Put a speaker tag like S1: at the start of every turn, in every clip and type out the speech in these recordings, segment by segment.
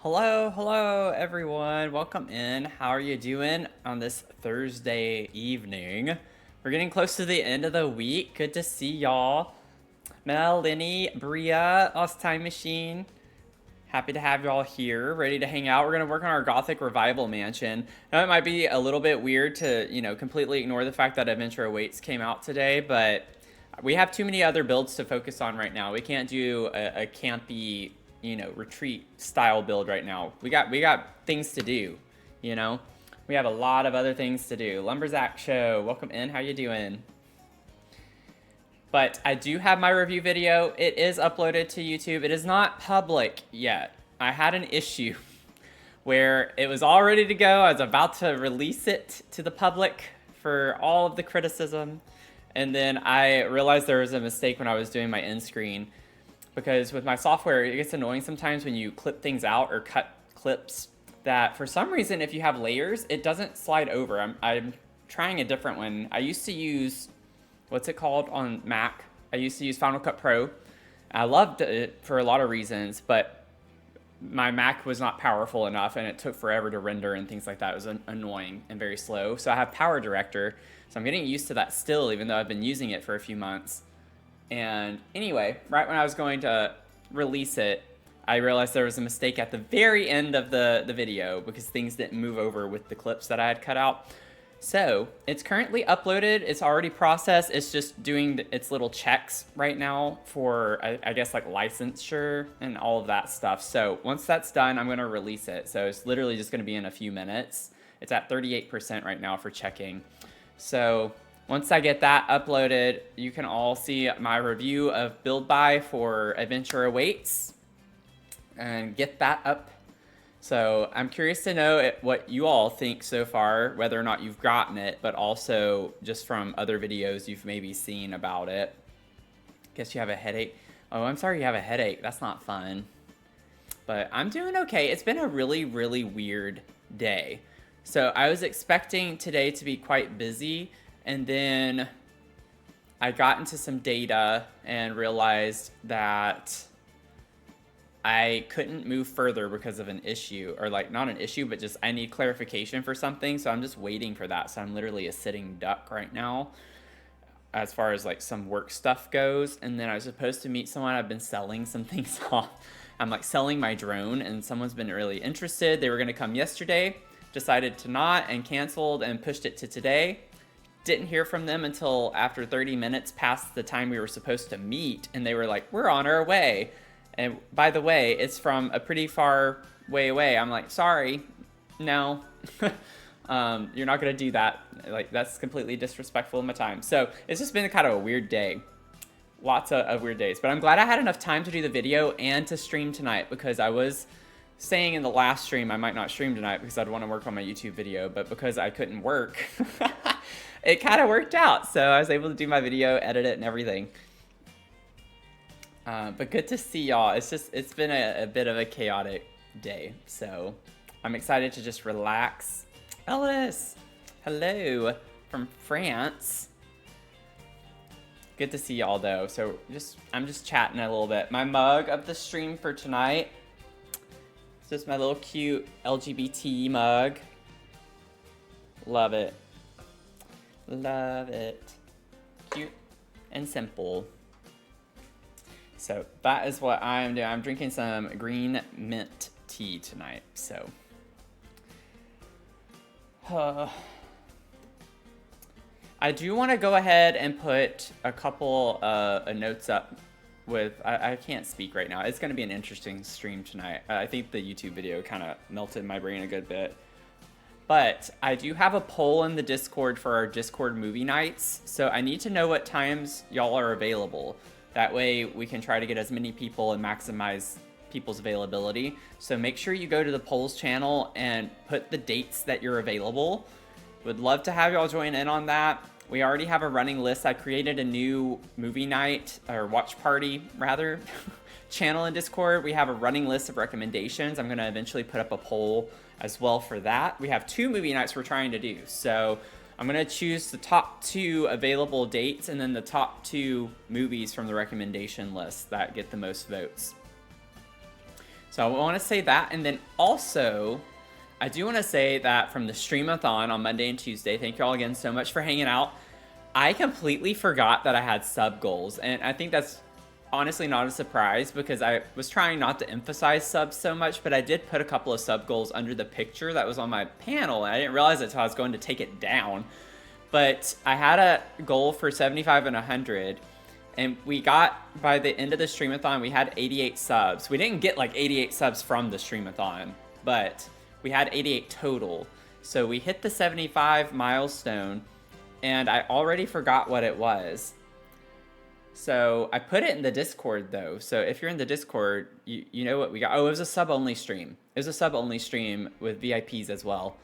S1: Hello everyone. Welcome in. How are you doing on this Thursday evening? We're getting close to the end of the week. Good to see y'all. Mel, Lenny, Bria, Lost Time Machine. Happy to have y'all here, ready to hang out. We're gonna work on our Gothic Revival Mansion. Now it might be a little bit weird to, completely ignore the fact that Adventure Awaits came out today, but we have too many other builds to focus on right now. We can't do a campy, retreat style build right now. We got things to do, you know. We have a lot of other things to do. Lumberzack Show, welcome in. How you doing? But I do have my review video. It is uploaded to YouTube. It is not public yet. I had an issue where it was all ready to go. I was about to release it to the public for all of the criticism. And then I realized there was a mistake when I was doing my end screen, because with my software, it gets annoying sometimes when you clip things out or cut clips that for some reason, if you have layers, it doesn't slide over. I'm trying a different one. I used to use, what's it called on Mac? I used to use Final Cut Pro. I loved it for a lot of reasons, but my Mac was not powerful enough and it took forever to render and things like that. It was annoying and very slow. So I have Power Director. So I'm getting used to that still, even though I've been using it for a few months. And anyway, right when I was going to release it, I realized there was a mistake at the very end of the video because things didn't move over with the clips that I had cut out. So it's currently uploaded. It's already processed. It's just doing its little checks right now for, I guess, like licensure and all of that stuff. So once that's done, I'm going to release it. So it's literally just going to be in a few minutes. It's at 38% right now for checking. So once I get that uploaded, you can all see my review of Build Buy for Adventure Awaits and get that up. So I'm curious to know what you all think so far, whether or not you've gotten it, but also just from other videos you've maybe seen about it. Guess you have a headache. Oh, I'm sorry you have a headache. That's not fun. But I'm doing okay. It's been a really, really weird day. So I was expecting today to be quite busy, and then I got into some data and realized that I couldn't move further because of an issue, or like not an issue, but just I need clarification for something. So I'm just waiting for that. So I'm literally a sitting duck right now as far as like some work stuff goes. And then I was supposed to meet someone. I've been selling some things off. I'm like selling my drone and someone's been really interested. They were going to come yesterday, decided to not and canceled and pushed it to today. Didn't hear from them until after 30 minutes past the time we were supposed to meet. And they were like, we're on our way. And by the way, it's from a pretty far way away. I'm like, sorry, no, you're not gonna do that. Like, that's completely disrespectful of my time. So it's just been kind of a weird day. Lots of weird days. But I'm glad I had enough time to do the video and to stream tonight, because I was saying in the last stream I might not stream tonight because I'd want to work on my YouTube video, but because I couldn't work, it kind of worked out. So I was able to do my video, edit it, and everything. But good to see y'all. It's been a bit of a chaotic day, so I'm excited to just relax. Ellis, hello from France. Good to see y'all though. So I'm just chatting a little bit. My mug of the stream for tonight. It's just my little cute LGBT mug. Love it. Love it. Cute and simple. So that is what I'm doing. I'm drinking some green mint tea tonight. So I do want to go ahead and put a couple notes up with, I can't speak right now. It's going to be an interesting stream tonight. I think the YouTube video kind of melted my brain a good bit. But I do have a poll in the Discord for our Discord movie nights. So I need to know what times y'all are available. That way we can try to get as many people and maximize people's availability. So make sure you go to the polls channel and put the dates that you're available. Would love to have y'all join in on that. We already have a running list. I created a new movie night, or watch party rather, channel in Discord. We have a running list of recommendations. I'm gonna eventually put up a poll as well for that. We have 2 movie nights we're trying to do. So I'm going to choose the top 2 available dates and then the top 2 movies from the recommendation list that get the most votes. So I want to say that, and then also, I do want to say that from the streamathon on Monday and Tuesday, thank you all again so much for hanging out. I completely forgot that I had sub goals, and I think that's honestly not a surprise because I was trying not to emphasize subs so much, but I did put a couple of sub goals under the picture that was on my panel, and I didn't realize it until I was going to take it down. But I had a goal for 75 and 100, and we got, by the end of the streamathon, we had 88 subs. We didn't get like 88 subs from the streamathon, but we had 88 total. So we hit the 75 milestone, and I already forgot what it was. So I put it in the Discord though. So if you're in the Discord, you know what we got. Oh, it was a sub-only stream. It was a sub-only stream with VIPs as well,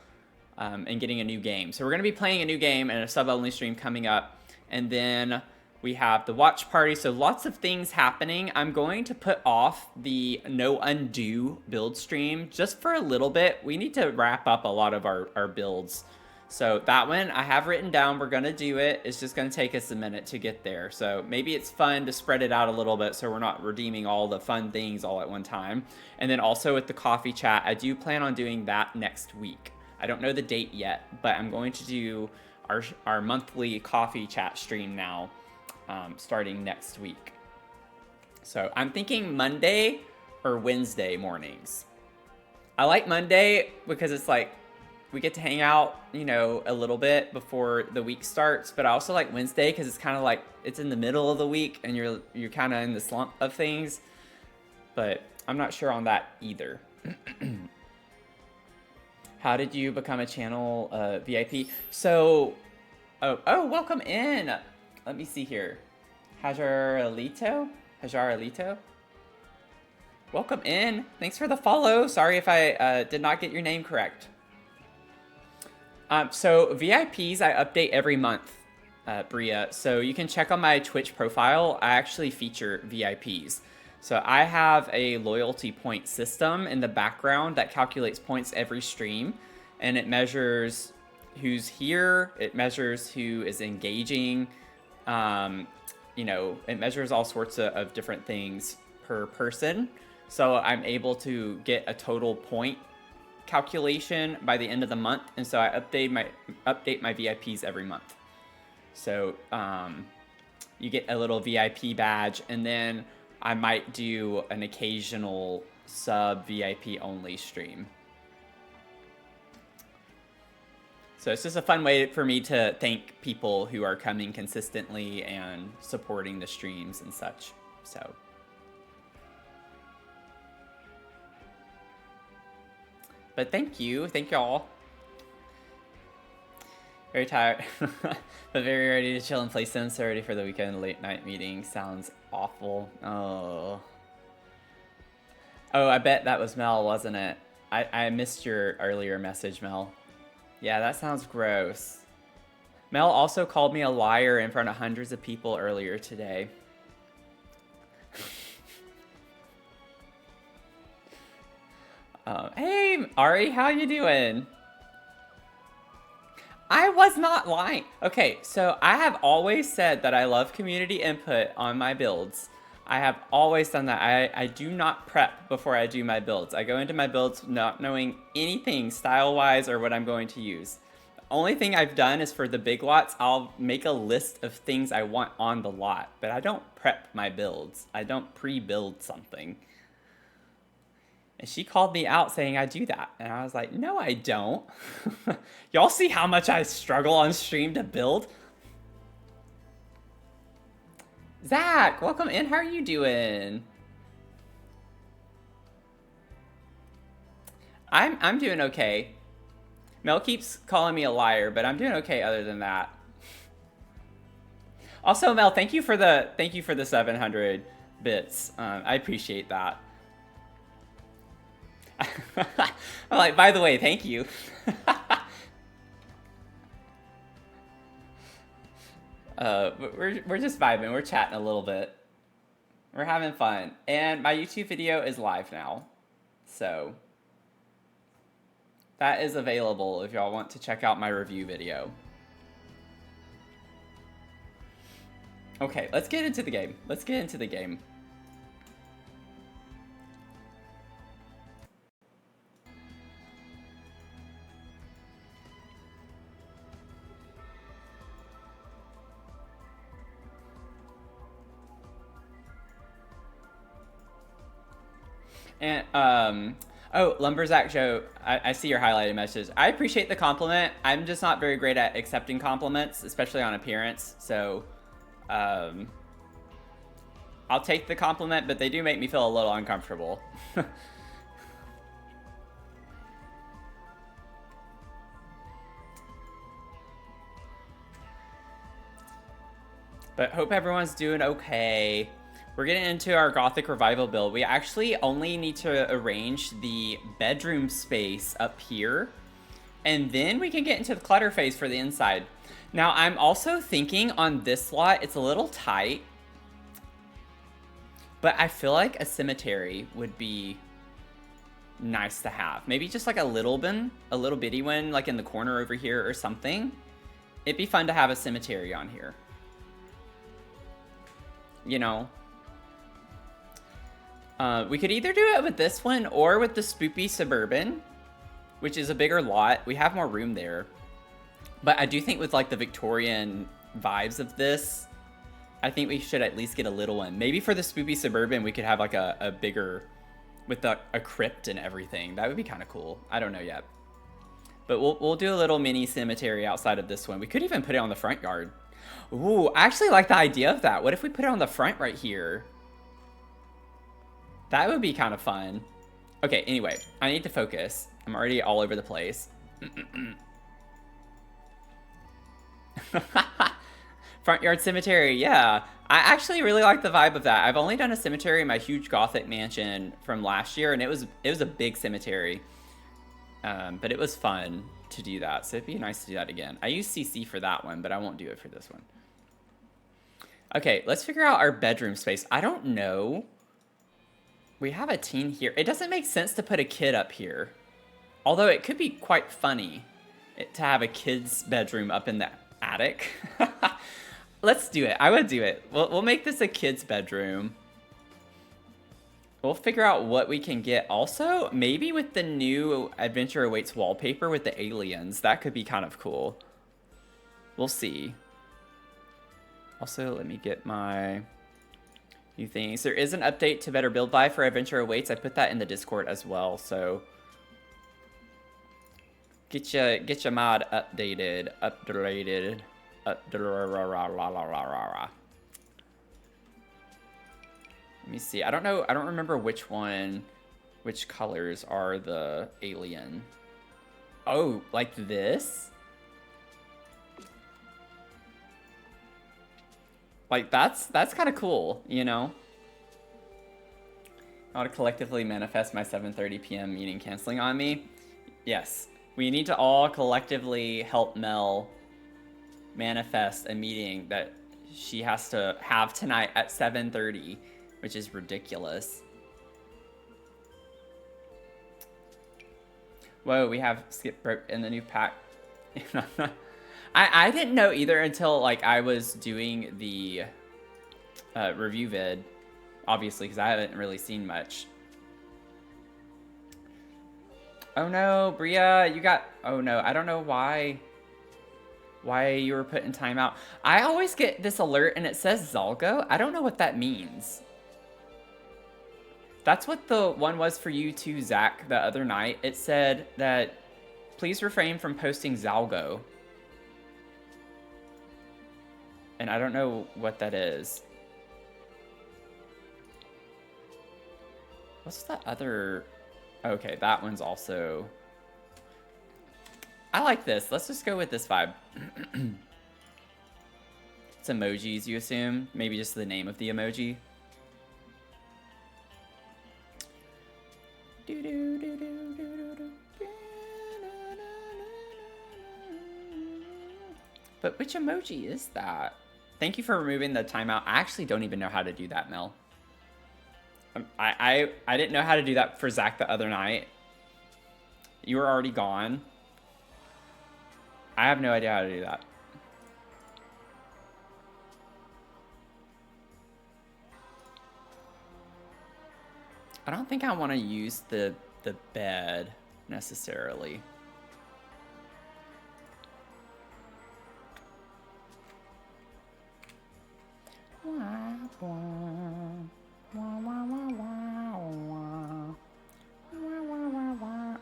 S1: and getting a new game. So we're going to be playing a new game and a sub-only stream coming up. And then we have the watch party. So lots of things happening. I'm going to put off the No Undo build stream just for a little bit. We need to wrap up a lot of our builds. So that one I have written down. We're going to do it. It's just going to take us a minute to get there. So maybe it's fun to spread it out a little bit so we're not redeeming all the fun things all at one time. And then also with the coffee chat, I do plan on doing that next week. I don't know the date yet, but I'm going to do our monthly coffee chat stream now, starting next week. So I'm thinking Monday or Wednesday mornings. I like Monday because it's like, we get to hang out, you know, a little bit before the week starts, but I also like Wednesday because it's kind of like it's in the middle of the week and you're kind of in the slump of things. But I'm not sure on that either. How did you become a channel VIP? So, oh, welcome in. Let me see here. Hajaralito? Welcome in. Thanks for the follow. Sorry if I did not get your name correct. So VIPs I update every month, Bria. So you can check on my Twitch profile. I actually feature VIPs. So I have a loyalty point system in the background that calculates points every stream, and it measures who's here. It measures who is engaging. You know, it measures all sorts of different things per person. So I'm able to get a total point calculation by the end of the month, and so I update my VIPs every month. So you get a little VIP badge, and then I might do an occasional sub VIP only stream. So it's just a fun way for me to thank people who are coming consistently and supporting the streams and such. So but thank you all. Very tired, but very ready to chill and play Sims. So ready for the weekend late night meeting. Sounds awful. Oh, I bet that was Mel, wasn't it? I missed your earlier message, Mel. Yeah, that sounds gross. Mel also called me a liar in front of hundreds of people earlier today. Hey, Ari, how you doing? I was not lying. Okay, so I have always said that I love community input on my builds. I have always done that. I do not prep before I do my builds. I go into my builds not knowing anything style-wise or what I'm going to use. The only thing I've done is for the big lots, I'll make a list of things I want on the lot, but I don't prep my builds. I don't pre-build something. And she called me out saying I do that. And I was like, no, I don't. Y'all see how much I struggle on stream to build? Zach, welcome in. How are you doing? I'm doing okay. Mel keeps calling me a liar, but I'm doing okay other than that. Also, Mel, thank you for the 700 bits. I appreciate that. I'm like, by the way, thank you. We're just vibing. We're chatting a little bit. We're having fun. And my YouTube video is live now. So that is available if y'all want to check out my review video. Okay, let's get into the game. And oh, Lumberzack Joe, I see your highlighted message. I appreciate the compliment. I'm just not very great at accepting compliments, especially on appearance. So, I'll take the compliment, but they do make me feel a little uncomfortable. But hope everyone's doing okay. We're getting into our Gothic revival build. We actually only need to arrange the bedroom space up here, and then we can get into the clutter phase for the inside. Now, I'm also thinking on this lot, it's a little tight, but I feel like a cemetery would be nice to have. Maybe just like a little bitty one, like in the corner over here or something. It'd be fun to have a cemetery on here. You know, we could either do it with this one or with the Spoopy Suburban, which is a bigger lot. We have more room there. But I do think with like the Victorian vibes of this, I think we should at least get a little one. Maybe for the Spoopy Suburban, we could have like a bigger, with a crypt and everything. That would be kind of cool. I don't know yet. But we'll do a little mini cemetery outside of this one. We could even put it on the front yard. Ooh, I actually like the idea of that. What if we put it on the front right here? That would be kind of fun. Okay, anyway, I need to focus. I'm already all over the place. Front yard cemetery, yeah. I actually really like the vibe of that. I've only done a cemetery in my huge Gothic mansion from last year, and it was a big cemetery. But it was fun to do that, so it'd be nice to do that again. I used CC for that one, but I won't do it for this one. Okay, let's figure out our bedroom space. I don't know. We have a teen here. It doesn't make sense to put a kid up here. Although it could be quite funny to have a kid's bedroom up in the attic. Let's do it. I would do it. We'll make this a kid's bedroom. We'll figure out what we can get. Also, maybe with the new Adventure Awaits wallpaper with the aliens, that could be kind of cool. We'll see. Also, let me get my new things. There is an update to Better Build By for Adventure Awaits. I put that in the Discord as well, so get your mod updated. Let me see. I don't know. I don't remember which colors are the alien. Oh, like this? Like that's kind of cool, you know? I want to collectively manifest my 7:30 p.m. meeting canceling on me. Yes. We need to all collectively help Mel manifest a meeting that she has to have tonight at 7:30. Which is ridiculous. Whoa, we have Skip Broke in the new pack. I didn't know either until like I was doing the review vid, obviously, because I haven't really seen much. Oh no, Bria, you got... Oh no, I don't know why you were put in timeout. I always get this alert and it says Zalgo. I don't know what that means. That's what the one was for you too, Zach, the other night. It said that please refrain from posting Zalgo. And I don't know what that is. What's the other... Okay, that one's also... I like this. Let's just go with this vibe. It's emojis, you assume? Maybe just the name of the emoji. But which emoji is that? Thank you for removing the timeout. I actually don't even know how to do that, Mel. I didn't know how to do that for Zach the other night. You were already gone. I have no idea how to do that. I don't think I want to use the bed necessarily.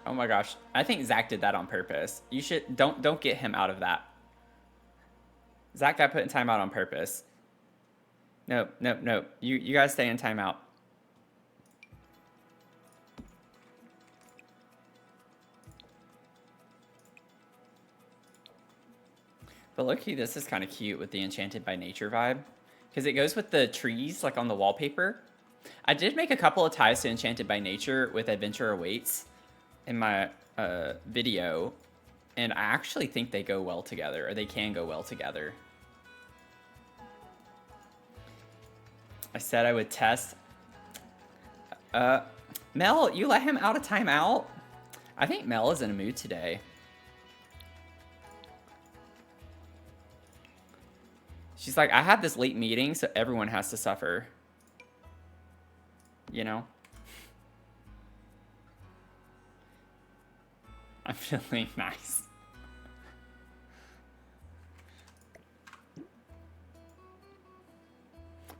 S1: Oh my gosh. I think Zach did that on purpose. You should, don't get him out of that. Zach got put in timeout on purpose. Nope, nope, nope. You guys stay in timeout. But look-y, this is kind of cute with the Enchanted by Nature vibe. Because it goes with the trees, like on the wallpaper. I did make a couple of ties to Enchanted by Nature with Adventure Awaits in my video. And I actually think they go well together, or they can go well together. I said I would test. Mel, you let him out of timeout? I think Mel is in a mood today. She's like, I had this late meeting, so everyone has to suffer. You know? I'm feeling nice.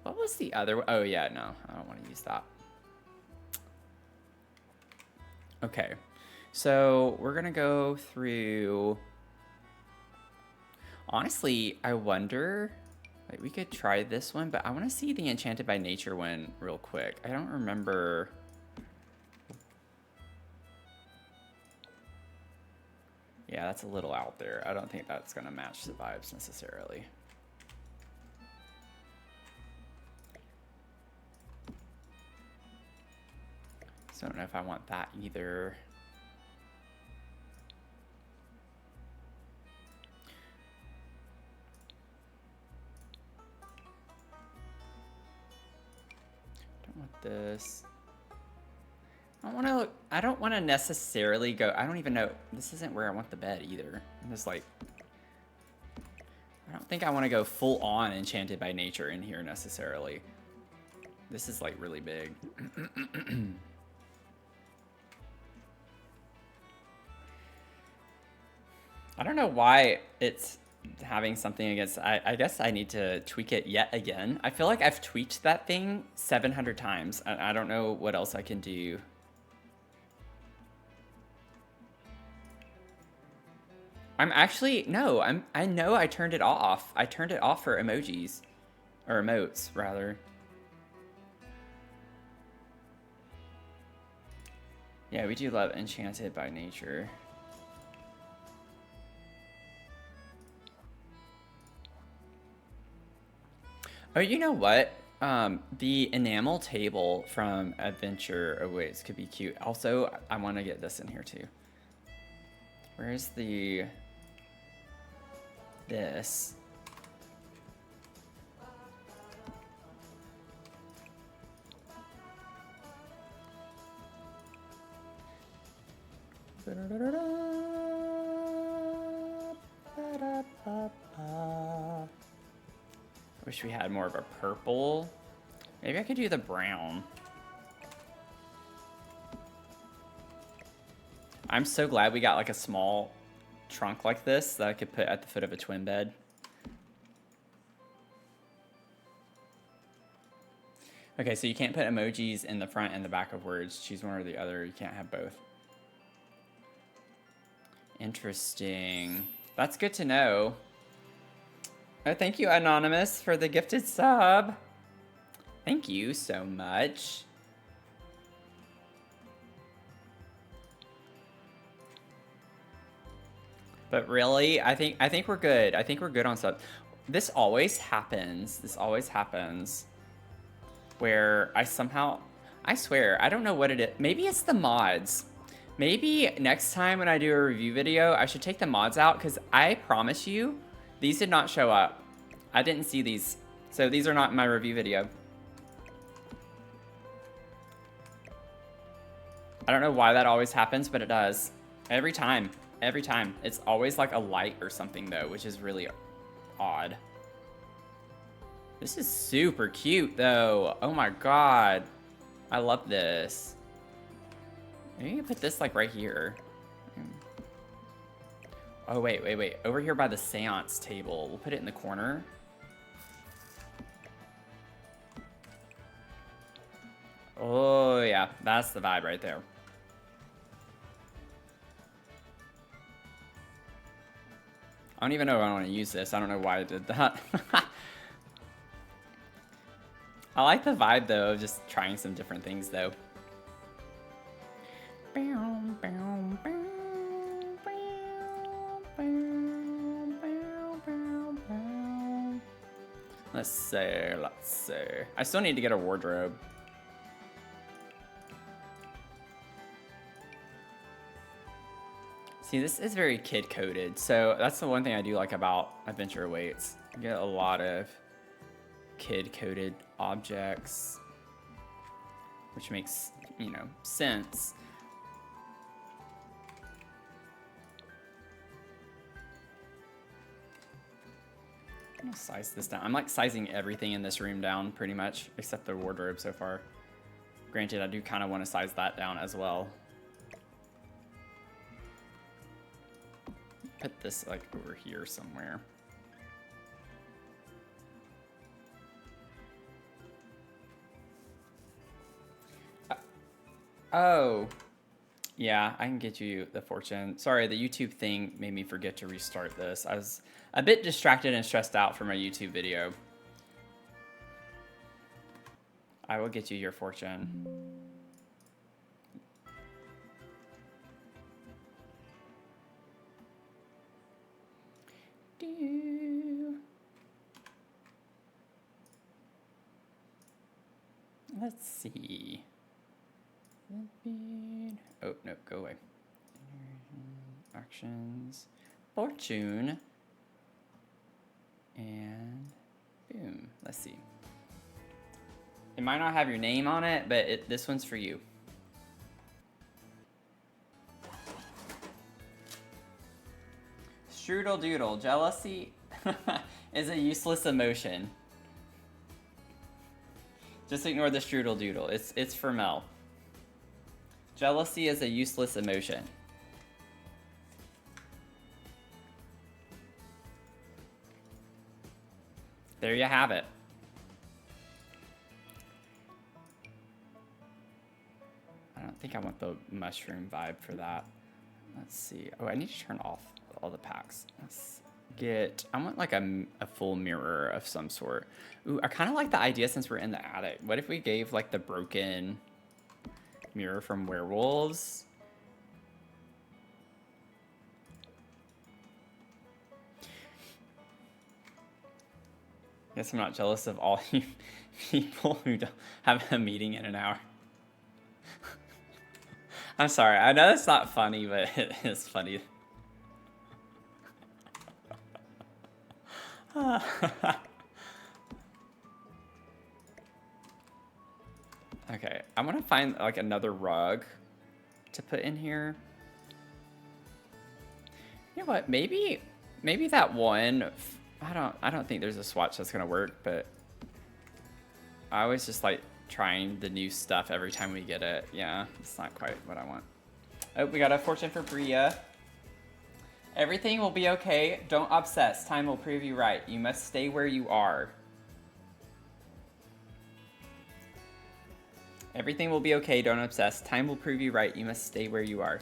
S1: What was the other? Oh, yeah, no. I don't want to use that. Okay. So we're going to go through... Honestly, I wonder... Like, we could try this one, but I want to see the Enchanted by Nature one real quick. I don't remember... Yeah, that's a little out there. I don't think that's going to match the vibes necessarily. So I don't know if I want that either. Don't want this. I don't want to necessarily go. I don't even know. This isn't where I want the bed either. I'm just like, I don't think I want to go full on Enchanted by Nature in here necessarily. This is like really big. I don't know why it's having something against... I guess I need to tweak it yet again. I feel like I've tweaked that thing 700 times. I don't know what else I can do. I'm actually... No, I know I turned it off. I turned it off for emojis. Or emotes, rather. Yeah, we do love Enchanted by Nature. Oh, you know what? The enamel table from Adventure Awaits could be cute. Also, I want to get this in here too. Where's the... This? Wish we had more of a purple. Maybe I could do the brown. I'm so glad we got like a small trunk like this that I could put at the foot of a twin bed. Okay, so you can't put emojis in the front and the back of words. Choose one or the other. You can't have both. Interesting. That's good to know. Oh, thank you, Anonymous, for the gifted sub. Thank you so much. But really, I think we're good. I think we're good on sub. This always happens. This always happens. Where I somehow... I swear, I don't know what it is. Maybe it's the mods. Maybe next time when I do a review video, I should take the mods out, because I promise you, these did not show up. I didn't see these. So these are not in my review video. I don't know why that always happens, but it does. Every time. Every time. It's always like a light or something, though, which is really odd. This is super cute, though. Oh my god. I love this. Maybe you put this like right here. Oh, wait. Over here by the seance table. We'll put it in the corner. Oh, yeah. That's the vibe right there. I don't even know if I want to use this. I don't know why I did that. I like the vibe, though, of just trying some different things, though. Let's see. I still need to get a wardrobe. See, this is very kid-coded, so that's the one thing I do like about Adventure Awaits. You get a lot of kid-coded objects, which makes, you know, sense. I'm gonna size this down. I'm like sizing everything in this room down pretty much, except the wardrobe so far. Granted, I do kind of want to size that down as well. Put this like over here somewhere. Oh, yeah, I can get you the fortune. Sorry, the YouTube thing made me forget to restart this. I was a bit distracted and stressed out from a YouTube video. I will get you your fortune. Let's see. Oh, no, go away. Actions. Fortune. And boom. Let's see. It might not have your name on it, but this one's for you. Strudel doodle. Jealousy is a useless emotion. Just ignore the strudel doodle. It's for Mel. Jealousy is a useless emotion. There you have it. I don't think I want the mushroom vibe for that. Let's see. Oh, I need to turn off all the packs. Let's get, I want like a full mirror of some sort. Ooh, I kind of like the idea since we're in the attic. What if we gave like the broken mirror from Werewolves? Guess I'm not jealous of all you people who don't have a meeting in an hour. I'm sorry. I know that's not funny, but it is funny. Okay, I want to find like another rug to put in here. You know what? Maybe that one. I don't think there's a swatch that's gonna work, but I always just like trying the new stuff every time we get it. Yeah, it's not quite what I want. Oh, we got a fortune for Bria. Everything will be okay. Don't obsess. Time will prove you right. You must stay where you are. Everything will be okay. Don't obsess. Time will prove you right. You must stay where you are.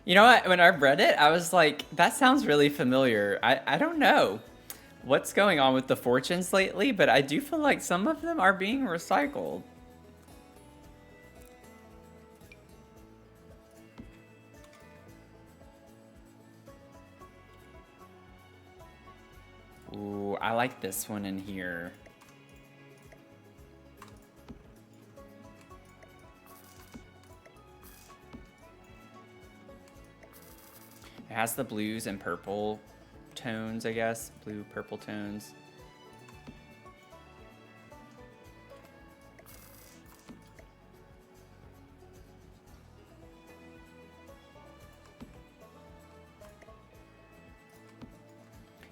S1: You know what? When I read it, I was like, that sounds really familiar. I don't know what's going on with the fortunes lately, but I do feel like some of them are being recycled. Ooh, I like this one in here. It has the blues and purple tones, I guess. Blue, purple tones.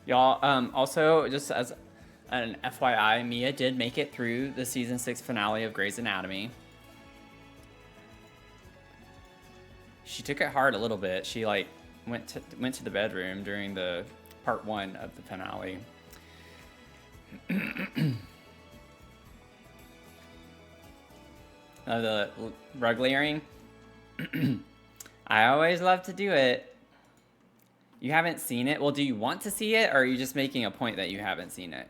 S1: Y'all, also, just as an FYI, Mia did make it through the season 6 finale of Grey's Anatomy. She took it hard a little bit. She like went to the bedroom during the part 1 of the finale. The rug layering. I always love to do it. You haven't seen it? Well, do you want to see it, or are you just making a point that you haven't seen it?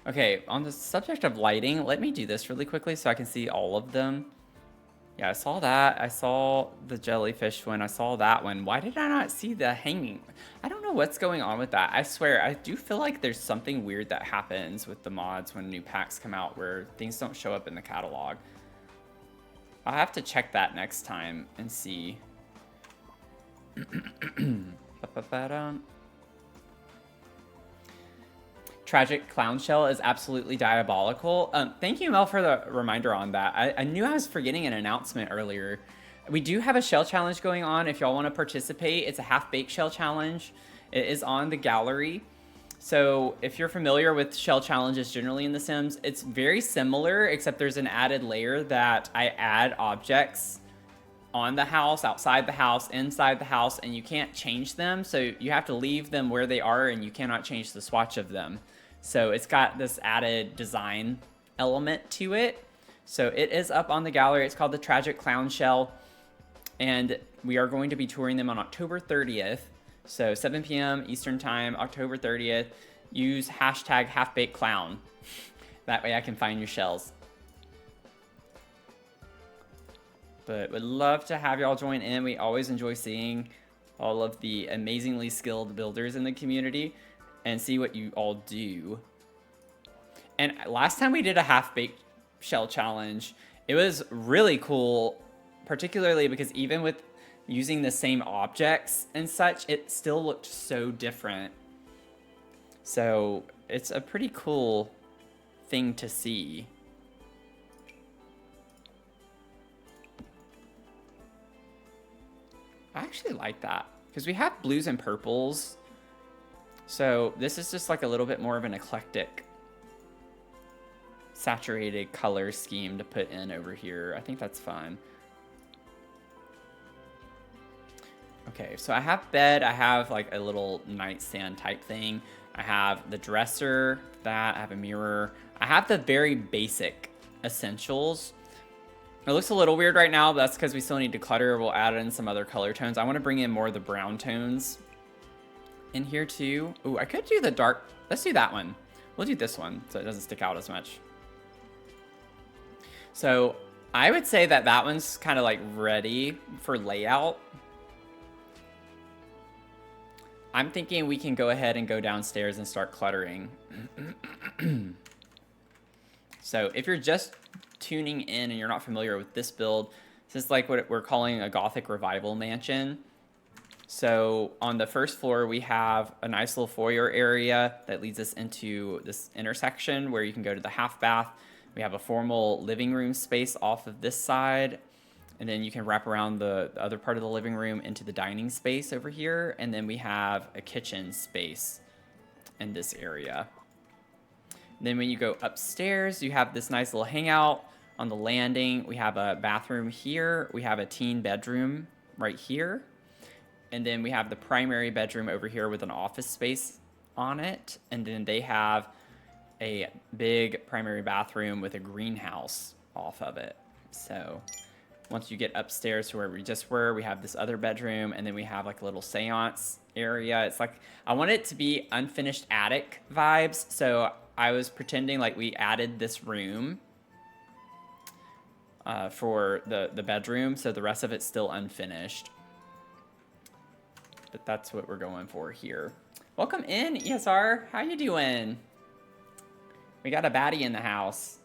S1: Okay, on the subject of lighting, let me do this really quickly so I can see all of them. Yeah, I saw that. I saw the jellyfish one. I saw that one. Why did I not see the hanging? I don't know what's going on with that. I swear, I do feel like there's something weird that happens with the mods when new packs come out where things don't show up in the catalog. I'll have to check that next time and see. Tragic Clown Shell is absolutely diabolical. Thank you, Mel, for the reminder on that. I knew I was forgetting an announcement earlier. We do have a shell challenge going on if y'all want to participate. It's a half-baked shell challenge. It is on the gallery. So if you're familiar with shell challenges generally in The Sims, it's very similar, except there's an added layer that I add objects on the house, outside the house, inside the house, and you can't change them. So you have to leave them where they are, and you cannot change the swatch of them. So it's got this added design element to it. So it is up on the gallery. It's called the Tragic Clown Shell. And we are going to be touring them on October 30th. So 7 p.m. Eastern Time, October 30th. Use hashtag halfbakedclown. That way I can find your shells. But would love to have y'all join in. We always enjoy seeing all of the amazingly skilled builders in the community and see what you all do. And last time we did a half-baked shell challenge, it was really cool, particularly because even with using the same objects and such, it still looked so different. So it's a pretty cool thing to see. I actually like that because we have blues and purples. So this is just like a little bit more of an eclectic saturated color scheme to put in over here. I think that's fun. Okay, so I have bed. I have like a little nightstand type thing. I have the dresser, that. I have a mirror. I have the very basic essentials. It looks a little weird right now, but that's because we still need to clutter. We'll add in some other color tones. I want to bring in more of the brown tones in here too. Ooh, I could do the dark. Let's do that one. We'll do this one so it doesn't stick out as much. So I would say that that one's kind of like ready for layout. I'm thinking we can go ahead and go downstairs and start cluttering. So if you're just tuning in and you're not familiar with this build, this is like what we're calling a Gothic revival mansion. So on the first floor, we have a nice little foyer area that leads us into this intersection where you can go to the half bath. We have a formal living room space off of this side. And then you can wrap around the other part of the living room into the dining space over here. And then we have a kitchen space in this area. And then when you go upstairs, you have this nice little hangout on the landing. We have a bathroom here. We have a teen bedroom right here. And then we have the primary bedroom over here with an office space on it. And then they have a big primary bathroom with a greenhouse off of it. So once you get upstairs to where we just were, we have this other bedroom, and then we have like a little seance area. It's like, I want it to be unfinished attic vibes. So I was pretending like we added this room for the bedroom. So the rest of it's still unfinished. But that's what we're going for here. Welcome in, ESR. How you doing? We got a baddie in the house.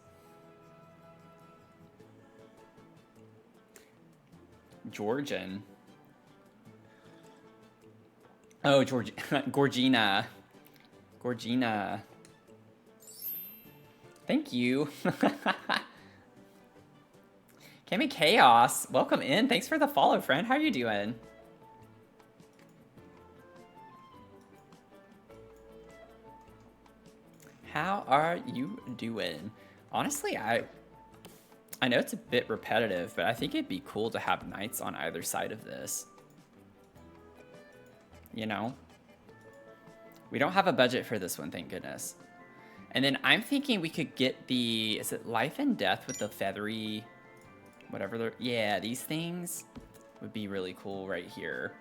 S1: Georgian. Oh, Gorgina. Gorgina. Thank you. Kami Chaos, welcome in. Thanks for the follow, friend. How are you doing? How are you doing? Honestly, I I know it's a bit repetitive, but I think it'd be cool to have knights on either side of this. You know? We don't have a budget for this one, thank goodness. And then I'm thinking we could get the, is it life and death with the feathery, whatever they're, yeah, these things would be really cool right here.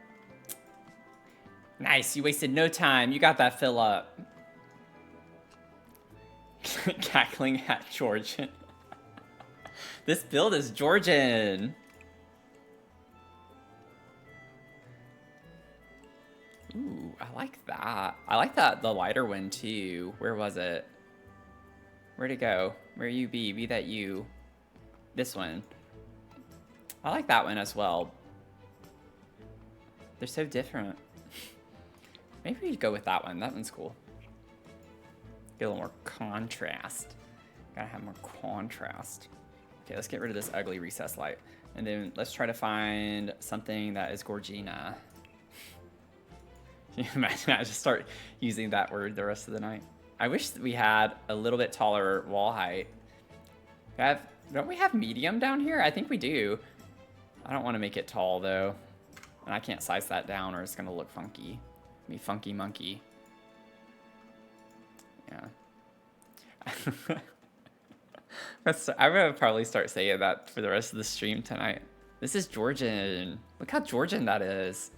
S1: Nice, you wasted no time. You got that fill up. Cackling at Georgian. This build is Georgian. Ooh, I like that. I like that, the lighter one too. Where was it? Where'd it go? Where you be? Be that you. This one. I like that one as well. They're so different. Maybe we go with that one. That one's cool. Get a little more contrast. Gotta have more contrast. Okay, let's get rid of this ugly recessed light. And then let's try to find something that is Gorgina. Can you imagine I just start using that word the rest of the night? I wish that we had a little bit taller wall height. Don't we have medium down here? I think we do. I don't want to make it tall though. And I can't size that down or it's gonna look funky. Be funky monkey. Yeah. I'm gonna probably start saying that for the rest of the stream tonight. This is Georgian. Look how Georgian that is.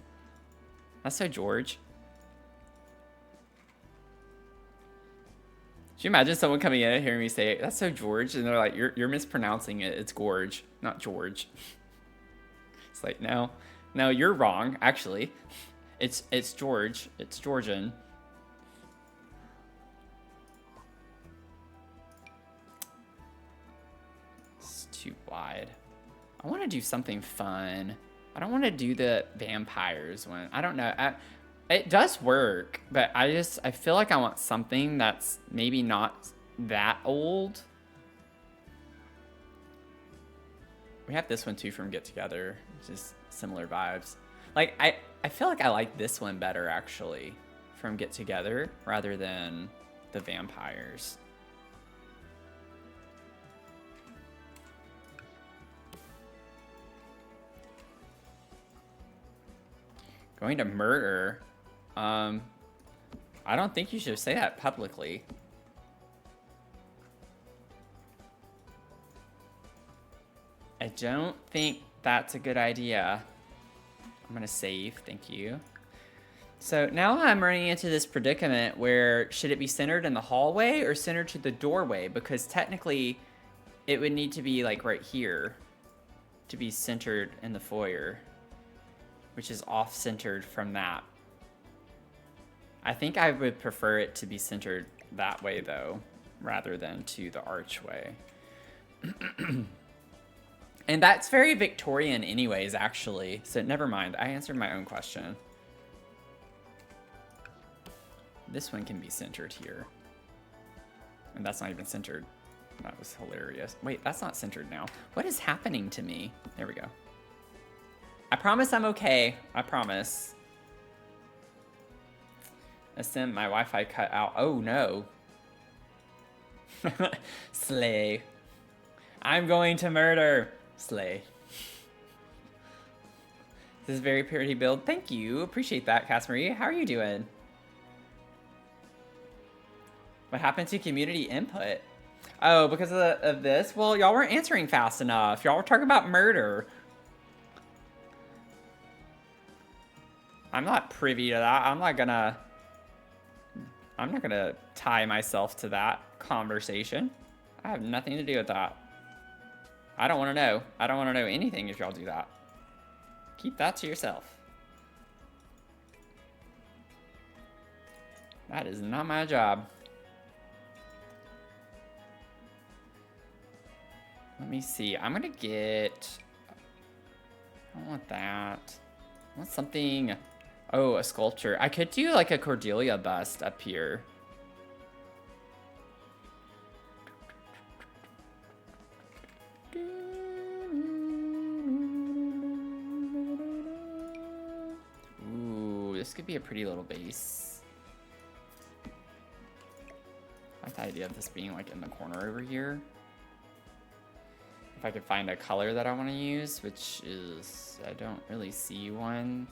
S1: That's so George. Could you imagine someone coming in and hearing me say, that's so George? And they're like, you're mispronouncing it. It's Gorge, not George. It's like, no, you're wrong, actually. It's George. It's Georgian. It's too wide. I want to do something fun. I don't want to do the vampires one. I don't know. It does work, but I feel like I want something that's maybe not that old. We have this one too from Get Together, just similar vibes. Like, I feel like I like this one better, actually, from Get Together, rather than the vampires. Going to murder? I don't think you should say that publicly. I don't think that's a good idea. I'm gonna save, thank you. So now I'm running into this predicament where should it be centered in the hallway or centered to the doorway? Because technically it would need to be like right here to be centered in the foyer, which is off-centered from that. I think I would prefer it to be centered that way though, rather than to the archway. And that's very Victorian anyways, actually. So never mind, I answered my own question. This one can be centered here. And that's not even centered. That was hilarious. Wait, that's not centered now. What is happening to me? There we go. I promise I'm okay. I promise. Ascend, my Wi-Fi cut out. Oh no. Slay. I'm going to murder. Slay. This is very purity build. Thank you. Appreciate that, Cass-Marie. How are you doing? What happened to community input? Oh, because of this? Well, y'all weren't answering fast enough. Y'all were talking about murder. I'm not privy to that. I'm not gonna tie myself to that conversation. I have nothing to do with that. I don't want to know. I don't want to know anything if y'all do that. Keep that to yourself. That is not my job. Let me see. I'm gonna get... I don't want that. I want something... Oh, a sculpture. I could do like a Cordelia bust up here. Ooh, this could be a pretty little base. I like the idea of this being like in the corner over here. If if I could find a color that I want to use, which is, I don't really see one.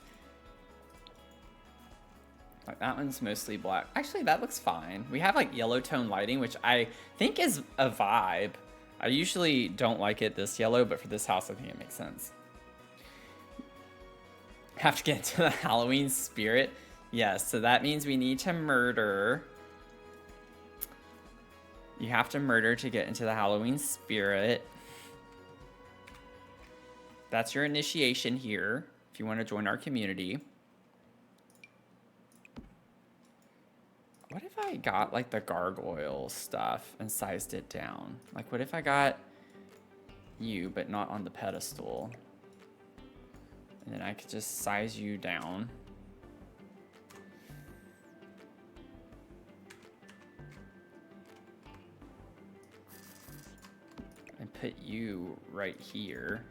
S1: Like that one's mostly black. Actually, that looks fine. We have like yellow tone lighting, which I think is a vibe. I usually don't like it this yellow, but for this house, I think it makes sense. Have to get into the Halloween spirit. Yes, so that means we need to murder. You have to murder to get into the Halloween spirit. That's your initiation here, if you want to join our community. What if I got like the gargoyle stuff and sized it down? Like what if I got you, but not on the pedestal? And then I could just size you down. And put you right here.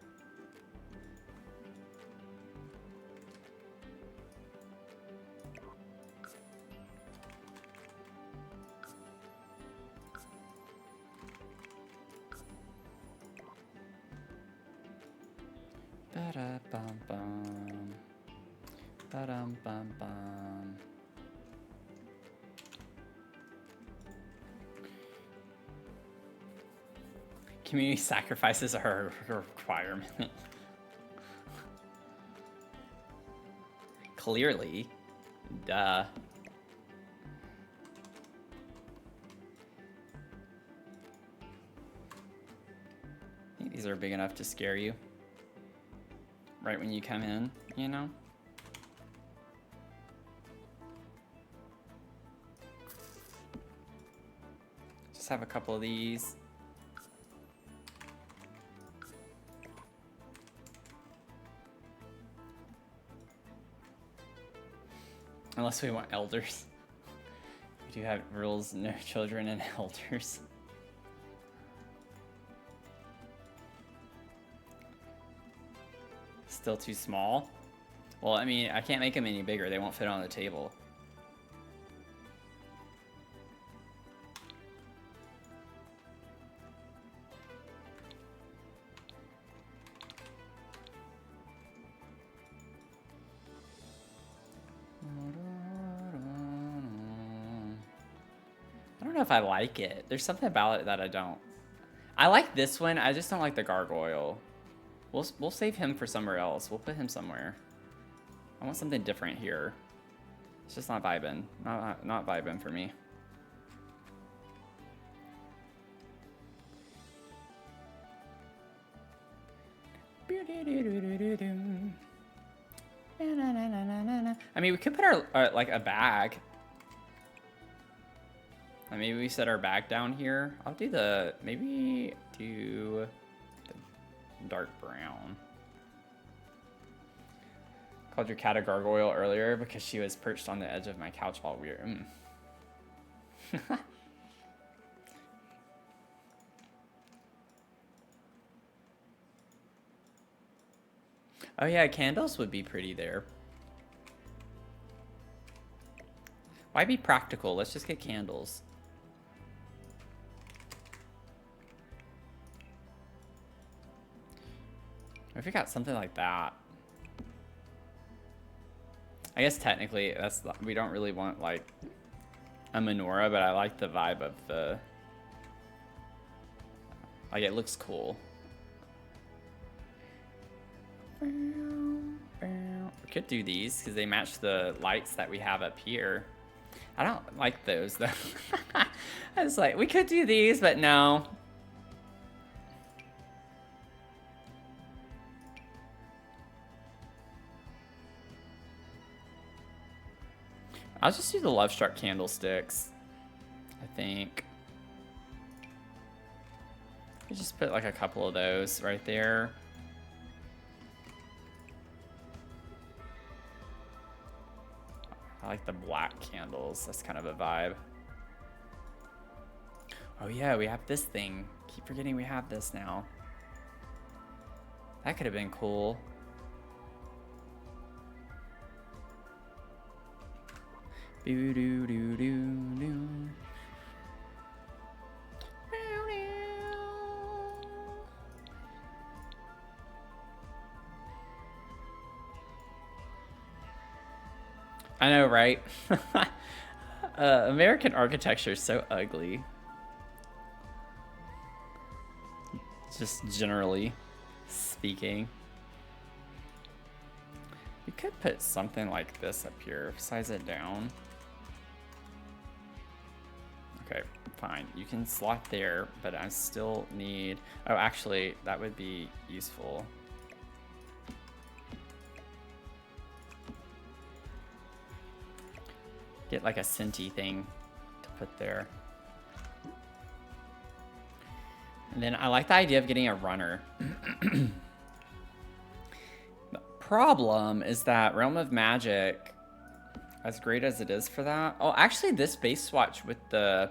S1: Ba-da-bum-bum. Ba-dum-bum-bum. Community sacrifices are a requirement. Clearly. Duh. I think these are big enough to scare you. Right when you come in, you know? Just have a couple of these. Unless we want elders. We do have rules, no children and elders. Still too small? Well, I mean, I can't make them any bigger. They won't fit on the table. I don't know if I like it. There's something about it that I don't. I like this one. I just don't like the gargoyle. We'll save him for somewhere else. We'll put him somewhere. I want something different here. It's just not vibing. Not vibing for me. I mean, we could put our like a bag. Maybe we set our bag down here. I'll do the, maybe do the dark brown. Called your cat a gargoyle earlier because she was perched on the edge of my couch while we were, Oh yeah, candles would be pretty there. Why be practical? Let's just get candles. If we got something like that. I guess technically that's, we don't really want like a menorah, but I like the vibe of the, like it looks cool. We could do these because they match the lights that we have up here. I don't like those though. I was like, we could do these, but no. I'll just do the Love Struck candlesticks, I think. We just put like a couple of those right there. I like the black candles. That's kind of a vibe. Oh yeah, we have this thing. Keep forgetting we have this now. That could have been cool. Boo doo doo doo doo. I know, right? American architecture is so ugly. Just generally speaking. You could put something like this up here, size it down. Okay, fine. You can slot there, but I still need... Oh, actually, that would be useful. Get like a Cinti thing to put there. And then I like the idea of getting a runner. The problem is that Realm of Magic, as great as it is for that... Oh, actually, this base swatch with the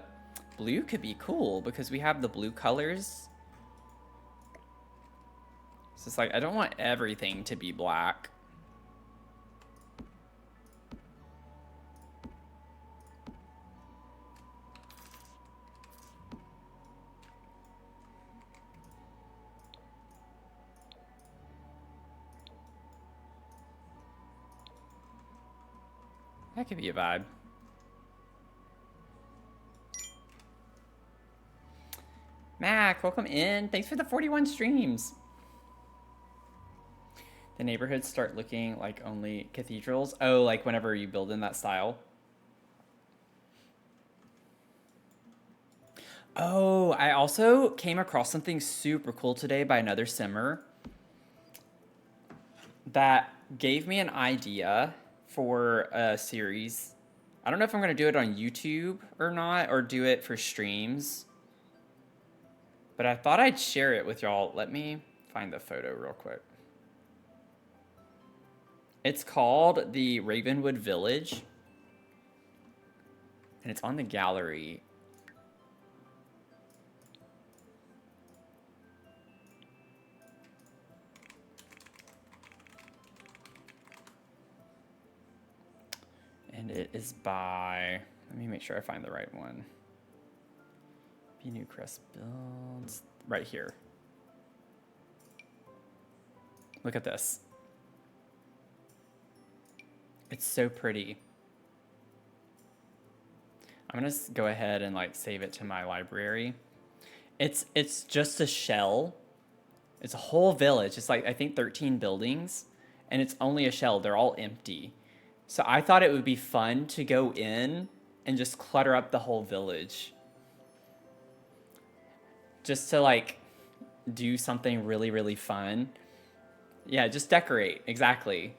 S1: blue could be cool because we have the blue colors. So it's like, I don't want everything to be black. That could be a vibe. Mac, welcome in. Thanks for the 41 streams. The neighborhoods start looking like only cathedrals. Oh, like whenever you build in that style. Oh, I also came across something super cool today by another simmer that gave me an idea for a series. I don't know if I'm going to do it on YouTube or not, or do it for streams. But I thought I'd share it with y'all. Let me find the photo real quick. It's called the Ravenwood Village. And it's on the gallery. And it is by, let me make sure I find the right one. Be New Crest Builds, right here. Look at this. It's so pretty. I'm gonna go ahead and like save it to my library. It's just a shell. It's a whole village. It's like, I think 13 buildings, and it's only a shell. They're all empty. So I thought it would be fun to go in and just clutter up the whole village. Just to like do something really, really fun. Yeah, just decorate, exactly.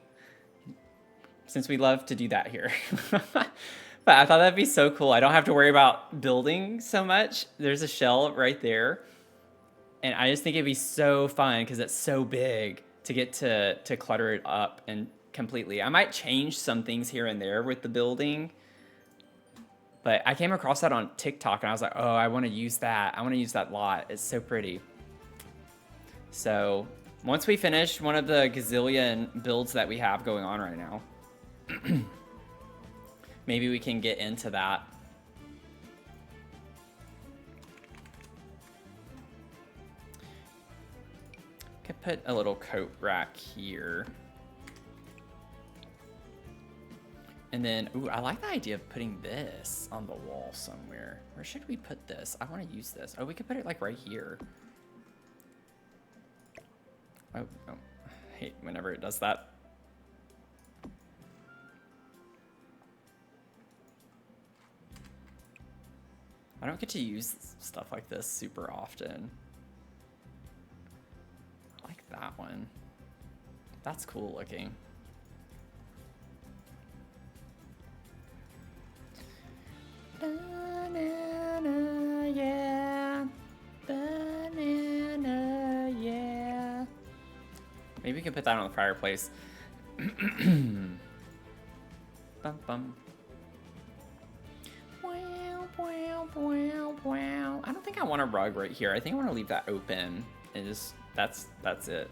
S1: Since we love to do that here. But I thought that'd be so cool. I don't have to worry about building so much. There's a shell right there. And I just think it'd be so fun because it's so big to get to clutter it up and completely. I might change some things here and there with the building. But I came across that on TikTok and I was like, oh, I want to use that. I want to use that lot. It's so pretty. So once we finish one of the gazillion builds that we have going on right now, maybe we can get into that. Could put a little coat rack here. And then, ooh, I like the idea of putting this on the wall somewhere. Where should we put this? I want to use this. Oh, we could put it like right here. Oh, I hate whenever it does that. I don't get to use stuff like this super often. I like that one. That's cool looking. Banana, yeah. Banana, yeah. Maybe we can put that on the fireplace. Bum bum. Wow, wow, wow, wow. I don't think I want a rug right here. I think I want to leave that open and just that's it.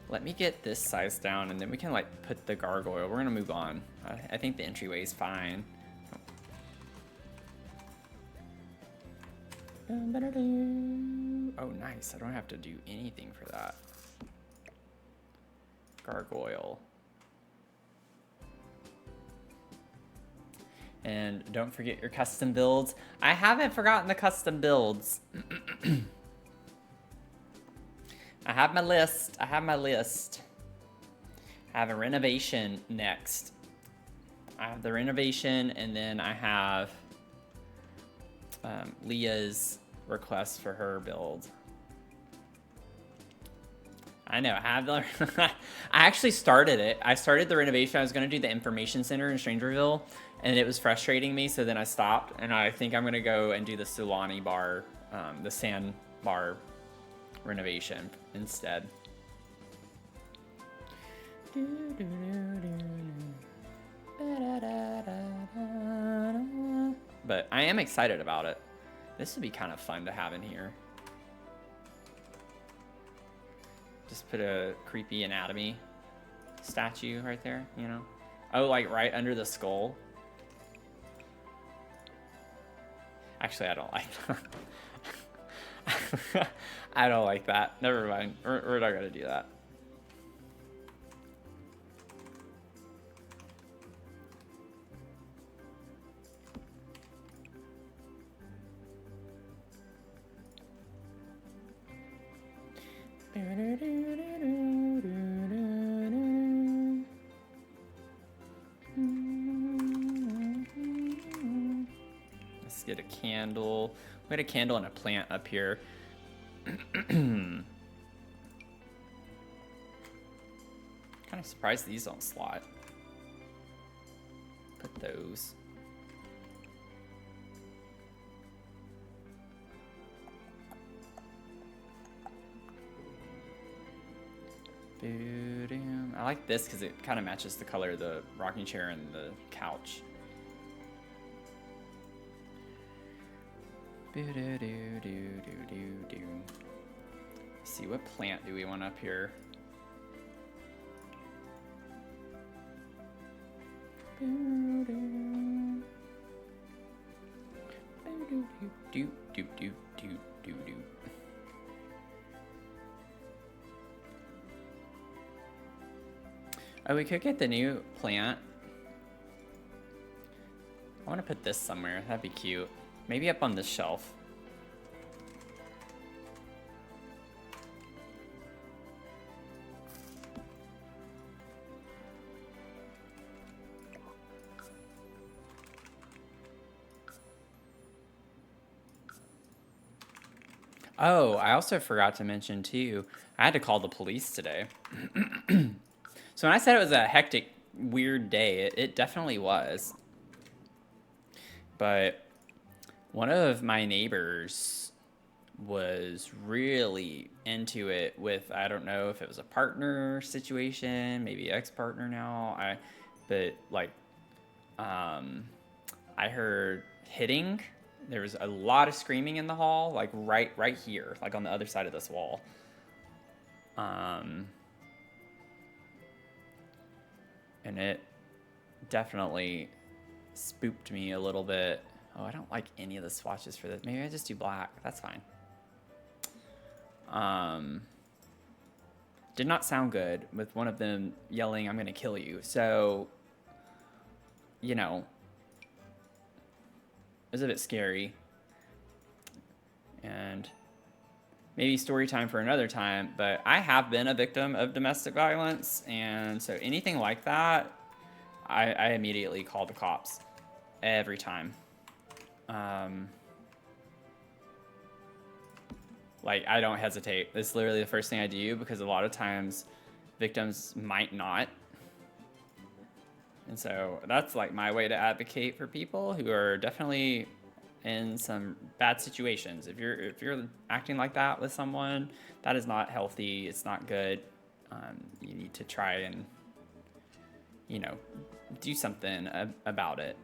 S1: Let me get this size down and then we can like put the gargoyle. We're gonna move on. I think the entryway is fine. Oh, nice. I don't have to do anything for that. Gargoyle. And don't forget your custom builds. I haven't forgotten the custom builds. I have my list. I have my list. I have a renovation next. I have the renovation, and then I have Leah's request for her build. I know, I have the... I actually started it. I started the renovation. I was going to do the information center in Strangerville, and it was frustrating me, so then I stopped, and I think I'm going to go and do the Sulani bar, the sand bar renovation instead. But I am excited about it. This would be kind of fun to have in here. Just put a creepy anatomy statue right there, you know? Oh, like right under the skull. Actually, I don't like that. I don't like that. Never mind. We're not gonna do that. Let's get a candle. We had a candle and a plant up here. Kind of surprised these don't slot. Put those. I like this because it kind of matches the color of the rocking chair and the couch. Let's see, what plant do we want up here? Oh, we could get the new plant. I want to put this somewhere. That'd be cute. Maybe up on this shelf. Oh, I also forgot to mention too, I had to call the police today. So when I said it was a hectic, weird day, it definitely was. But one of my neighbors was really into it with, I don't know if it was a partner situation, maybe ex-partner now. But like, I heard hitting. There was a lot of screaming in the hall, like right here, like on the other side of this wall. And it definitely spooked me a little bit. Oh, I don't like any of the swatches for this. Maybe I just do black. That's fine. Did not sound good with one of them yelling, "I'm gonna kill you." So, you know, it was a bit scary. And maybe story time for another time, but I have been a victim of domestic violence, and so anything like that, I immediately call the cops every time. Like, I don't hesitate. It's literally the first thing I do, because a lot of times victims might not. And so that's like my way to advocate for people who are definitely in some bad situations. If you're acting like that with someone, that is not healthy. It's not good. You need to try and, you know, do something about it.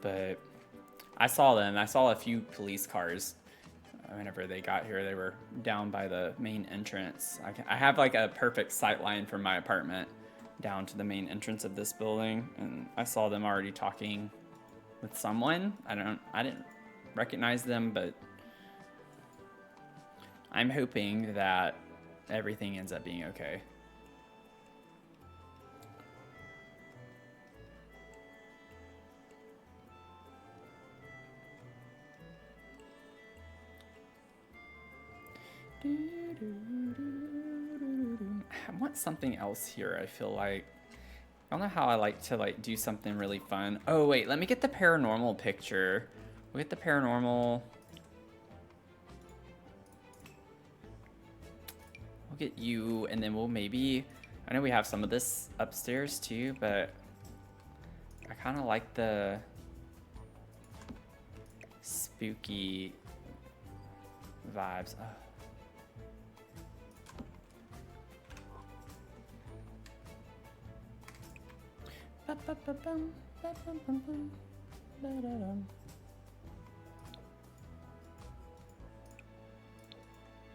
S1: But I saw them. I saw a few police cars. Whenever they got here, they were down by the main entrance. I have like a perfect sight line from my apartment down to the main entrance of this building, and I saw them already talking with someone. I didn't recognize them, but I'm hoping that everything ends up being okay. I want something else here, I feel like. I don't know how I like to like do something really fun. Oh wait, let me get the paranormal picture. We'll get the paranormal. We'll get you, and then we'll maybe, I know we have some of this upstairs too, but I kind of like the spooky vibes. Oh.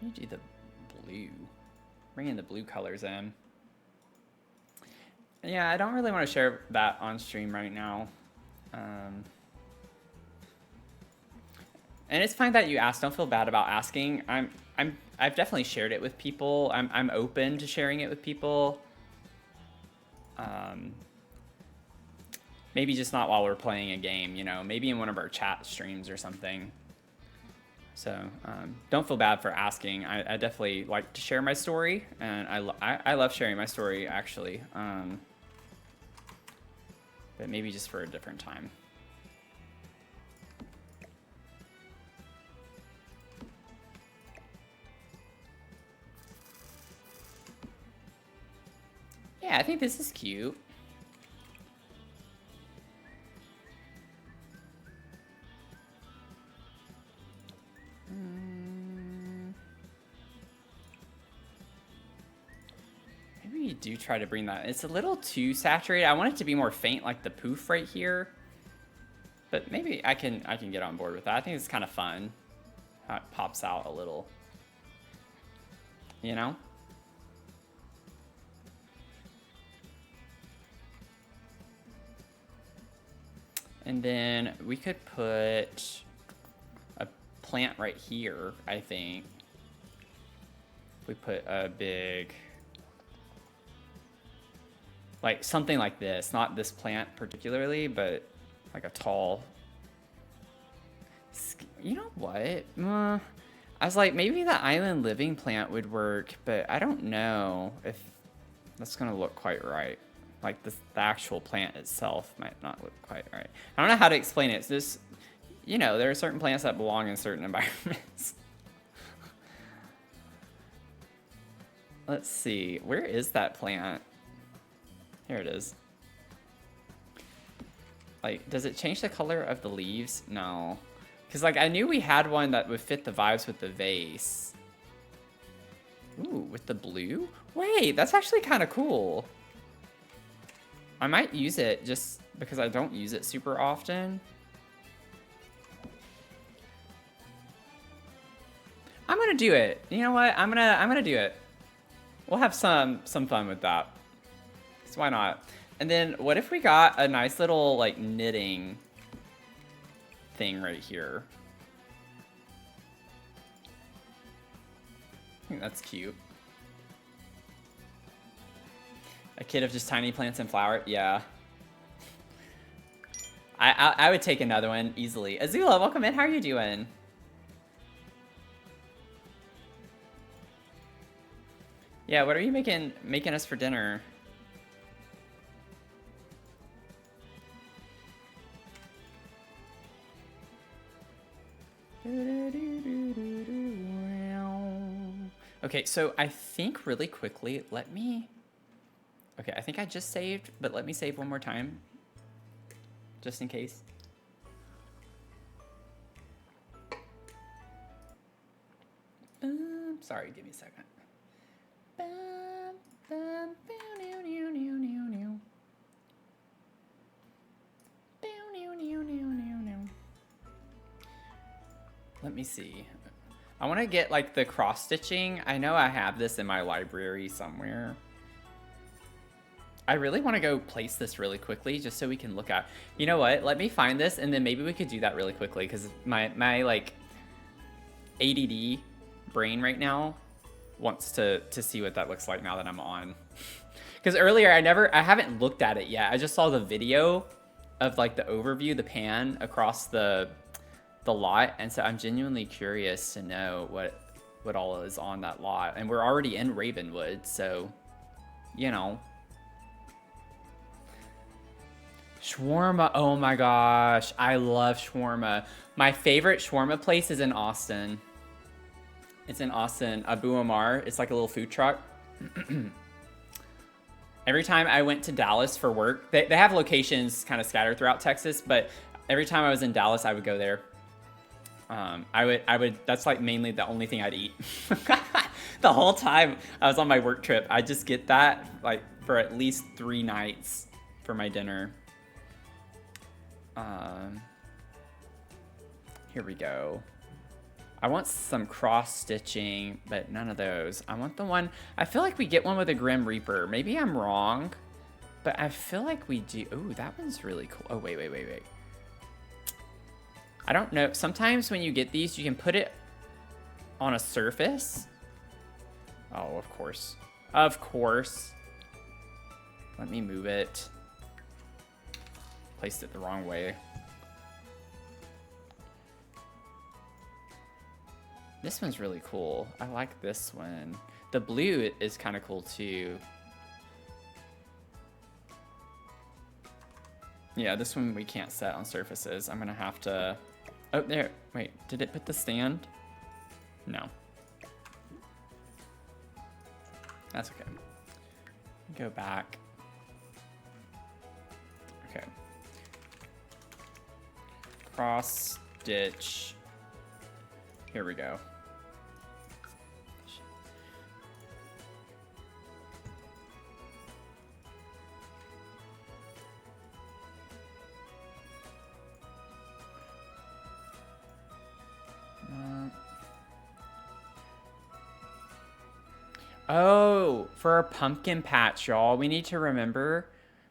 S1: You do the blue. Bring in the blue colors in. Yeah, I don't really want to share that on stream right now. And it's fine that you asked. Don't feel bad about asking. I've definitely shared it with people. I'm open to sharing it with people. Maybe just not while we're playing a game, you know, maybe in one of our chat streams or something. So don't feel bad for asking. I definitely like to share my story, and I love sharing my story, actually. But maybe just for a different time. Yeah, I think this is cute. Maybe you do try to bring that. It's a little too saturated. I want it to be more faint, like the poof right here. But maybe I can get on board with that. I think it's kind of fun how it pops out a little. You know? And then we could put a plant right here, I think. We put a big, like something like this, not this plant particularly, but like a tall, you know what? I was like, maybe the island living plant would work, but I don't know if that's gonna look quite right. Like the actual plant itself might not look quite right. I don't know how to explain it. It's just, you know, there are certain plants that belong in certain environments. Let's see, where is that plant? Here it is. Like, does it change the color of the leaves? No. Because, like, I knew we had one that would fit the vibes with the vase. Ooh, with the blue? Wait, that's actually kind of cool. I might use it just because I don't use it super often. I'm gonna do it. You know what? I'm gonna do it. We'll have some fun with that. So why not? And then what if we got a nice little like knitting thing right here? I think that's cute. A kit of just tiny plants and flower. Yeah. I would take another one easily. Azula, welcome in. How are you doing? Yeah, what are you making us for dinner? Okay, so I think really quickly, let me... Okay, I think I just saved, but let me save one more time. Just in case. Sorry, give me a second. Let me see. I want to get like the cross stitching. I know I have this in my library somewhere. I really want to go place this really quickly just so we can look at. You know what? Let me find this and then maybe we could do that really quickly because my like ADD brain right now wants to see what that looks like now that I'm on. Because earlier I haven't looked at it yet. I just saw the video of like the overview, the pan across the lot, and so I'm genuinely curious to know what all is on that lot. And we're already in Ravenwood, so you know. Shawarma, oh my gosh, I love shawarma. My favorite shawarma place is in Austin. It's in Austin, Abu Omar. It's like a little food truck. Every time I went to Dallas for work, they have locations kind of scattered throughout Texas, but every time I was in Dallas, I would go there. I would, that's like mainly the only thing I'd eat. The whole time I was on my work trip, I just get that like for at least 3 nights for my dinner. Here we go. I want some cross stitching, but none of those. I want the one, I feel like we get one with a Grim Reaper. Maybe I'm wrong, but I feel like we do. Ooh, that one's really cool. Oh, wait. I don't know. Sometimes when you get these, you can put it on a surface. Oh, of course. Of course. Let me move it. Placed it the wrong way. This one's really cool. I like this one. The blue is kind of cool too. Yeah, this one we can't set on surfaces. I'm gonna have to... Oh, there. Wait, did it put the stand? No. That's okay. Go back. Okay. Cross stitch. Here we go. Oh, for our pumpkin patch, y'all, we need to remember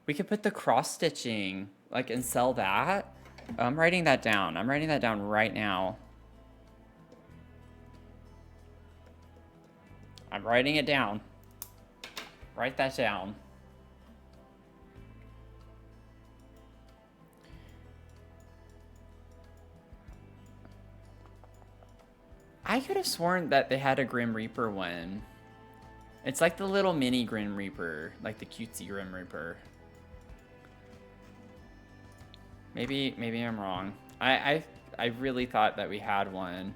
S1: we could put the cross stitching like and sell that. I'm writing that down. I'm writing that down right now. I'm writing it down. Write that down. I could have sworn that they had a Grim Reaper one. It's like the little mini Grim Reaper, like the cutesy Grim Reaper. Maybe I'm wrong. I really thought that we had one.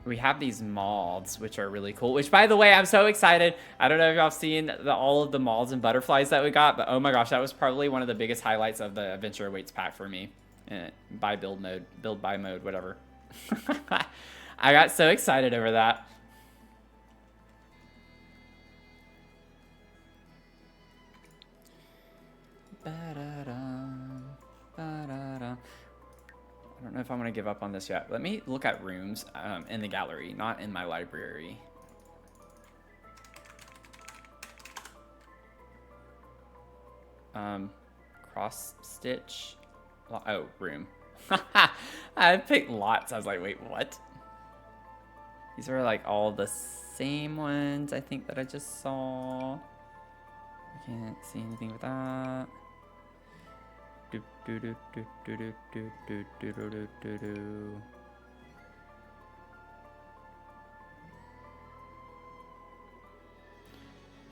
S1: We have these moths, which are really cool. Which, by the way, I'm so excited. I don't know if y'all seen all of the moths and butterflies that we got, but oh my gosh, that was probably one of the biggest highlights of the Adventure Awaits pack for me. Buy build mode, build buy mode, whatever. I got so excited over that. I don't know if I'm gonna give up on this yet. Let me look at rooms in the gallery, not in my library. Cross stitch. Oh, room. I picked lots. I was like, wait, what? These are like all the same ones I think that I just saw. I can't see anything with that.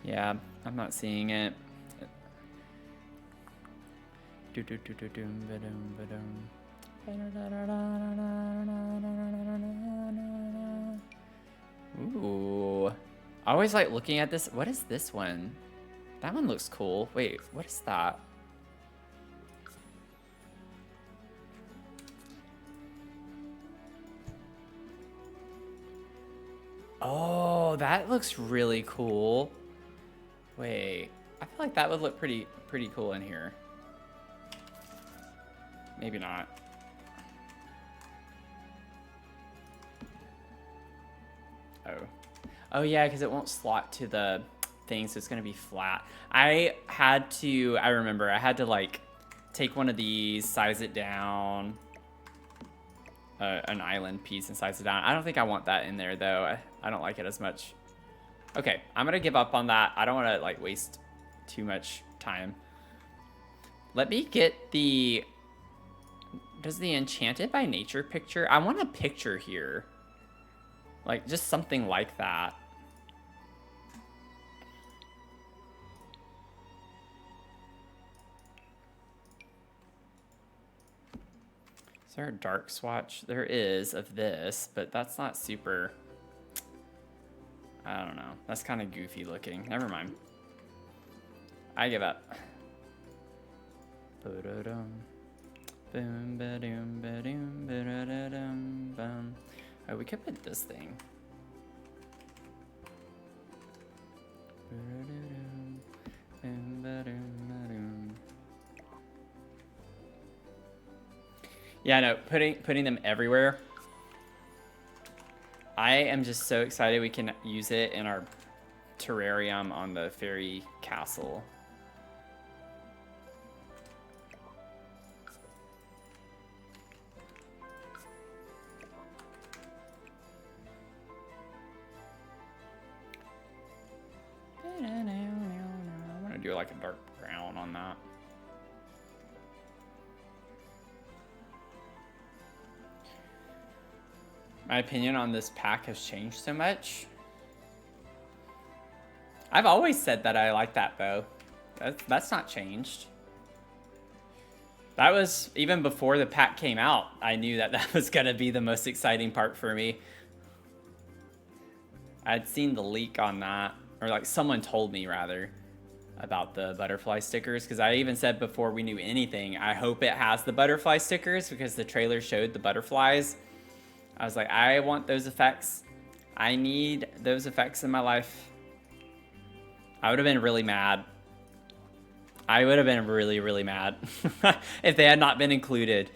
S1: Yeah, I'm not seeing it. Ooh. I always like looking at this. What is this one? That one looks cool. Wait, what is that? Oh, that looks really cool. Wait, I feel like that would look pretty cool in here. Maybe not. Oh yeah, because it won't slot to the thing, so it's gonna be flat. I remember I had to like take one of these, size it down, an island piece and slice it down. I don't think I want that in there though. I don't like it as much. Okay, I'm gonna give up on that. I don't want to like waste too much time. Let me get the... Does the Enchanted by Nature picture? I want a picture here. Like, just something like that. Is there a dark swatch? There is of this, but that's not super... I don't know. That's kind of goofy looking. Never mind. I give up. Oh, we could put this thing. Yeah, no, putting them everywhere. I am just so excited we can use it in our terrarium on the fairy castle. I want to do like a dark brown on that. My opinion on this pack has changed so much. I've always said that I like that bow. That's not changed. That was, even before the pack came out, I knew that that was gonna be the most exciting part for me. I'd seen the leak on that, or like someone told me rather, about the butterfly stickers, because I even said before we knew anything, I hope it has the butterfly stickers, because the trailer showed the butterflies. I was like, I want those effects. I need those effects in my life. I would have been really mad. I would have been really, really mad if they had not been included.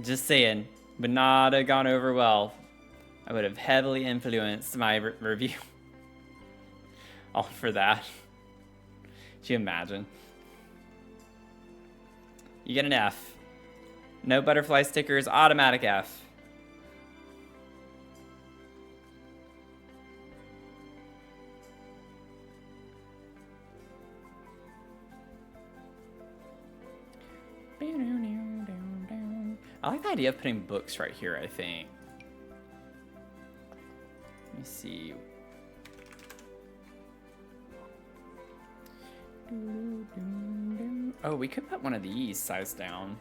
S1: Just saying. Would not have gone over well. I would have heavily influenced my review. All for that. Could you imagine? You get an F. No butterfly stickers, automatic F. I like the idea of putting books right here, I think. Let me see. Oh, we could put one of these sized down.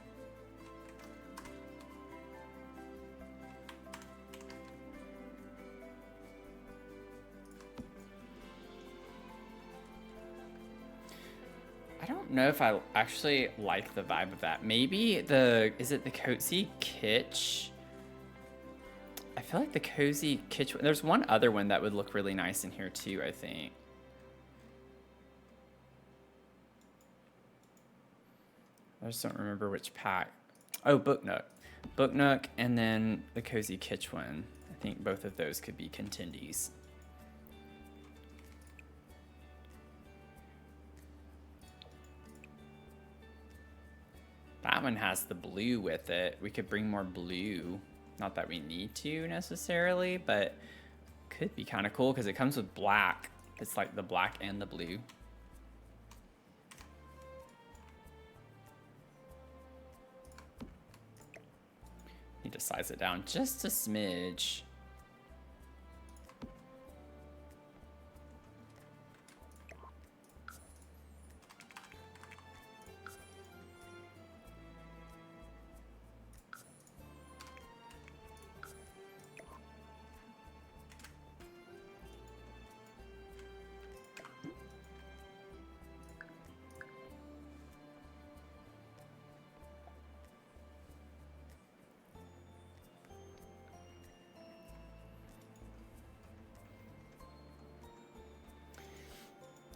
S1: I don't know if I actually like the vibe of that. Maybe is it the Cozy Kitsch? I feel like the Cozy Kitsch, there's one other one that would look really nice in here too, I think. I just don't remember which pack. Oh, Book Nook. Book Nook and then the Cozy Kitsch one. I think both of those could be contendies. That one has the blue with it. We could bring more blue. Not that we need to necessarily, but could be kind of cool because it comes with black. It's like the black and the blue. Need to size it down just a smidge.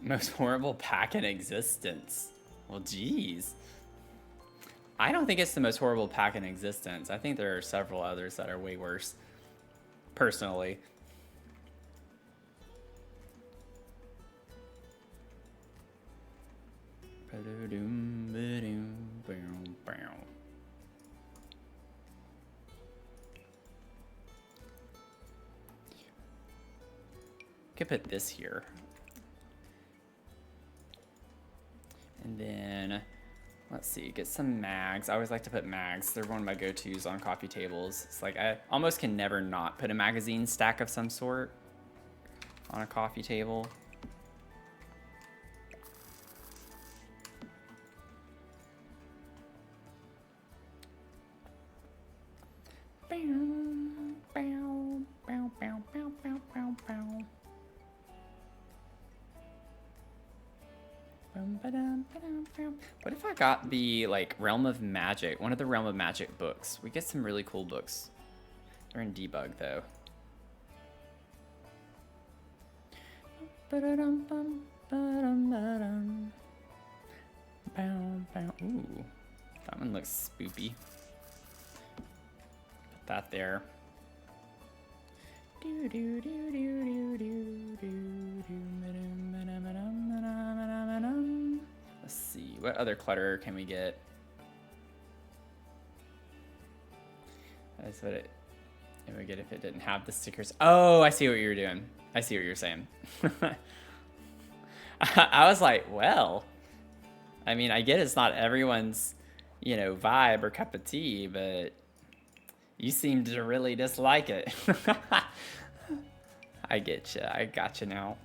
S1: Most horrible pack in existence. Well, geez. I don't think it's the most horrible pack in existence. I think there are several others that are way worse. Personally. Could put this here. And then, let's see, get some mags. I always like to put mags. They're one of my go-tos on coffee tables. It's like I almost can never not put a magazine stack of some sort on a coffee table. What if I got the like Realm of Magic, one of the Realm of Magic books? We get some really cool books. They're in debug though. Ooh, that one looks spoopy. Put that there. Let's see, what other clutter can we get? That's what it would get if it didn't have the stickers. Oh, I see what you were doing. I see what you're saying. I was like, well, I mean, I get it's not everyone's, you know, vibe or cup of tea, but you seem to really dislike it. I get you. I got you now.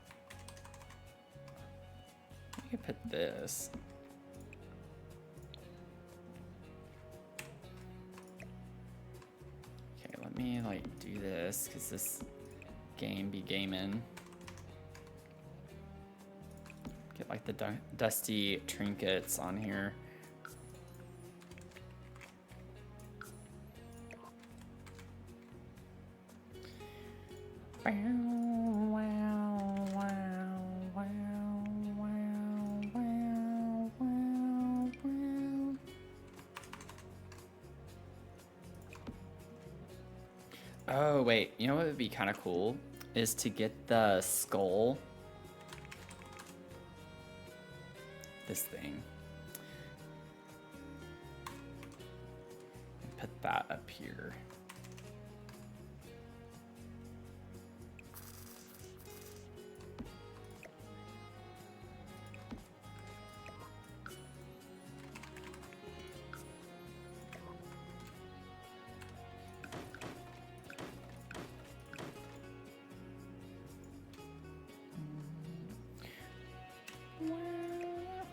S1: You can put this. Okay, let me like do this because this game be gaming. Get like the dusty trinkets on here. Oh, wait. You know what would be kind of cool? Is to get the skull. This thing. And put that up here.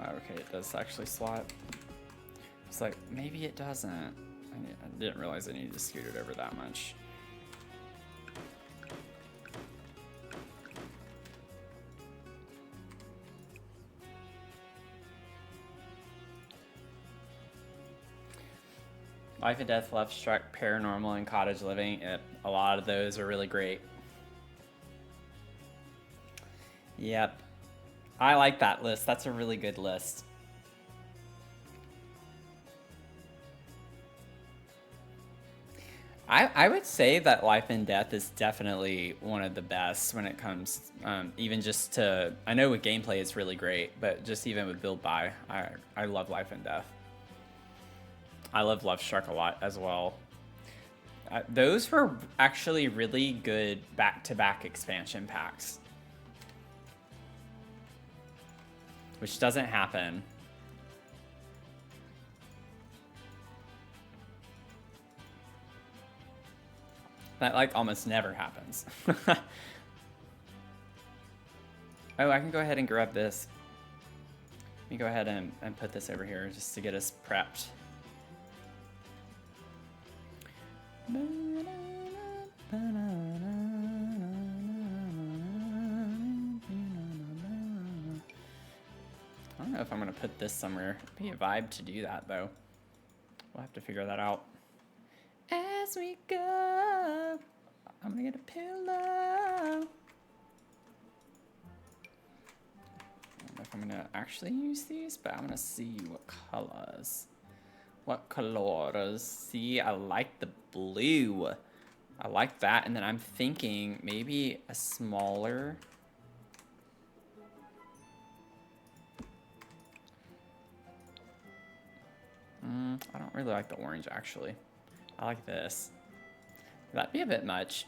S1: Okay, it does actually slot. It's like, maybe it doesn't. I didn't realize I needed to scoot it over that much. Life and Death, Love Struck, Paranormal, and Cottage Living. A lot of those are really great. Yep. I like that list. That's a really good list. I would say that Life and Death is definitely one of the best when it comes, even just to, I know with gameplay it's really great, but just even with build buy, I love Life and Death. I love Love Struck a lot as well. Those were actually really good back-to-back expansion packs. Which doesn't happen. That like almost never happens. Oh, I can go ahead and grab this. Let me go ahead and put this over here just to get us prepped. I don't know if I'm gonna put this somewhere. It'd be a vibe to do that though. We'll have to figure that out. As we go, I'm gonna get a pillow. I don't know if I'm gonna actually use these, but I'm gonna see what colors. What colors? See, I like the blue. I like that, and then I'm thinking maybe a smaller. I don't really like the orange, actually. I like this. That'd be a bit much.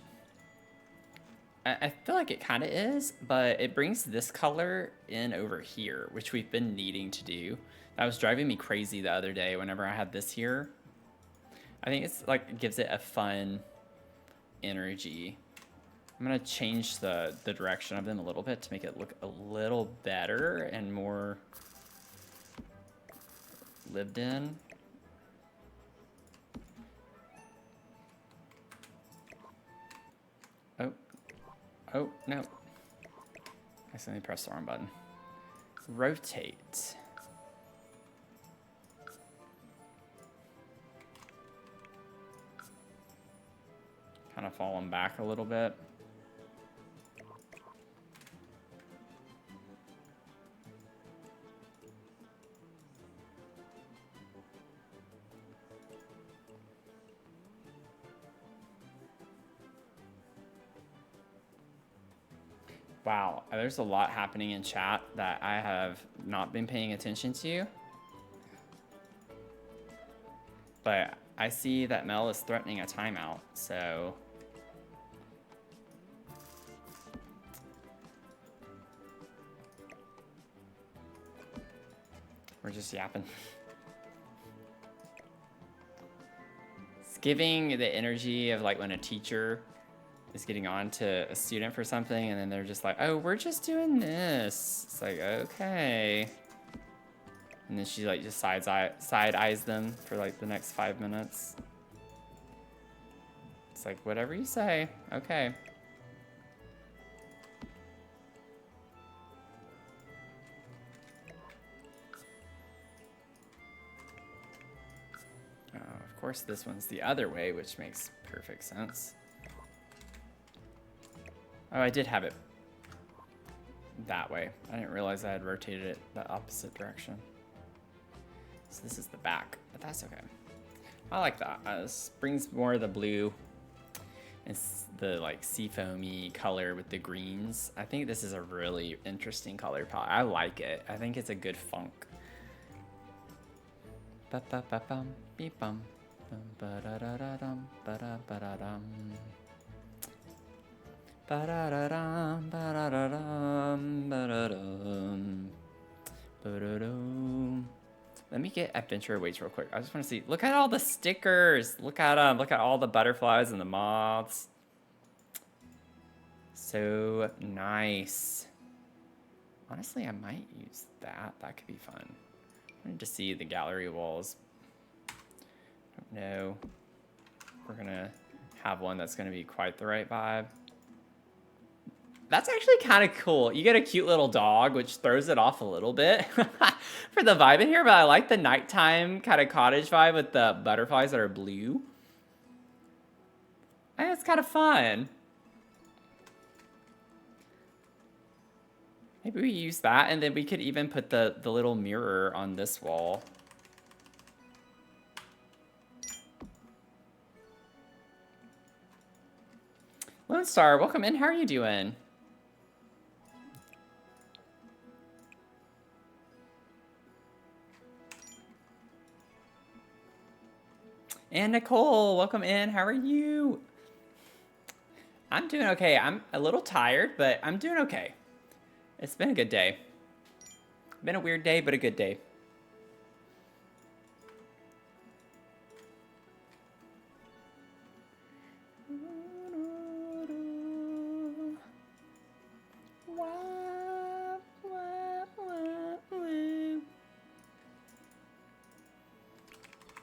S1: I feel like it kind of is, but it brings this color in over here, which we've been needing to do. That was driving me crazy the other day whenever I had this here. I think it's like, it gives it a fun energy. I'm gonna change the direction of them a little bit to make it look a little better and more lived in. Oh, no. I accidentally pressed the wrong button. Rotate. Kind of falling back a little bit. Wow, there's a lot happening in chat that I have not been paying attention to. But I see that Mel is threatening a timeout, so... we're just yapping. It's giving the energy of like when a teacher is getting on to a student for something and then they're just like, oh, we're just doing this. It's like, okay. And then she like just side eyes them for like the next 5 minutes. It's like, whatever you say, okay. Of course, this one's the other way, which makes perfect sense. Oh, I did have it that way. I didn't realize I had rotated it the opposite direction. So this is the back, but that's okay. I like that. This brings more of the blue and the like seafoamy color with the greens. I think this is a really interesting color palette. I like it. I think it's a good funk. Ba-ba-ba-bum, beep-bum, ba-da-da-da-dum, ba-da-ba-da-dum. Ba-da-da-dum, ba-da-da-dum, ba-da-dum, ba-da-dum. Let me get adventure awaits real quick. I just want to see. Look at all the stickers. Look at them. Look at all the butterflies and the moths. So nice. Honestly, I might use that. That could be fun. I need to see the gallery walls. I don't know. We're going to have one that's going to be quite the right vibe. That's actually kind of cool. You get a cute little dog, which throws it off a little bit for the vibe in here, but I like the nighttime kind of cottage vibe with the butterflies that are blue. I think it's kind of fun. Maybe we use that, and then we could even put the little mirror on this wall. Lone Star, welcome in. How are you doing? And Nicole, welcome in. How are you? I'm doing okay. I'm a little tired, but I'm doing okay. It's been a good day. Been a weird day, but a good day.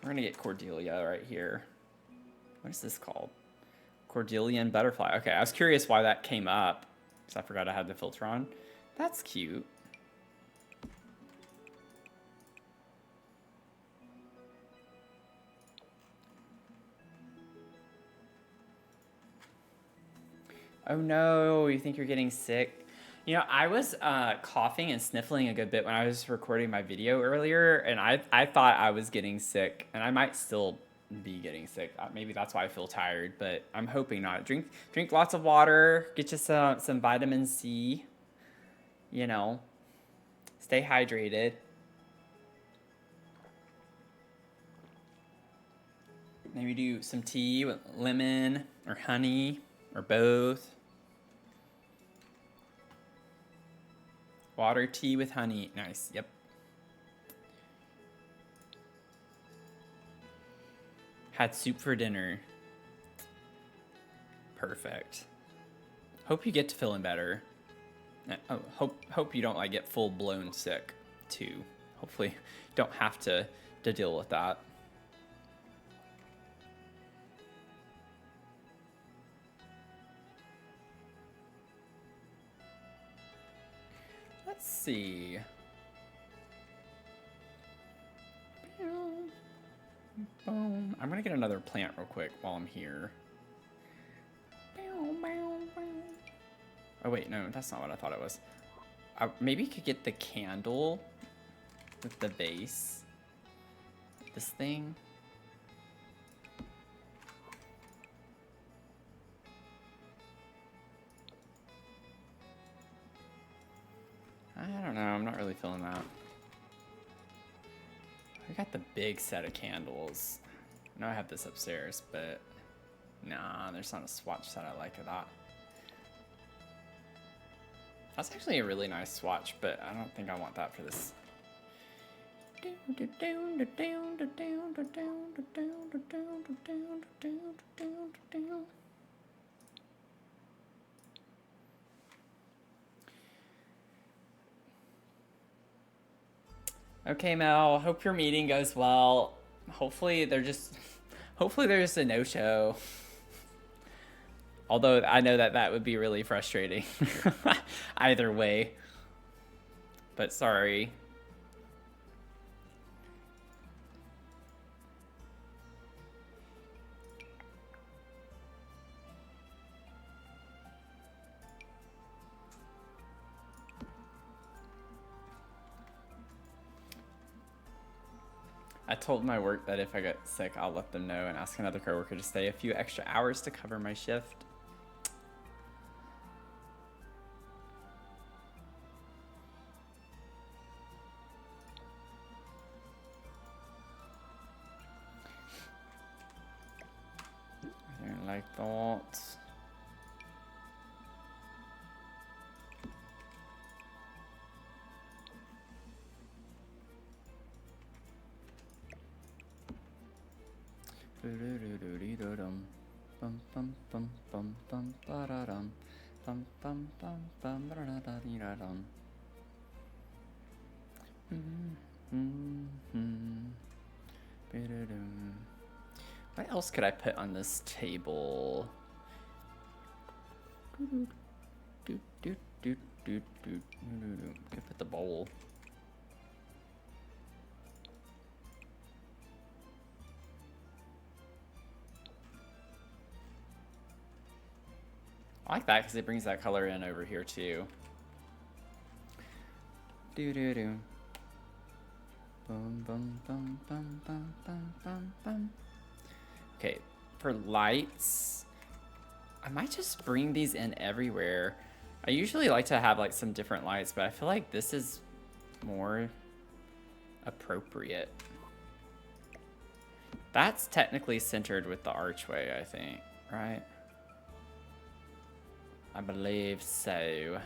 S1: We're gonna get Cordelia right here. What is this called? Cordelian butterfly. Okay, I was curious why that came up because I forgot I had the filter on. That's cute. Oh no, you think you're getting sick? You know, I was coughing and sniffling a good bit when I was recording my video earlier, and I thought I was getting sick, and I might still be getting sick. Maybe that's why I feel tired, but I'm hoping not. Drink lots of water, get you some vitamin C, you know, stay hydrated. Maybe do some tea with lemon or honey or both. Water tea with honey. Nice. Yep. Had soup for dinner. Perfect. Hope you get to feeling better. Oh, hope you don't like get full blown sick too. Hopefully, you don't have to deal with that. Let's see. Boom. I'm gonna get another plant real quick while I'm here. Oh wait, no, that's not what I thought it was. I maybe could get the candle with the vase. This thing. I don't know, I'm not really feeling that. I got the big set of candles. I know I have this upstairs, but nah, there's not a swatch that I like of that. That's actually a really nice swatch, but I don't think I want that for this. Okay, Mel, hope your meeting goes well. Hopefully they're just a no-show. Although I know that would be really frustrating either way. But sorry. I told my work that if I get sick, I'll let them know and ask another coworker to stay a few extra hours to cover my shift. I don't like that. What else could I put on this table? Could put the bowl. I like that because it brings that color in over here too. Do do do. Bum bum bum bum bum bum bum bum. Okay, for lights, I might just bring these in everywhere. I usually like to have like some different lights, but I feel like this is more appropriate. That's technically centered with the archway, I think, right? I believe so.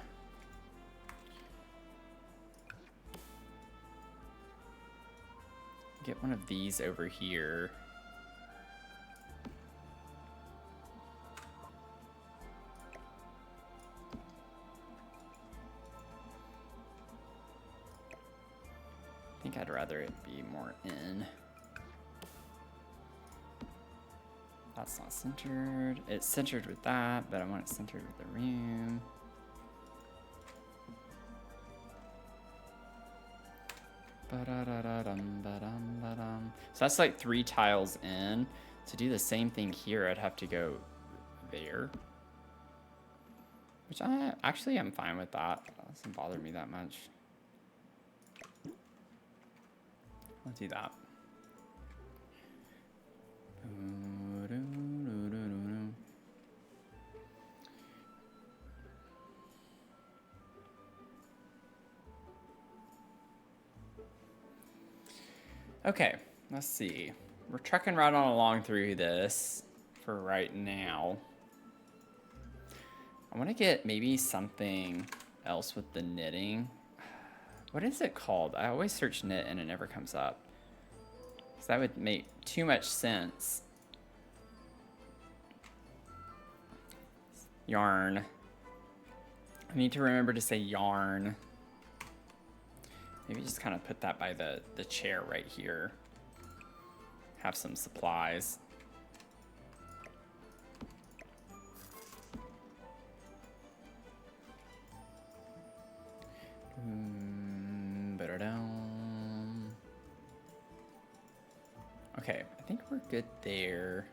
S1: Get one of these over here. I think I'd rather it be more in. That's not centered. It's centered with that, but I want it centered with the room. So that's like 3 tiles in. To do the same thing here, I'd have to go there. Which I'm fine with that. It doesn't bother me that much. Let's do that. Okay, let's see. We're trucking right on along through this for right now. I want to get maybe something else with the knitting. What is it called? I always search knit and it never comes up. So that would make too much sense. Yarn. I need to remember to say yarn. Maybe just kind of put that by the chair right here. Have some supplies. Okay, I think we're good there.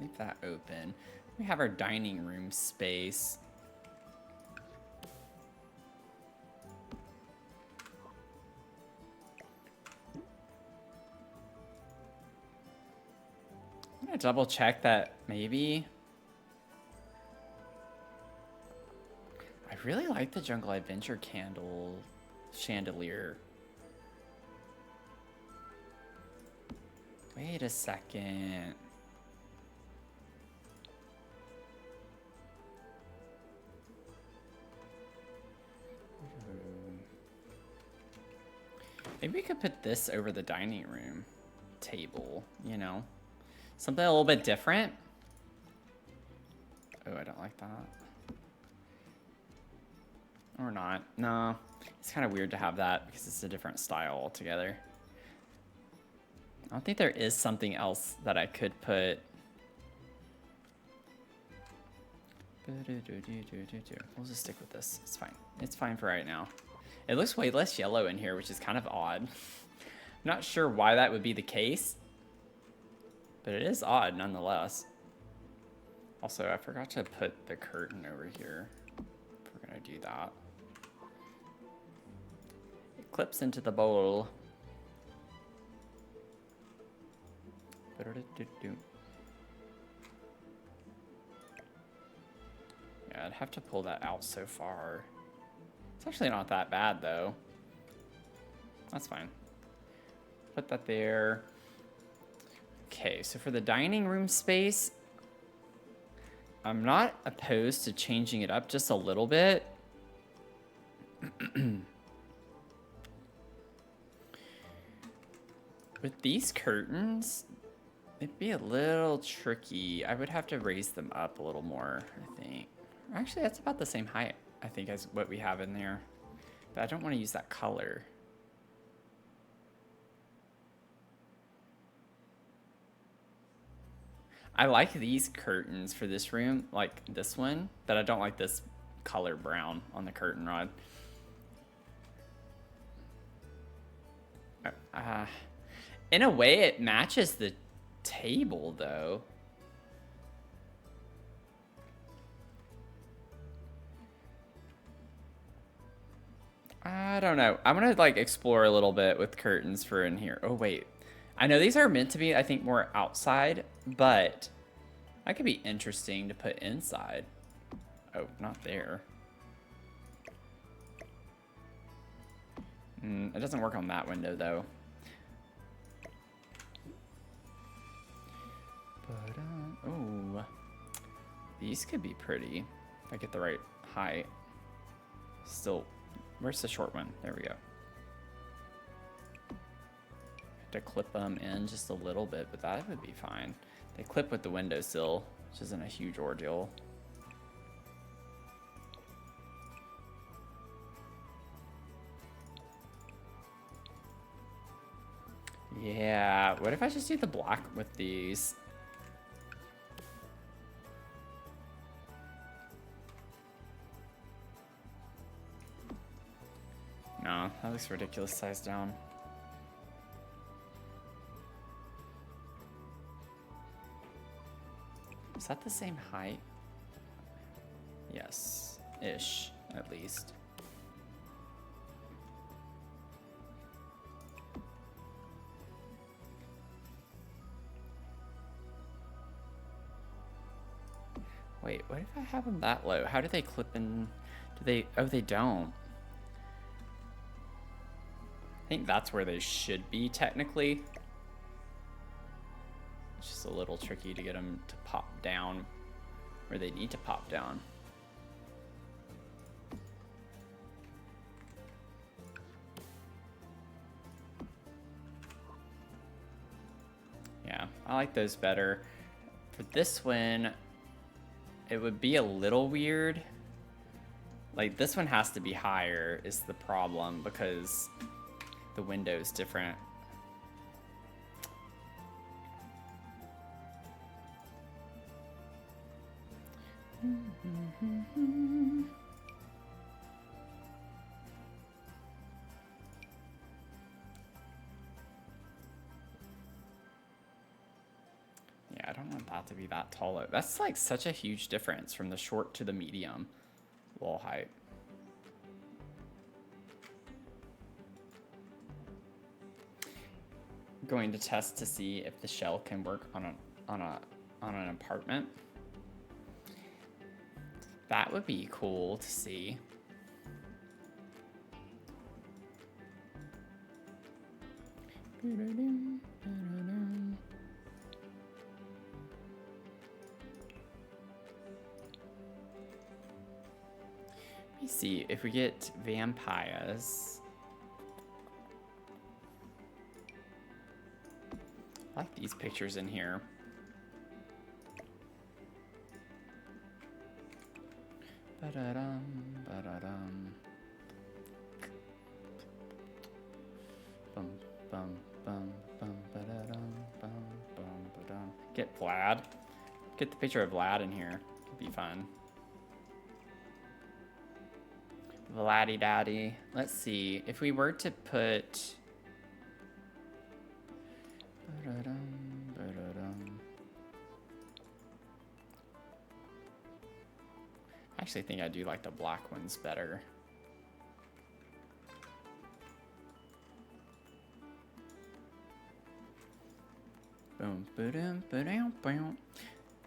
S1: Leave that open. We have our dining room space. I'm gonna double check that maybe. I really like the Jungle Adventure candle chandelier. Wait a second. Maybe we could put this over the dining room table, you know? Something a little bit different. Oh, I don't like that. Or not. No, it's kind of weird to have that because it's a different style altogether. I don't think there is something else that I could put. We'll just stick with this. It's fine. It's fine for right now. It looks way less yellow in here, which is kind of odd. I'm not sure why that would be the case, but it is odd nonetheless. Also, I forgot to put the curtain over here. If we're gonna do that. It clips into the bowl. Yeah, I'd have to pull that out so far. It's actually not that bad though. That's fine. Put that there. Okay, so for the dining room space, I'm not opposed to changing it up just a little bit. With these curtains, it'd be a little tricky. I would have to raise them up a little more, I think. Actually, that's about the same height, I think, as what we have in there. But I don't want to use that color. I like these curtains for this room, like this one, but I don't like this color brown on the curtain rod. In a way, it matches the table, though. I don't know. I'm gonna like explore a little bit with curtains for in here. Oh wait, I know these are meant to be, I think, more outside, but that could be interesting to put inside. Oh, not there. It doesn't work on that window though. But oh, these could be pretty if I get the right height. Still. Where's the short one? There we go. Have to clip them in just a little bit, but that would be fine. They clip with the windowsill, which isn't a huge ordeal. Yeah, what if I just do the black with these? No, that looks ridiculous size down. Is that the same height? Yes, ish, at least. Wait, what if I have them that low? How do they clip in? Do they? Oh, they don't. I think that's where they should be, technically. It's just a little tricky to get them to pop down where they need to pop down. I like those better. For this one, it would be a little weird. Like, this one has to be higher is the problem because the window's different. Yeah, I don't want that to be that tall. That's like such a huge difference from the short to the medium wall height. Going to test to see if the shell can work on an apartment. That would be cool to see. Let me see if we get vampires. I like these pictures in here. Ba-da-dum, ba-da-dum. Bum, bum, bum, bum, ba-da-dum, bum, bum, ba-dum. Get Vlad. Get the picture of Vlad in here. It'd be fun. Vladdy daddy. Let's see. If we were to put... Ba-da-dum, ba-da-dum. I actually think I do like the black ones better. Boom, boom, boom, boom.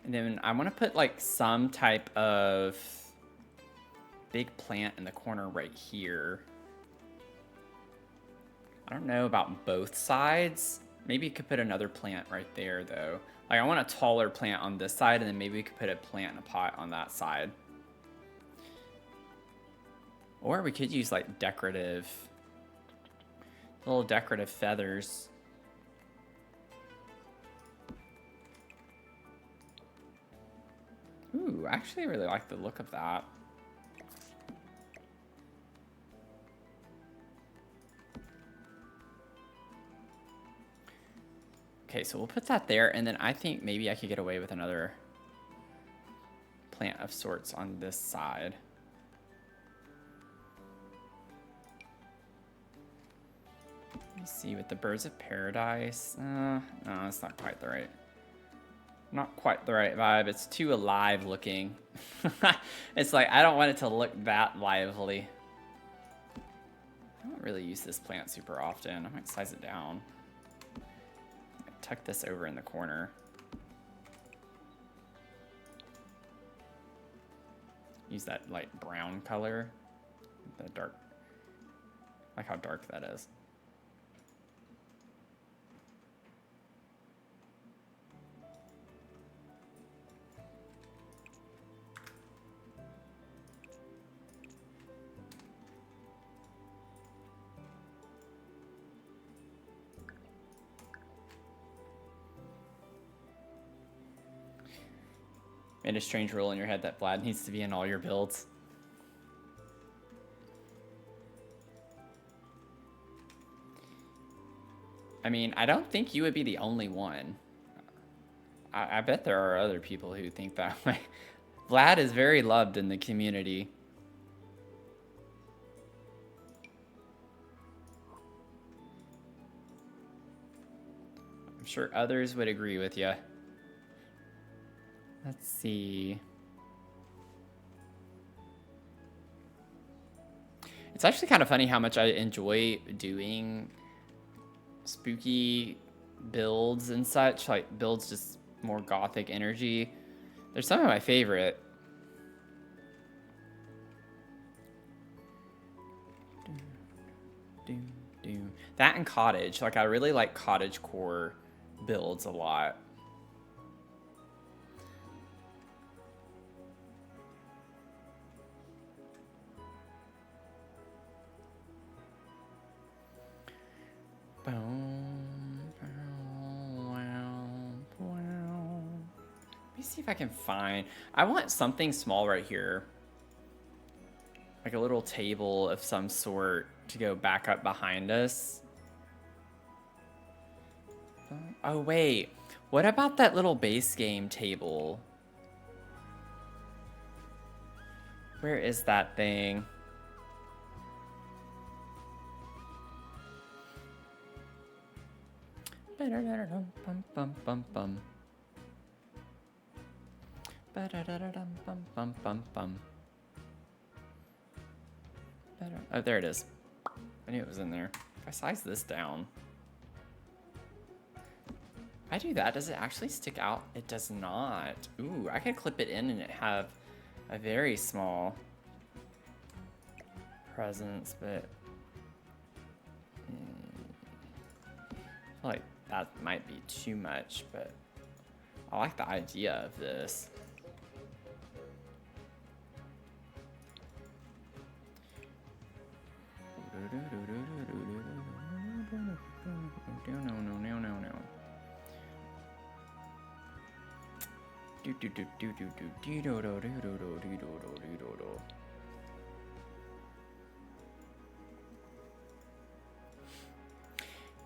S1: And then I want to put like some type of big plant in the corner right here. I don't know about both sides. Maybe you could put another plant right there though. Like I want a taller plant on this side and then maybe we could put a plant in a pot on that side. Or we could use like decorative, little decorative feathers. Ooh, I actually really like the look of that. Okay, so we'll put that there, and then I think maybe I could get away with another plant of sorts on this side. Let me see, with the birds of paradise. No, it's not quite the right. Not quite the right vibe. It's too alive looking. It's like, I don't want it to look that lively. I don't really use this plant super often. I might size it down. Tuck this over in the corner. Use that light brown color. The dark. I like how dark that is. Made a strange rule in your head that Vlad needs to be in all your builds. I mean, I don't think you would be the only one. I bet there are other people who think that way. Vlad is very loved in the community. I'm sure others would agree with you. Let's see. It's actually kind of funny how much I enjoy doing spooky builds and such. Like, builds just more gothic energy. They're some of my favorite. That and cottage. Like, I really like cottage core builds a lot. me see if I can find... I want something small right here. Like a little table of some sort to go back up behind us. Oh, wait. What about that little base game table? Where is that thing? Oh, there it is. I knew it was in there. If I size this down. If I do that, does it actually stick out? It does not. Ooh, I could clip it in and it have a very small presence, but I feel like that might be too much, but I like the idea of this.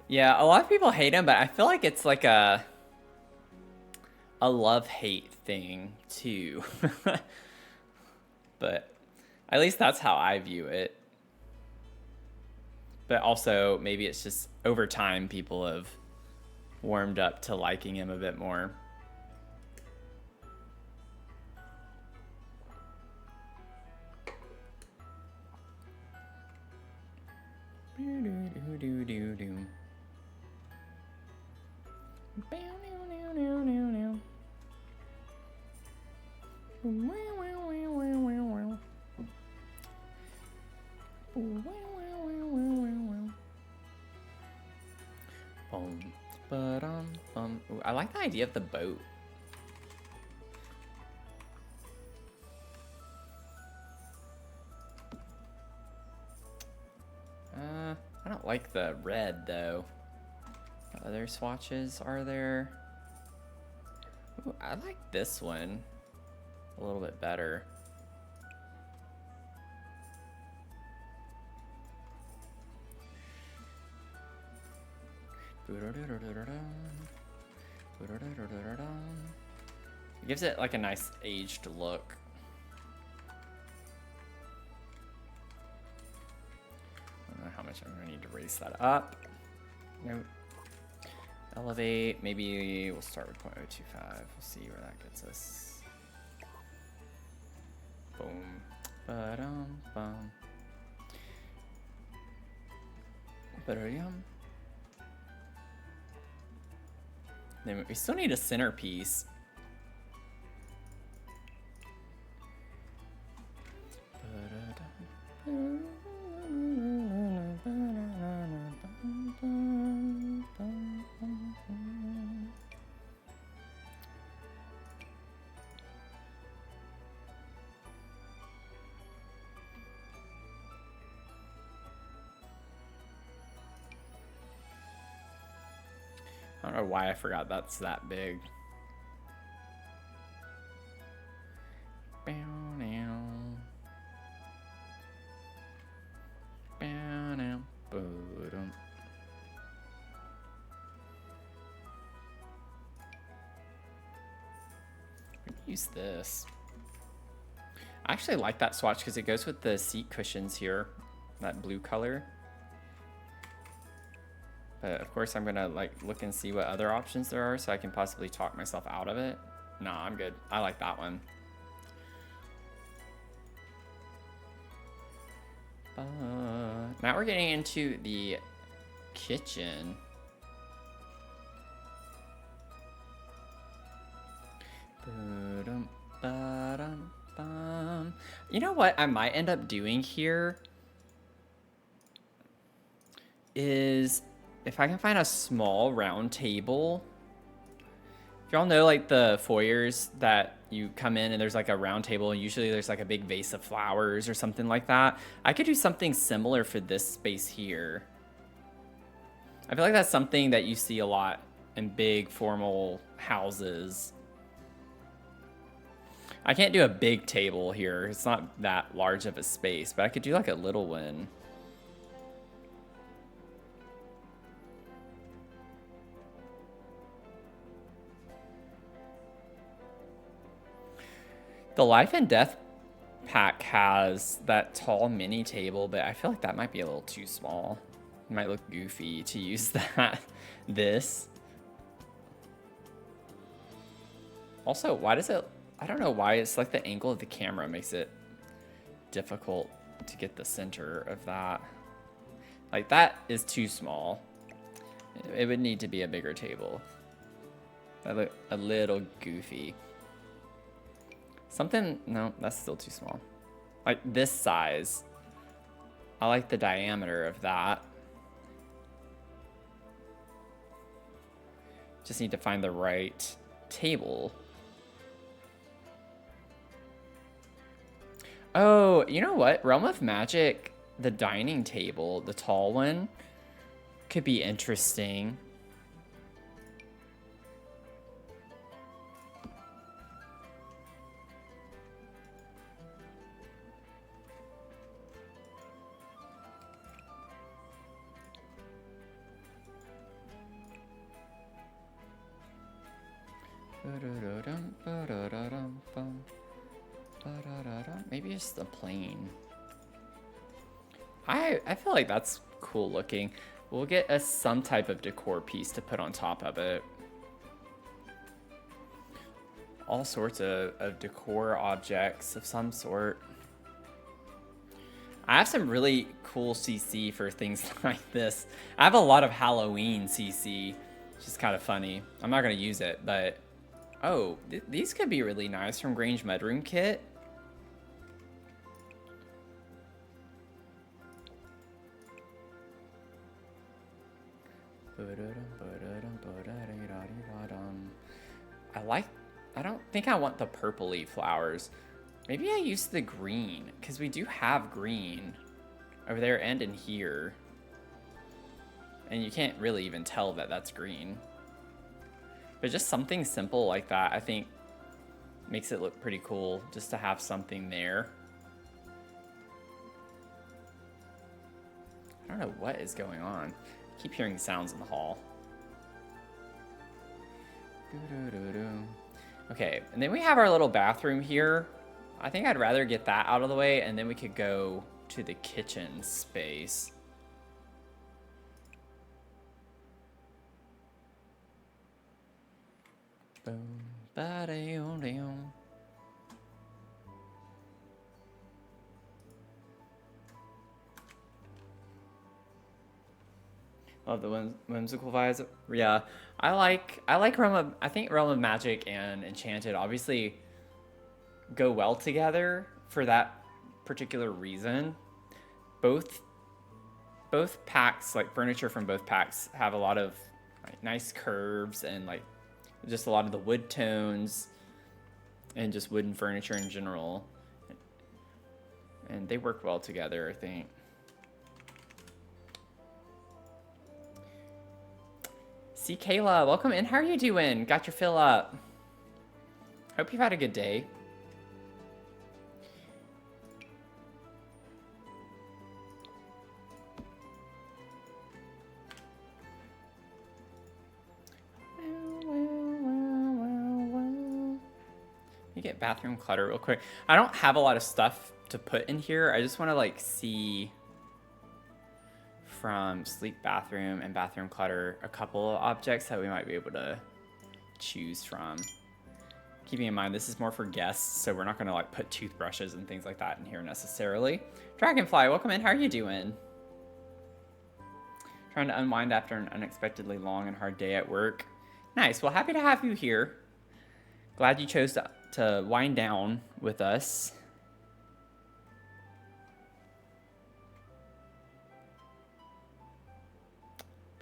S1: Yeah, a lot of people hate him, but I feel like it's like a love-hate thing too. But at least that's how I view it. But also, maybe it's just over time people have warmed up to liking him a bit more. Ooh, I like the idea of the boat. I don't like the red though. What other swatches are there? Ooh, I like this one a little bit better. It gives it like a nice aged look. I don't know how much I'm gonna need to raise that up. Nope. Elevate, maybe we'll start with 0.025. We'll see where that gets us. Boom. Ba-dum-bum. Ba-da-yum. Then we still need a centerpiece. I don't know why I forgot that's that big. Use this. I actually like that swatch because it goes with the seat cushions here, that blue color. But of course I'm gonna like look and see what other options there are so I can possibly talk myself out of it. Nah, I'm good. I like that one. Now we're getting into the kitchen. You know what I might end up doing here is if I can find a small round table. If y'all know like the foyers that you come in and there's like a round table and usually there's like a big vase of flowers or something like that. I could do something similar for this space here. I feel like that's something that you see a lot in big formal houses. I can't do a big table here. It's not that large of a space, but I could do like a little one. The Life and Death pack has that tall mini table, but I feel like that might be a little too small. It might look goofy to use this. Also, why does it, I don't know why, it's like the angle of the camera makes it difficult to get the center of that. Like, that is too small. It would need to be a bigger table. That look a little goofy. Something, no, that's still too small. Like this size. I like the diameter of that. Just need to find the right table. Oh, you know what? Realm of Magic, the dining table, the tall one, could be interesting. Maybe it's the plane. I feel like that's cool looking. We'll get us some type of decor piece to put on top of it. All sorts of decor objects of some sort. I have some really cool CC for things like this. I have a lot of Halloween CC, which is kind of funny. I'm not going to use it, but... Oh, these could be really nice from Grange Mudroom Kit. I don't think I want the purpley flowers. Maybe I use the green, because we do have green over there and in here. And you can't really even tell that that's green. But just something simple like that, I think, makes it look pretty cool just to have something there. I don't know what is going on. I keep hearing sounds in the hall. Okay, and then we have our little bathroom here. I think I'd rather get that out of the way, and then we could go to the kitchen space. Boom, ba-da-dum-dum. Love the whimsical vibes. Yeah, I like Realm of, I think Realm of Magic and Enchanted obviously go well together for that particular reason. Both packs, like furniture from both packs, have a lot of like nice curves and like just a lot of the wood tones and just wooden furniture in general. And they work well together, I think. See Kayla, welcome in. How are you doing? Got your fill up. Hope you've had a good day. Let me get bathroom clutter real quick. I don't have a lot of stuff to put in here. I just want to like see from sleep bathroom and bathroom clutter a couple of objects that we might be able to choose from. Keeping in mind this is more for guests, so we're not going to like put toothbrushes and things like that in here necessarily. Dragonfly, welcome in. How are you doing? Trying to unwind after an unexpectedly long and hard day at work. Nice. Well, happy to have you here. Glad you chose to wind down with us.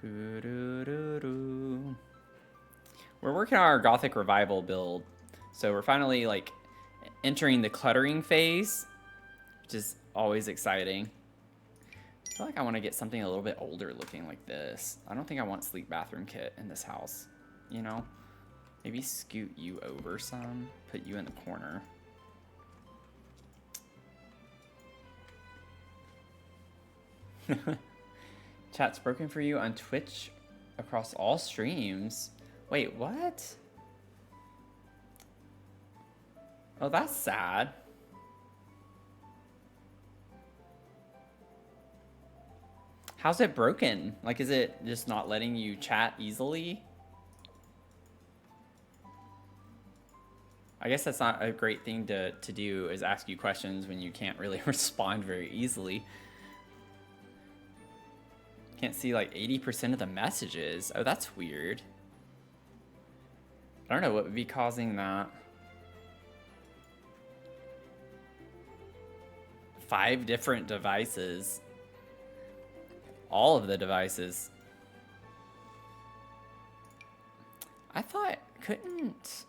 S1: We're working on our Gothic Revival build, so we're finally like entering the cluttering phase, which is always exciting. I feel like I want to get something a little bit older looking like this. I don't think I want sleep bathroom kit in this house, you know? Maybe scoot you over some, put you in the corner. Chat's broken for you on Twitch across all streams. Wait, what? Oh, that's sad. How's it broken? Like, is it just not letting you chat easily? I guess that's not a great thing to do, is ask you questions when you can't really respond very easily. Can't see like 80% of the messages. Oh, that's weird. I don't know what would be causing that. 5 different devices. All of the devices. I thought, couldn't...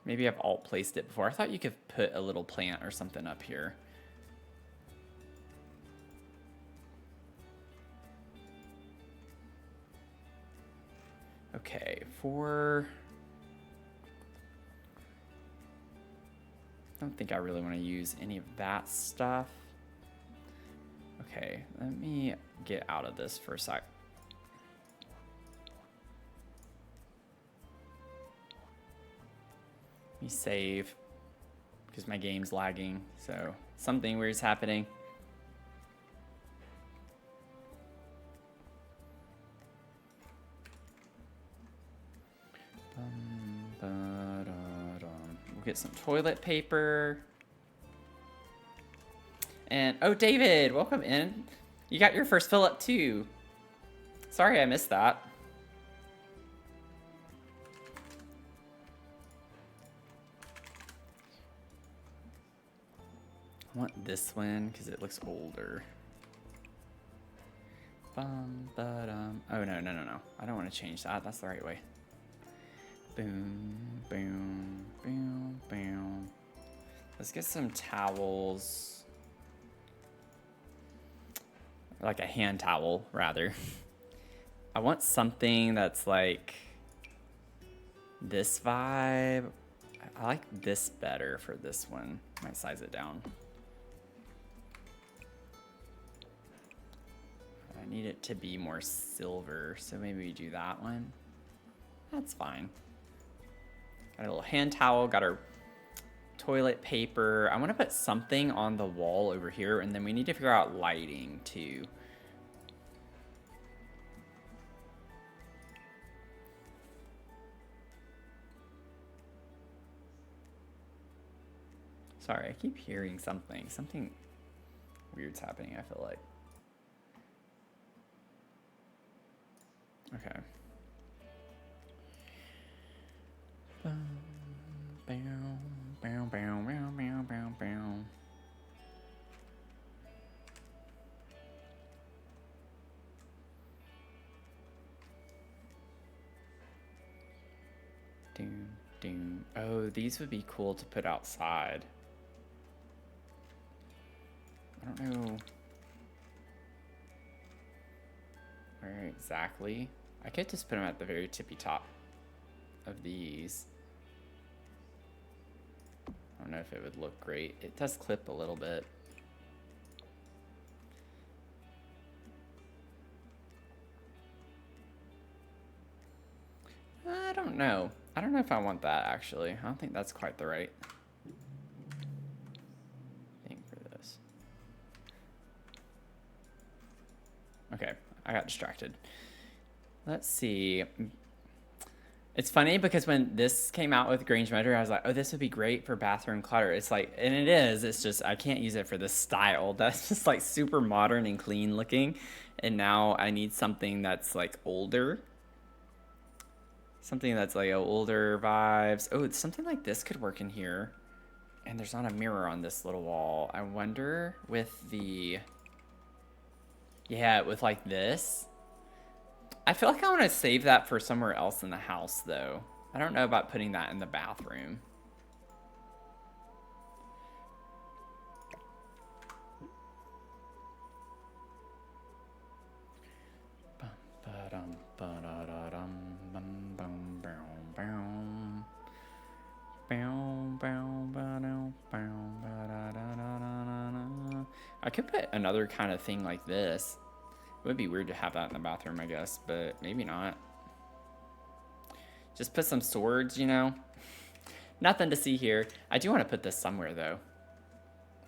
S1: Maybe I've alt placed it before. I thought you could put a little plant or something up here. Okay, for... I don't think I really want to use any of that stuff. Okay, let me get out of this for a sec. Let me save, because my game's lagging, so something weird's happening. We'll get some toilet paper. And, oh, David, welcome in. You got your first fill up too. Sorry I missed that. I want this one because it looks older. Oh, no, no, no, no. I don't want to change that. That's the right way. Boom, boom, boom, boom. Let's get some towels. Like a hand towel, rather. I want something that's like this vibe. I like this better for this one. Might size it down. I need it to be more silver, so maybe we do that one. That's fine. Got a little hand towel, got our toilet paper. I want to put something on the wall over here, and then we need to figure out lighting too. Sorry, I keep hearing something. Something weird's happening, I feel like. Okay. Doom, doom. Oh, these would be cool to put outside. I don't know where exactly. I could just put them at the very tippy top of these. I don't know if it would look great. It does clip a little bit. I don't know. I don't know if I want that, actually. I don't think that's quite the right thing for this. Okay, I got distracted. Let's see. It's funny because when this came out with Grange Motor, I was like, oh, this would be great for bathroom clutter. It's like, and it is, it's just, I can't use it for this style. That's just like super modern and clean looking. And now I need something that's like older. Something that's like older vibes. Oh, something like this could work in here. And there's not a mirror on this little wall. I wonder with the, yeah, with like this. I feel like I want to save that for somewhere else in the house, though. I don't know about putting that in the bathroom. I could put another kind of thing like this. would be weird to have that in the bathroom, I guess, but maybe not. Just put some swords, you know? Nothing to see here. I do want to put this somewhere, though.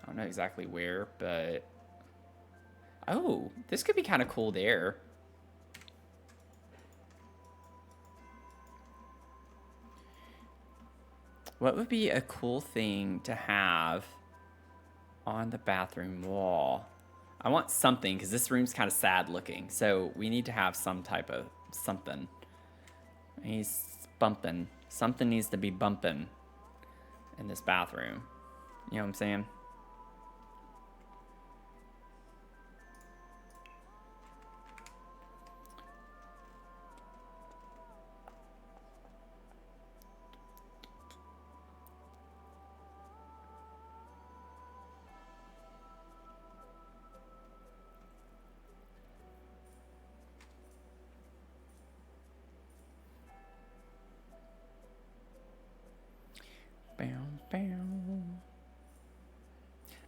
S1: I don't know exactly where, but... Oh, this could be kind of cool there. What would be a cool thing to have on the bathroom wall? I want something, because this room's kind of sad looking. So we need to have some type of something. He's bumping. Something needs to be bumping in this bathroom. You know what I'm saying?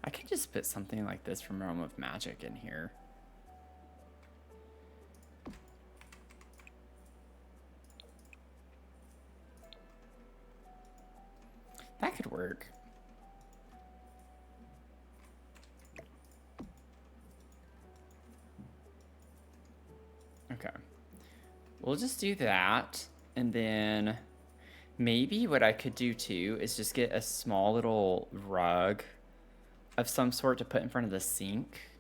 S1: I could just put something like this from Realm of Magic in here. That could work. Okay. We'll just do that, and then maybe what I could do too is just get a small little rug of some sort to put in front of the sink.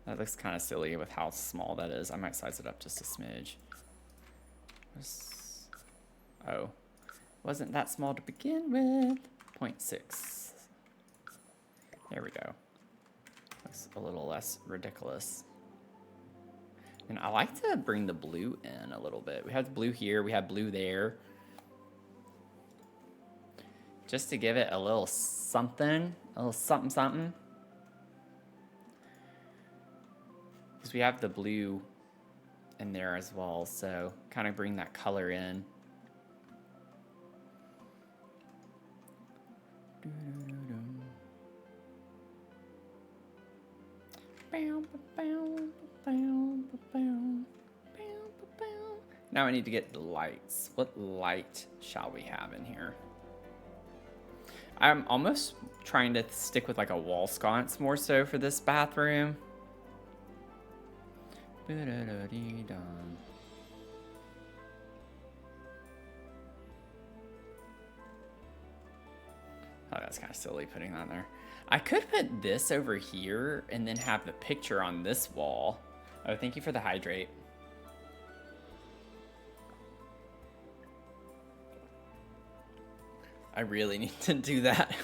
S1: That looks kind of silly with how small that is. I might size it up just a smidge. Oh, wasn't that small to begin with. 0.6. There we go. Looks a little less ridiculous. And I like to bring the blue in a little bit. We have blue here, we have blue there. Just to give it a little something, a little something something. Because we have the blue in there as well, so kind of bring that color in. Now I need to get the lights. What light shall we have in here? I'm almost trying to stick with like a wall sconce more so for this bathroom. Oh, that's kind of silly putting that there. I could put this over here and then have the picture on this wall. Oh, thank you for the hydrate. I really need to do that.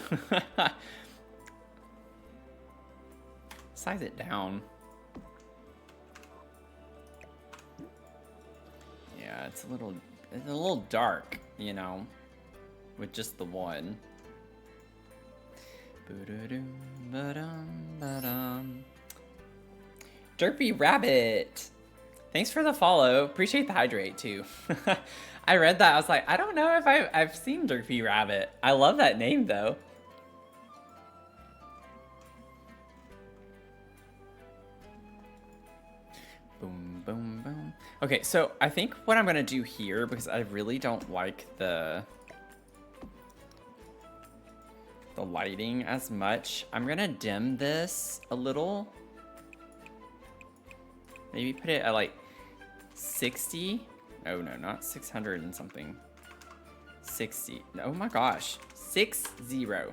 S1: Size it down. Yeah, it's a little dark, you know, with just the one. Derpy Rabbit. Thanks for the follow. Appreciate the hydrate too. I read that. I was like, I don't know if I've seen Derpy Rabbit. I love that name though. Boom, boom, boom. Okay, so I think what I'm gonna do here, because I really don't like the lighting as much, I'm gonna dim this a little. Maybe put it at like 60. Oh no, not 600 and something. 60. Oh my gosh, 60. I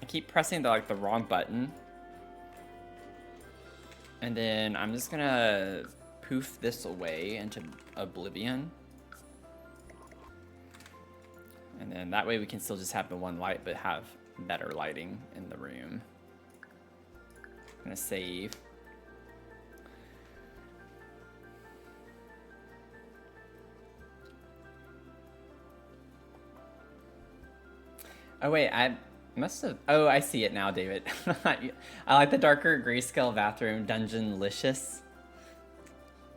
S1: keep pressing the wrong button. And then I'm just gonna poof this away into oblivion. And then that way we can still just have the one light, but have better lighting in the room. I'm gonna save. Oh wait, I must have... Oh, I see it now, David. I like the darker grayscale bathroom, dungeon-licious.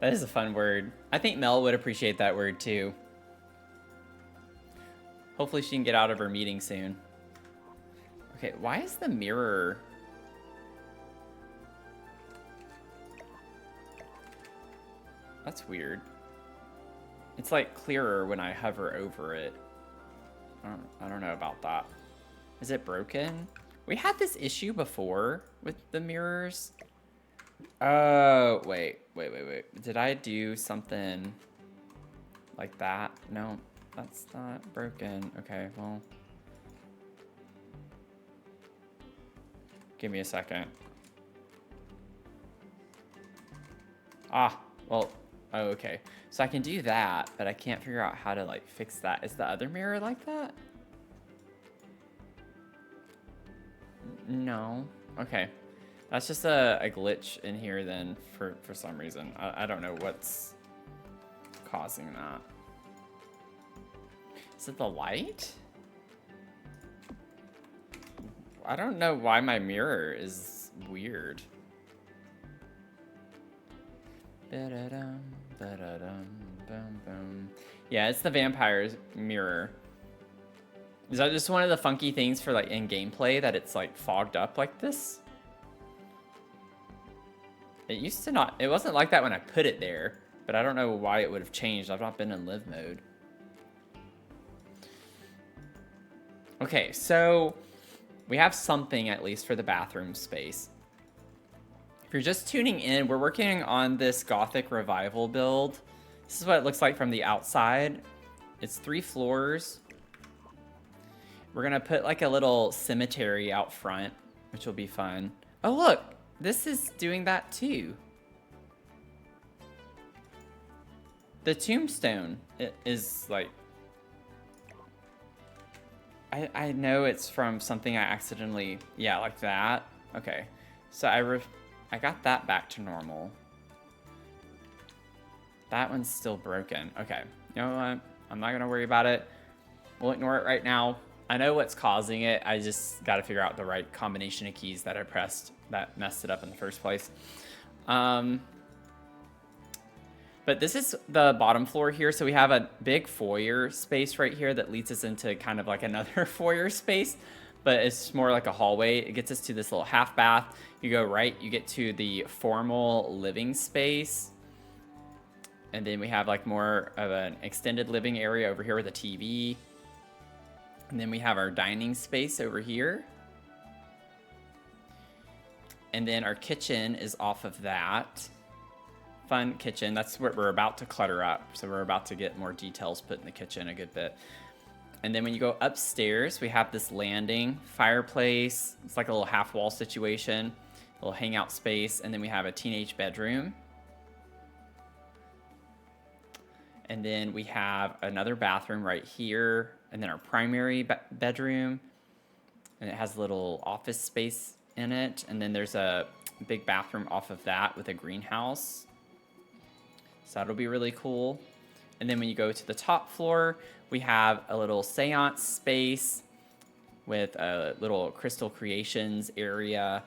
S1: That is a fun word. I think Mel would appreciate that word too. Hopefully she can get out of her meeting soon. Okay, why is the mirror... That's weird. It's like clearer when I hover over it. I don't know about that. Is it broken? We had this issue before with the mirrors. Oh, wait. Did I do something like that? No, that's not broken. Okay, well. Give me a second. Ah, well, oh, okay. So I can do that, but I can't figure out how to, like, fix that. Is the other mirror like that? No. Okay. That's just a glitch in here then for some reason. I don't know what's causing that. Is it the light? I don't know why my mirror is weird. Ba-da-dum, ba-da-dum, bum, bum. Yeah, it's the vampire's mirror. Is that just one of the funky things for like in gameplay that it's like fogged up like this? It used to not, it wasn't like that when I put it there, but I don't know why it would have changed. I've not been in live mode. Okay, so we have something at least for the bathroom space. If you're just tuning in, we're working on this Gothic revival build. This is what it looks like from the outside. It's 3 floors. We're gonna put like a little cemetery out front, which will be fun. Oh look, this is doing that too. The tombstone is like, I know it's from something I accidentally, yeah, like that. Okay, so I got that back to normal. That one's still broken. Okay, you know what? I'm not gonna worry about it. We'll ignore it right now. I know what's causing it. I just gotta figure out the right combination of keys that I pressed that messed it up in the first place. But this is the bottom floor here. So we have a big foyer space right here that leads us into kind of like another foyer space, but it's more like a hallway. It gets us to this little half bath. You go right, you get to the formal living space. And then we have like more of an extended living area over here with a TV. And then we have our dining space over here. And then our kitchen is off of that. Fun kitchen. That's what we're about to clutter up. So we're about to get more details put in the kitchen a good bit. And then when you go upstairs, we have this landing, fireplace. It's like a little half wall situation, a little hangout space. And then we have a teenage bedroom. And then we have another bathroom right here. And then our primary bedroom. And it has a little office space in it. And then there's a big bathroom off of that with a greenhouse. So that'll be really cool. And then when you go to the top floor, we have a little seance space with a little crystal creations area.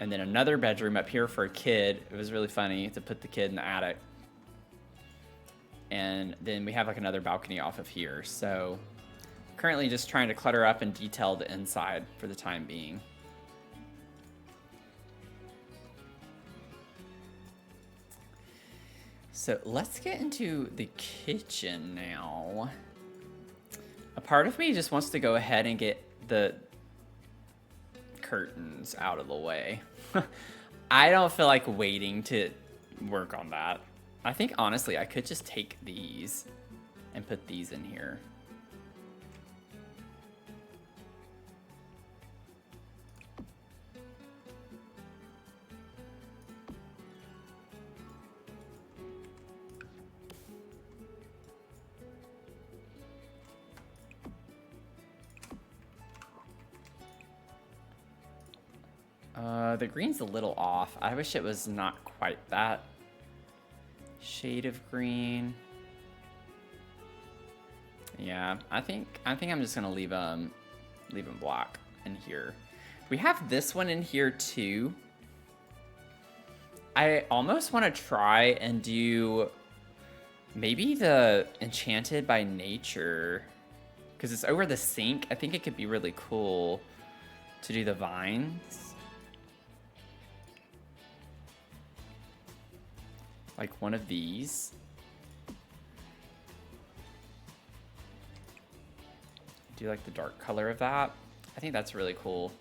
S1: And then another bedroom up here for a kid. It was really funny to put the kid in the attic. And then we have like another balcony off of here. So currently just trying to clutter up and detail the inside for the time being. So let's get into the kitchen now. A part of me just wants to go ahead and get the curtains out of the way. I don't feel like waiting to work on that. I think honestly I could just take these and put these in here. The green's a little off. I wish it was not quite that shade of green. Yeah, I think I'm just gonna leave them black in here. We have this one in here too. I almost want to try and do maybe the Enchanted by Nature, because it's over the sink. I think it could be really cool. to do the vines. Like one of these. Do you like the dark color of that? I think that's really cool.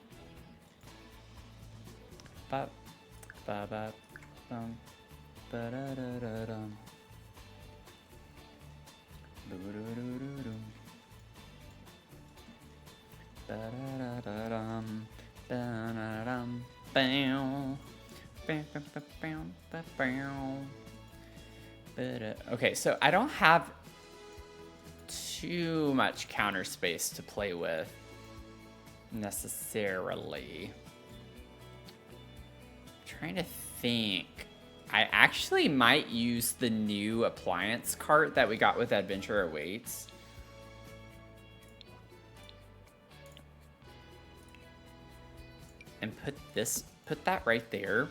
S1: Ba ba ba bum ba da da da dum. Ba da da da dum. Ba da da da dum. Ba da dum. Bam. Bam bam bam bam bam bam. Okay, so I don't have too much counter space to play with necessarily. I'm trying to think. I actually might use the new appliance cart that we got with Adventure Awaits. And put that right there.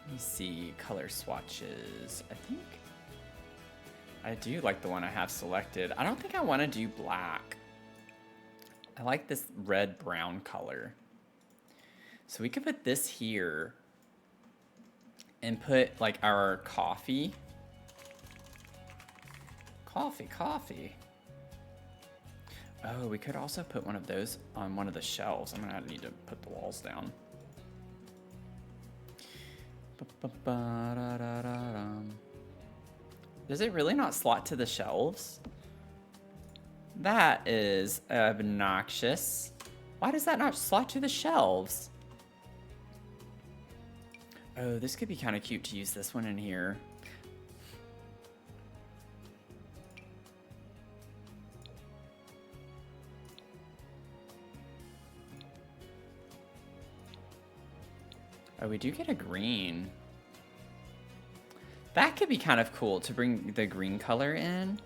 S1: Let me see, color swatches. I think I do like the one I have selected. I don't think I want to do black. I like this red-brown color. So we could put this here and put like our coffee. Coffee. Oh, we could also put one of those on one of the shelves. I'm gonna need to put the walls down. Does it really not slot to the shelves? That is obnoxious. Why does that not slot to the shelves? Oh, this could be kind of cute to use this one in here. Oh, we do get a green. That could be kind of cool to bring the green color in.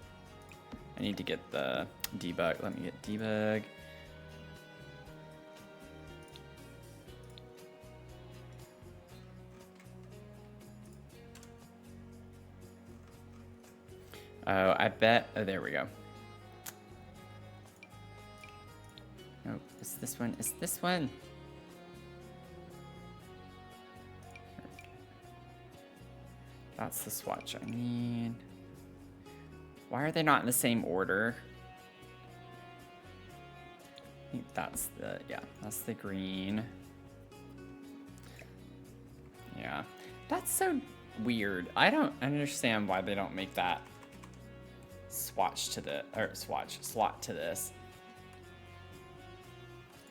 S1: I need to get the debug. Let me get debug. Oh, I bet. Oh, there we go. Nope, it's this one. It's this one. That's the swatch I need. Why are they not in the same order? I think that's the, yeah, that's the green. Yeah, that's so weird. I don't understand why they don't make that swatch to the, or slot to this.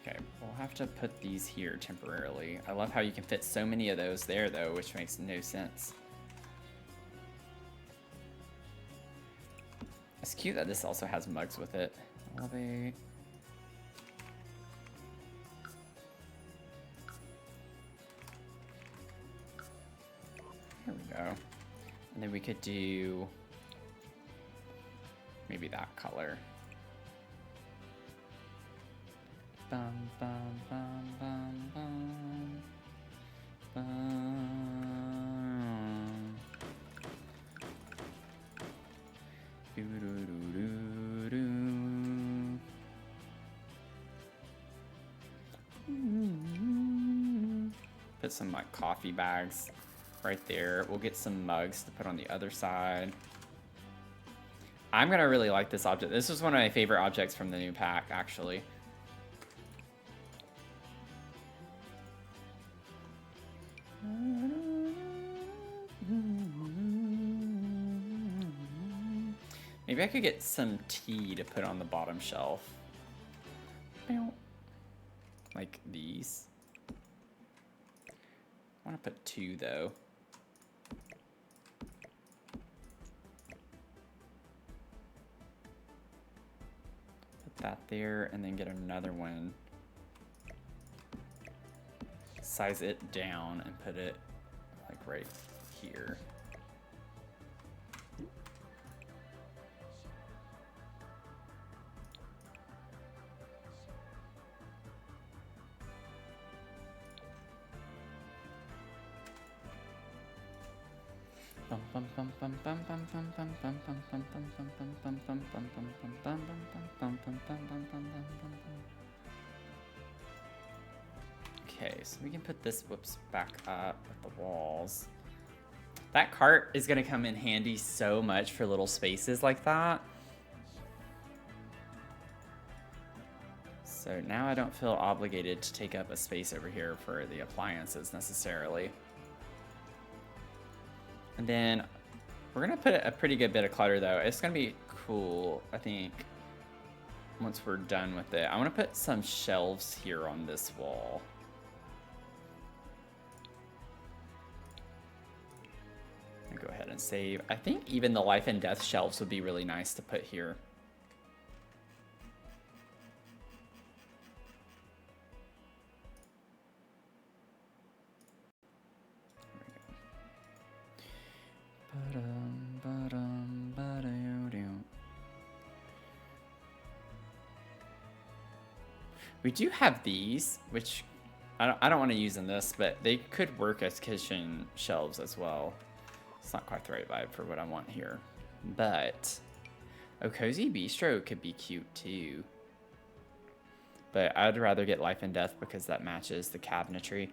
S1: Okay, we'll have to put these here temporarily. I love how you can fit so many of those there though, which makes no sense. It's cute that this also has mugs with it. Will they? Here we go. And then we could do maybe that color. Bum, bum, bum, bum, bum, bum. Put some like coffee bags right there. We'll get some mugs to put on the other side. I'm gonna really like this object. This was one of my favorite objects from the new pack, actually. Maybe I could get some tea to put on the bottom shelf. Like these. I want to put 2 though. Put that there and then get another one. Size it down and put it like right here. Okay, so we can put this, whoops, back up at the walls. That cart is gonna come in handy so much for little spaces like that. So now I don't feel obligated to take up a space over here for the appliances necessarily. And then we're gonna put a pretty good bit of clutter though. It's gonna be cool, I think, once we're done with it. I wanna put some shelves here on this wall. Go ahead and save. I think even the life and death shelves would be really nice to put here. We do have these, which I don't want to use in this, but they could work as kitchen shelves as well. It's not quite the right vibe for what I want here. But a cozy bistro could be cute too. But I'd rather get life and death because that matches the cabinetry.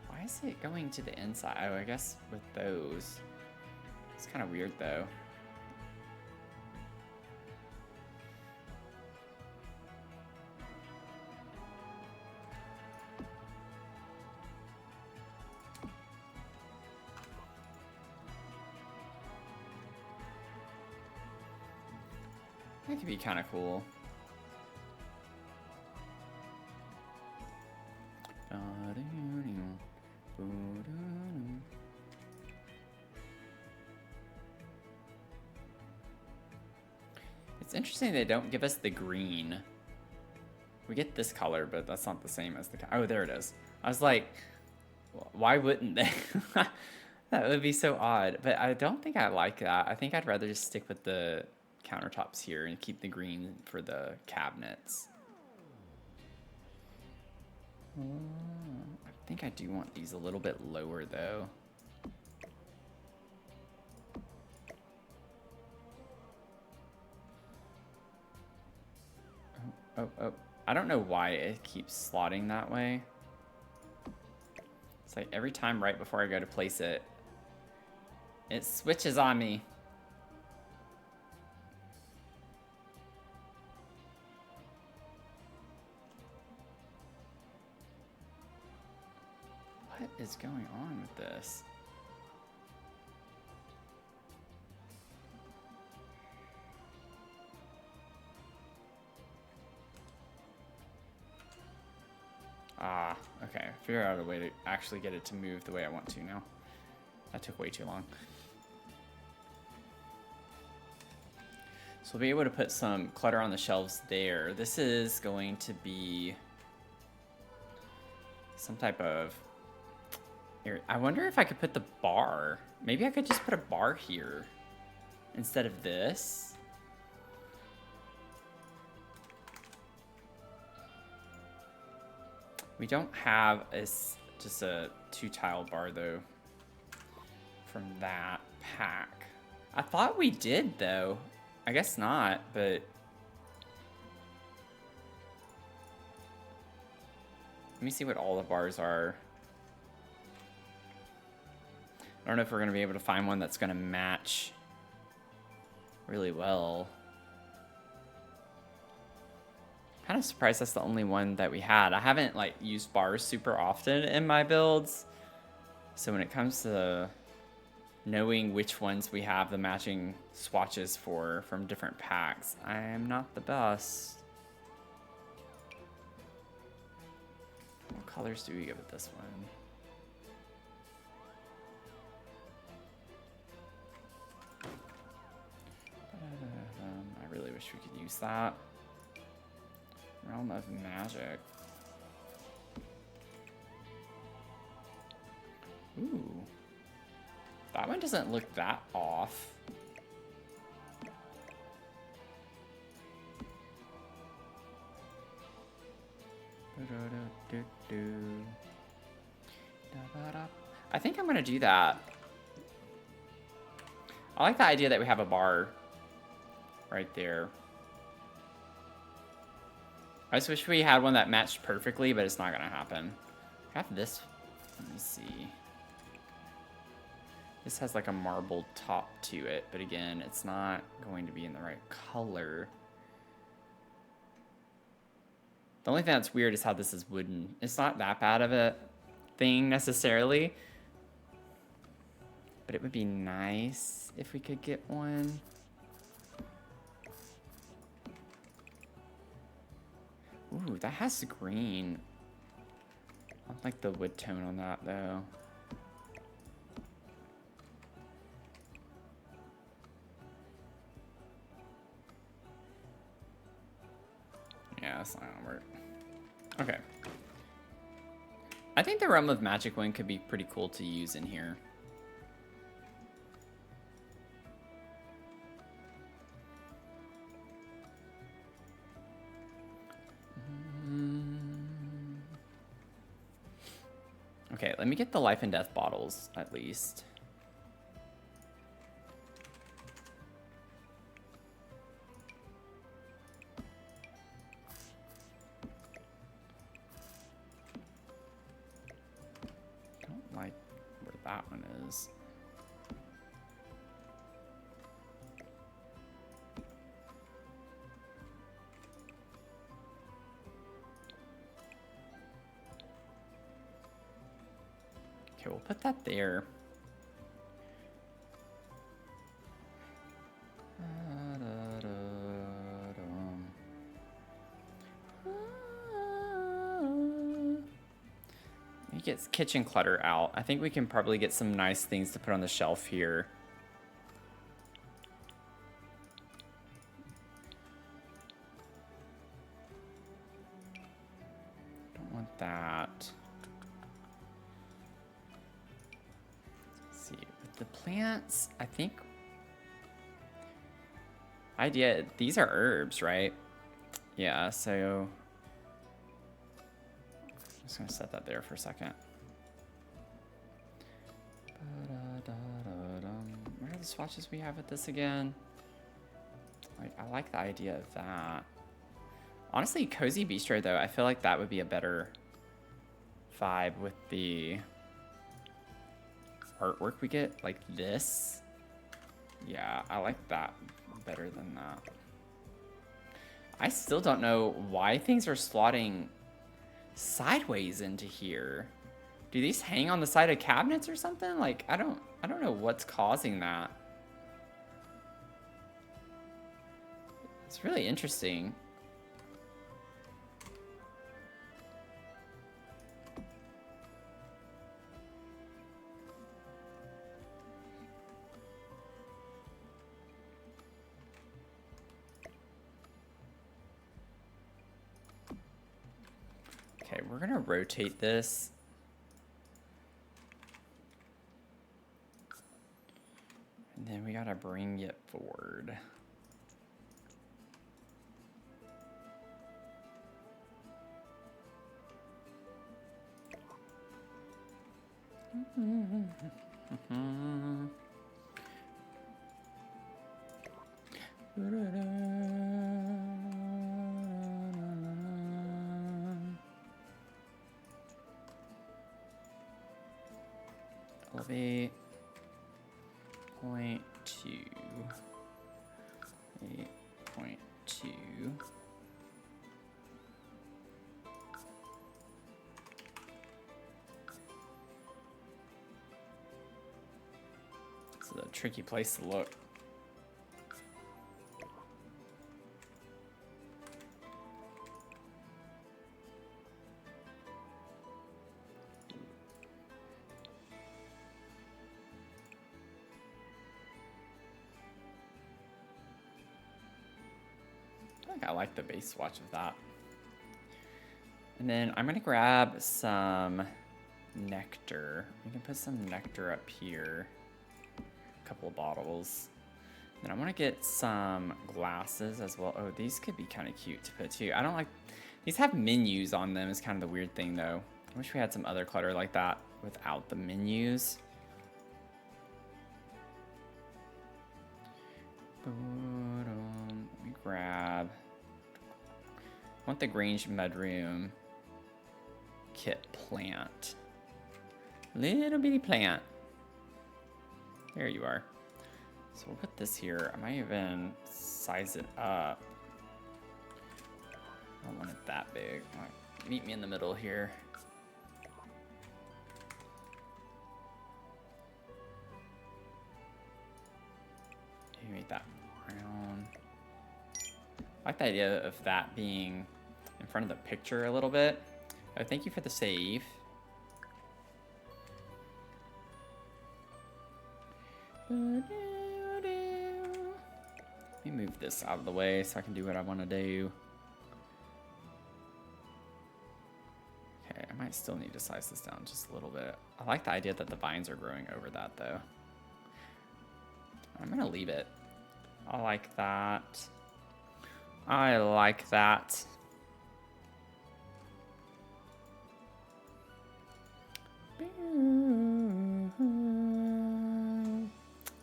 S1: Why is it going to the inside? Oh, I guess with those. It's kind of weird though. That could be kind of cool. It's interesting they don't give us the green. We get this color, but that's not the same as the... Oh, there it is. I was like, why wouldn't they? That would be so odd. But I don't think I like that. I think I'd rather just stick with the countertops here and keep the green for the cabinets. I think I do want these a little bit lower though. Oh. I don't know why it keeps slotting that way. It's like every time right before I go to place it, it switches on me. What is going on with this? Ah, okay. Figure out a way to actually get it to move the way I want to now. That took way too long. So we'll be able to put some clutter on the shelves there. This is going to be some type of... I wonder if I could put the bar. Maybe I could just put a bar here instead of this. We don't have just a 2-tile bar though from that pack. I thought we did though. I guess not, but let me see what all the bars are. I don't know if we're going to be able to find one that's going to match really well. Kind of surprised that's the only one that we had. I haven't like used bars super often in my builds. So when it comes to knowing which ones we have the matching swatches for from different packs, I am not the best. What colors do we give it this one? I really wish we could use that. Realm of Magic. Ooh. That one doesn't look that off. I think I'm gonna do that. I like the idea that we have a bar right there. I just wish we had one that matched perfectly, but it's not gonna happen. I have this, let me see. This has like a marbled top to it, but again, it's not going to be in the right color. The only thing that's weird is how this is wooden. It's not that bad of a thing necessarily, but it would be nice if we could get one. Ooh, that has green. I like the wood tone on that though. Yeah, that's not gonna work. Okay. I think the Realm of Magic one could be pretty cool to use in here. Okay, let me get the life and death bottles at least. Don't like where that one is. Okay, we'll put that there. Let me get kitchen clutter out. I think we can probably get some nice things to put on the shelf here. Don't want that. The plants, I think, these are herbs, right? Yeah, so I'm just gonna set that there for a second. What are the swatches we have with this again? I like the idea of that. Honestly, Cozy Bistro though, I feel like that would be a better vibe with the artwork we get, like this. Yeah, I like that better than that. I still don't know why things are slotting sideways into here. Do these hang on the side of cabinets or something? Like, I don't know what's causing that. It's really interesting. Okay, we're gonna rotate this. And then we gotta bring it forward. Elevate 0.2, 8.2. This is a tricky place to look. I like the base swatch of that. And then I'm gonna grab some nectar. We can put some nectar up here. A couple of bottles. Then I want to get some glasses as well. Oh, these could be kind of cute to put too. I don't like, these have menus on them. It's kind of the weird thing though. I wish we had some other clutter like that without the menus. Let me grab. I want the Grange Mudroom kit plant. Little bitty plant. There you are. So we'll put this here. I might even size it up. I don't want it that big. Meet me in the middle here. Maybe make that brown. I like the idea of that being in front of the picture a little bit. Oh, thank you for the save. Let me move this out of the way so I can do what I want to do. Okay, I might still need to size this down just a little bit. I like the idea that the vines are growing over that though. I'm gonna leave it. I like that. I like that.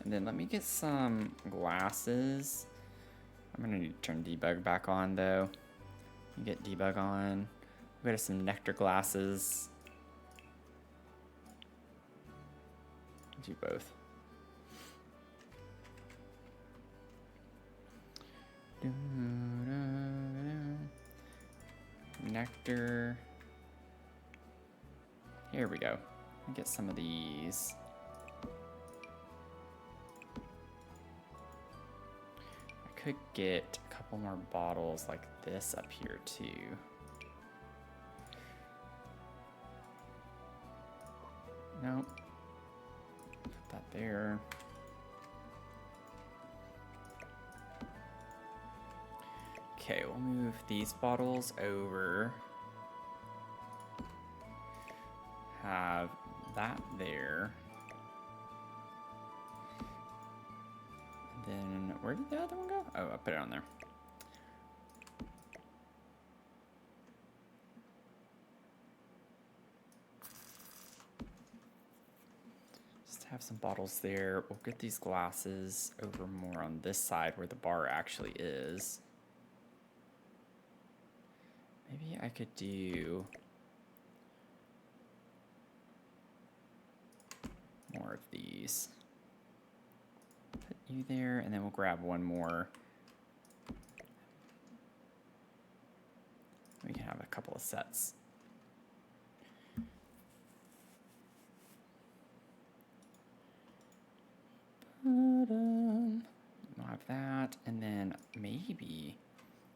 S1: And then let me get some glasses. I'm gonna need to turn debug back on though. Get debug on. We got some nectar glasses. Do both. Nectar. Here we go. Get some of these. I could get a couple more bottles like this up here too. Nope. Put that there. Okay, we'll move these bottles over. Have that there. And then, where did the other one go? Oh, I put it on there. Just have some bottles there. We'll get these glasses over more on this side where the bar actually is. Maybe I could do more of these. Put you there, and then we'll grab one more. We can have a couple of sets. We'll have that, and then maybe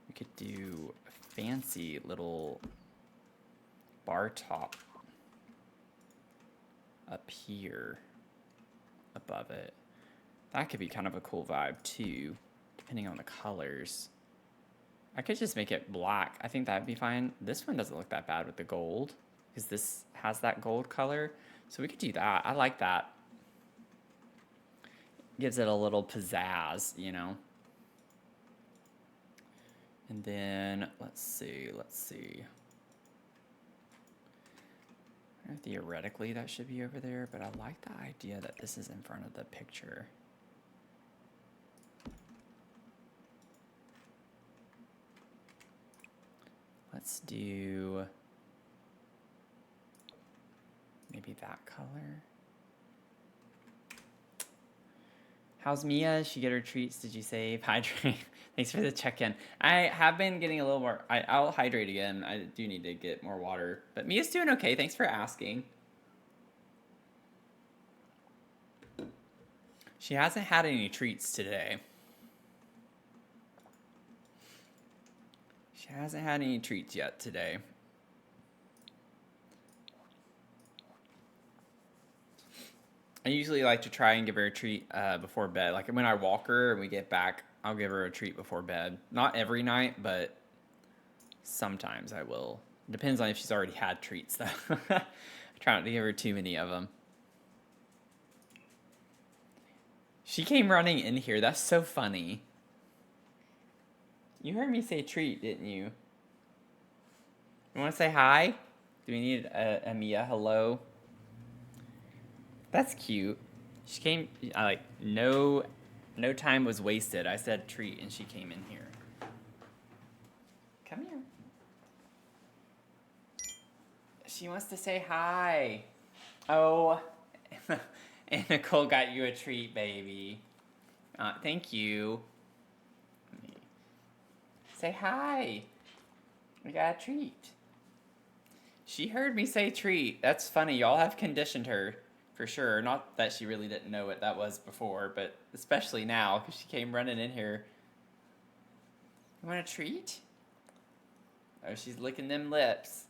S1: we could do a fancy little bar top up here above it. That could be kind of a cool vibe too, depending on the colors. I could just make it black. I think that'd be fine. This one doesn't look that bad with the gold because this has that gold color. So we could do that. I like that. Gives it a little pizzazz, you know. And then let's see. Theoretically, that should be over there, but I like the idea that this is in front of the picture. Let's do maybe that color. How's Mia? She get her treats? Did you save? Hydrate. Thanks for the check-in. I have been getting a little more. I'll hydrate again. I do need to get more water. But Mia's doing okay. Thanks for asking. She hasn't had any treats today. She hasn't had any treats yet today. I usually like to try and give her a treat before bed. Like when I walk her and we get back, I'll give her a treat before bed. Not every night, but sometimes I will. Depends on if she's already had treats, though. I try not to give her too many of them. She came running in here. That's so funny. You heard me say treat, didn't you? You want to say hi? Do we need a Mia hello? That's cute. She came, like, no time was wasted. I said treat, and she came in here. Come here. She wants to say hi. Oh, and Nicole got you a treat, baby. Thank you. Say hi. We got a treat. She heard me say treat. That's funny. Y'all have conditioned her, for sure. Not that she really didn't know what that was before, but especially now, because she came running in here. You want a treat? Oh, she's licking them lips.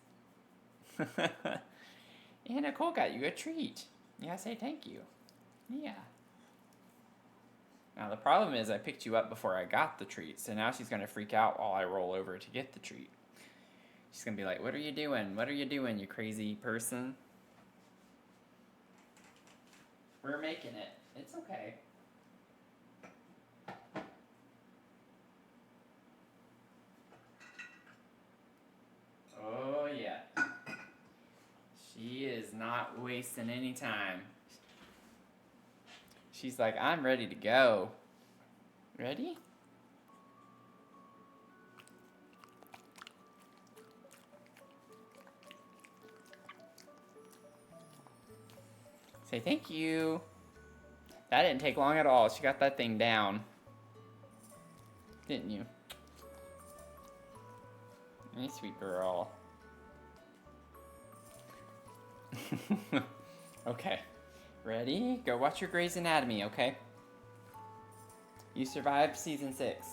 S1: And Nicole got you a treat. You gotta say thank you. Yeah. Now the problem is I picked you up before I got the treat, so now she's gonna freak out while I roll over to get the treat. She's gonna be like, what are you doing? What are you doing, you crazy person? We're making it. It's okay. Oh yeah. She is not wasting any time. She's like, I'm ready to go. Ready? Say thank you. That didn't take long at all. She got that thing down. Didn't you? Hey, sweet girl. Okay. Ready? Go watch your Grey's Anatomy, okay? You survived season 6.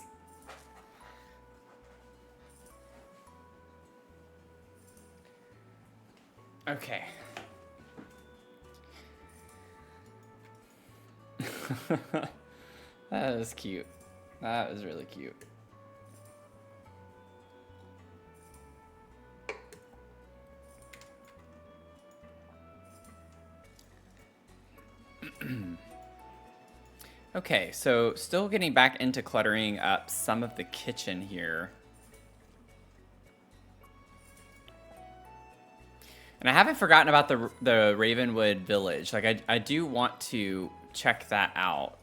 S1: Okay. That was cute. That was really cute. Okay, so still getting back into cluttering up some of the kitchen here. And I haven't forgotten about the Ravenwood Village. Like, I do want to check that out.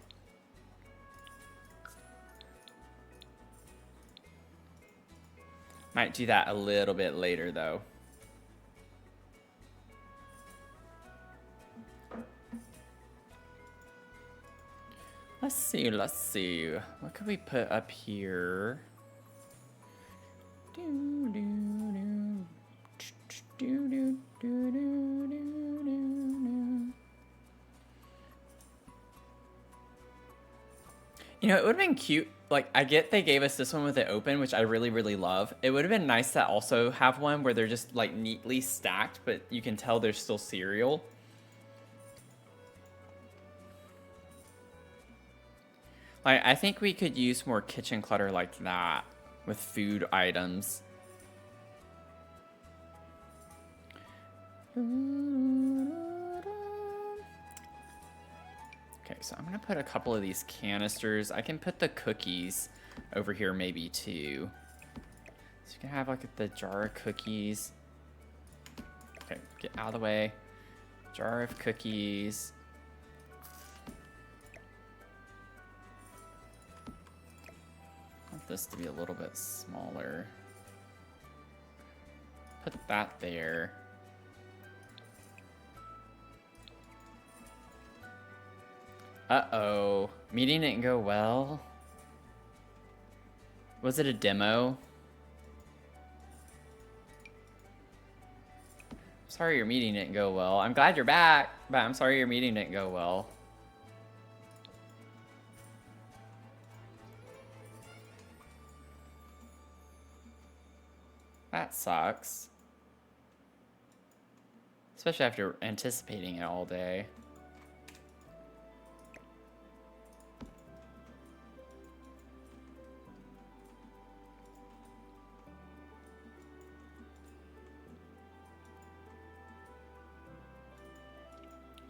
S1: Might do that a little bit later, though. Let's see, let's see. What could we put up here? You know, it would have been cute. Like, I get they gave us this one with it open, which I really, really love. It would have been nice to also have one where they're just, like, neatly stacked, but you can tell there's still cereal. Like, I think we could use more kitchen clutter like that with food items. Okay, so I'm gonna put a couple of these canisters. I can put the cookies over here maybe too. So you can have like the jar of cookies. Okay, get out of the way. Jar of cookies. I want this to be a little bit smaller. Put that there. Uh-oh. Meeting didn't go well. Was it a demo? Sorry your meeting didn't go well. I'm glad you're back, but I'm sorry your meeting didn't go well. That sucks. Especially after anticipating it all day.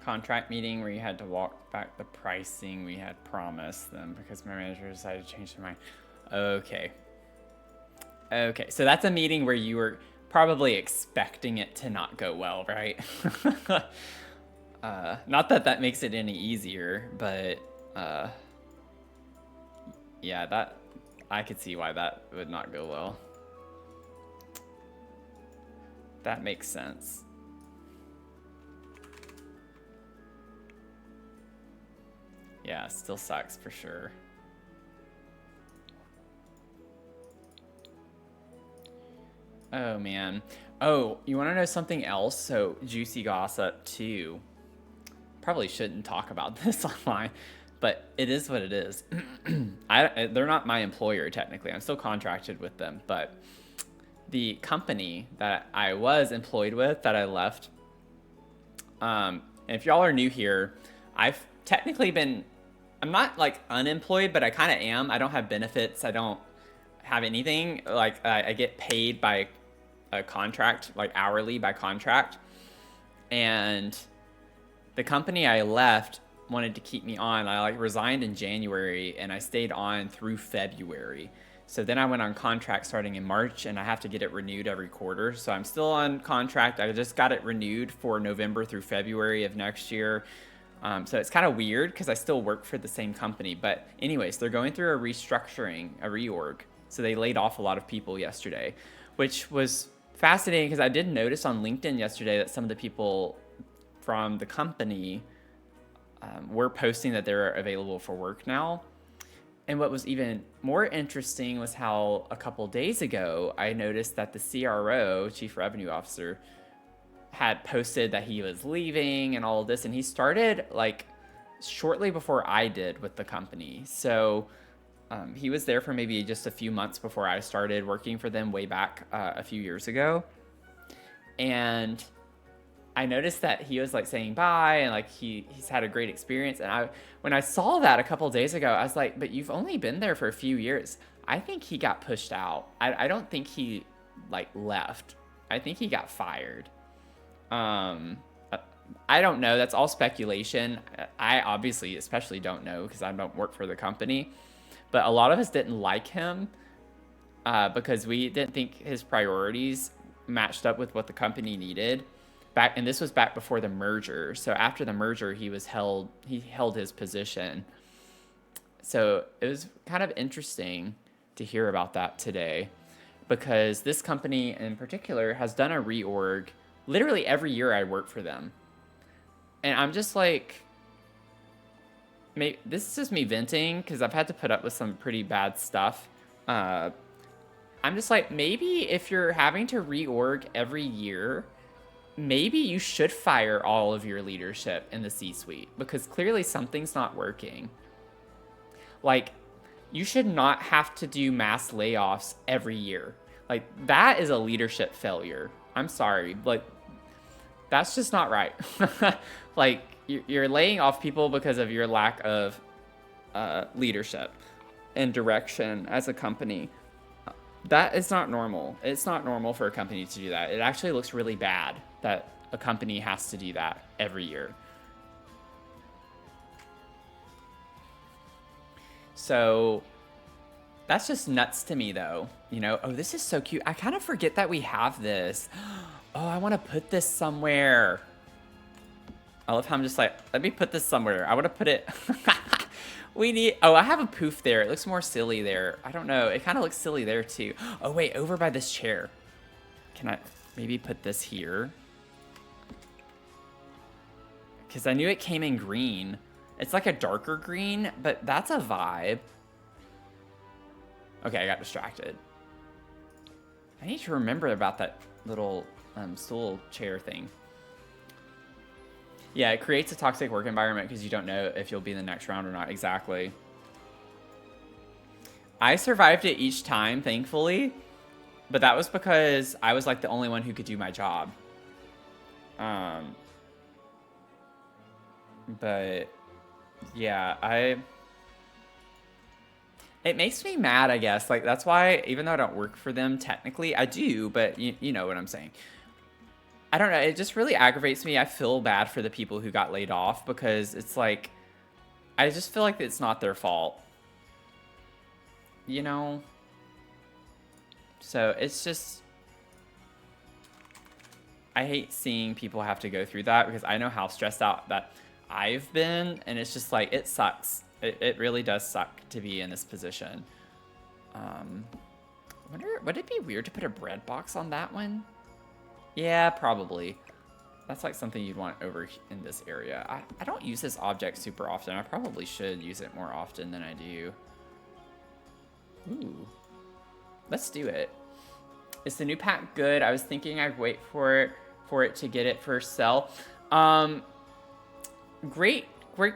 S1: Contract meeting where you had to walk back the pricing we had promised them because my manager decided to change their mind. Okay. Okay, so that's a meeting where you were probably expecting it to not go well, right? Not that that makes it any easier, but yeah, that I could see why that would not go well. That makes sense. Yeah, still sucks for sure. Oh man. Oh, you want to know something else? So, juicy gossip too. Probably shouldn't talk about this online, but it is what it is. They're not my employer technically. I'm still contracted with them, but the company that I was employed with that I left, and if y'all are new here, I've technically been, I'm not like unemployed, but I kind of am. I don't have benefits. I don't have anything. Like I get paid by a contract, like hourly by contract. And the company I left wanted to keep me on. I like resigned in January and I stayed on through February. So then I went on contract starting in March and I have to get it renewed every quarter. So I'm still on contract. I just got it renewed for November through February of next year. So it's kind of weird because I still work for the same company. But anyways, they're going through a restructuring, a reorg. So they laid off a lot of people yesterday, which was fascinating because I did notice on LinkedIn yesterday that some of the people from the company were posting that they're available for work now. And what was even more interesting was how a couple days ago, I noticed that the CRO, Chief Revenue Officer, had posted that he was leaving and all of this. And he started like shortly before I did with the company. So he was there for maybe just a few months before I started working for them way back a few years ago. And I noticed that he was like saying bye and like he's had a great experience. And when I saw that a couple days ago, I was like, but you've only been there for a few years. I think he got pushed out. I don't think he like left. I think he got fired. I don't know. That's all speculation. I obviously especially don't know because I don't work for the company. But a lot of us didn't like him because we didn't think his priorities matched up with what the company needed. And this was back before the merger. So after the merger, he held his position. So it was kind of interesting to hear about that today because this company in particular has done a reorg literally every year I work for them. And I'm just like, maybe this is just me venting because I've had to put up with some pretty bad stuff. I'm just like, maybe if you're having to reorg every year, maybe you should fire all of your leadership in the C-suite because clearly something's not working. Like, you should not have to do mass layoffs every year. Like, that is a leadership failure. I'm sorry, like, that's just not right. Like, you're laying off people because of your lack of leadership and direction as a company. That is not normal. It's not normal for a company to do that. It actually looks really bad that a company has to do that every year. So that's just nuts to me though. You know, oh, this is so cute. I kind of forget that we have this. Oh, I want to put this somewhere. I love how I'm just like, let me put this somewhere. I want to put it. Oh, I have a poof there. It looks more silly there. I don't know. It kind of looks silly there too. Oh, wait, over by this chair. Can I maybe put this here? Because I knew it came in green. It's like a darker green, but that's a vibe. Okay, I got distracted. I need to remember about that little stool chair thing. Yeah, it creates a toxic work environment because you don't know if you'll be in the next round or not. Exactly. I survived it each time, thankfully. But that was because I was like the only one who could do my job. But yeah, it makes me mad, I guess. Like, that's why, even though I don't work for them technically, I do, but you know what I'm saying. I don't know, it just really aggravates me. I feel bad for the people who got laid off because it's like, I just feel like it's not their fault. You know? So it's just, I hate seeing people have to go through that because I know how stressed out that I've been, and it's just like, it sucks. It really does suck to be in this position. I wonder, would it be weird to put a bread box on that one? Yeah, probably. That's like something you'd want over in this area. I don't use this object super often. I probably should use it more often than I do. Ooh. Let's do it. Is the new pack good? I was thinking I'd wait for it to get it for sale. Great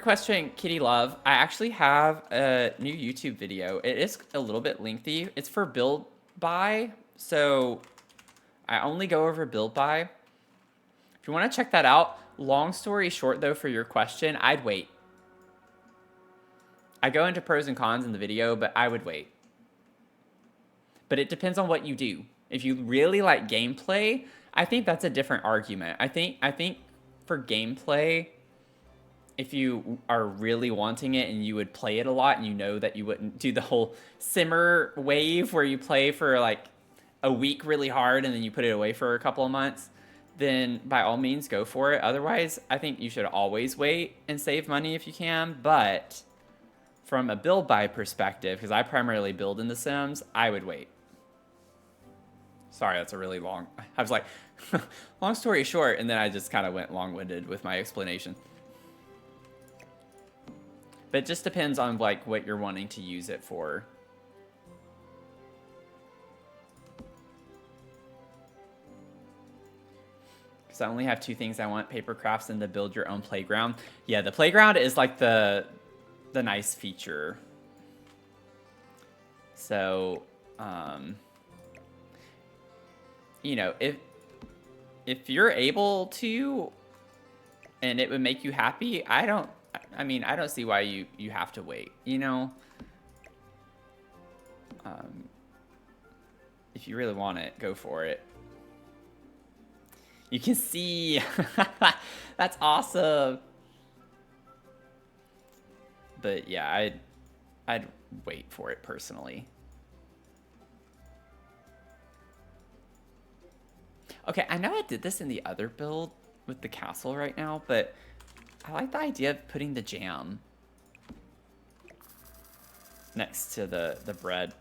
S1: question, Kitty Love. I actually have a new YouTube video. It is a little bit lengthy. It's for build buy, so I only go over build buy. If you want to check that out, long story short though, for your question, I'd wait. I go into pros and cons in the video, but I would wait. But it depends on what you do. If you really like gameplay, I think that's a different argument. I think for gameplay, if you are really wanting it and you would play it a lot and you know that you wouldn't do the whole simmer wave where you play for like a week really hard and then you put it away for a couple of months, then by all means go for it. Otherwise, I think you should always wait and save money if you can. But from a build buy perspective, because I primarily build in The Sims, I would wait. Sorry, that's a really long... I was like, long story short, and then I just kind of went long-winded with my explanation. But it just depends on like what you're wanting to use it for. Because I only have two things I want: paper crafts and the build your own playground. Yeah, the playground is like the nice feature. So, you know, if you're able to, and it would make you happy, I don't see why you have to wait, you know? If you really want it, go for it. You can see. That's awesome. But yeah, I'd wait for it personally. Okay, I know I did this in the other build with the castle right now, but I like the idea of putting the jam next to the bread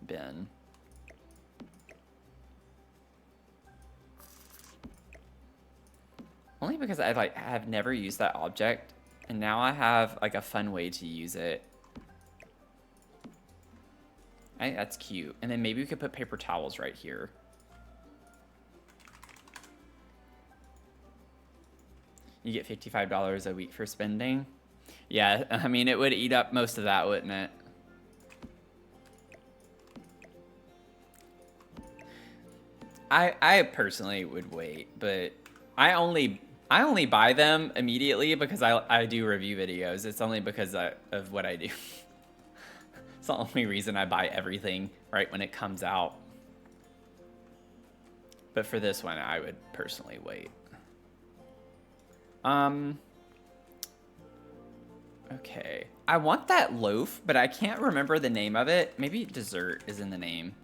S1: bin. Only because I have never used that object, and now I have like a fun way to use it. I think that's cute. And then maybe we could put paper towels right here. You get $55 a week for spending. Yeah, I mean, it would eat up most of that, wouldn't it? I personally would wait, but I only buy them immediately because I do review videos. It's only because of what I do. It's the only reason I buy everything right when it comes out. But for this one, I would personally wait. Okay. I want that loaf, but I can't remember the name of it. Maybe dessert is in the name.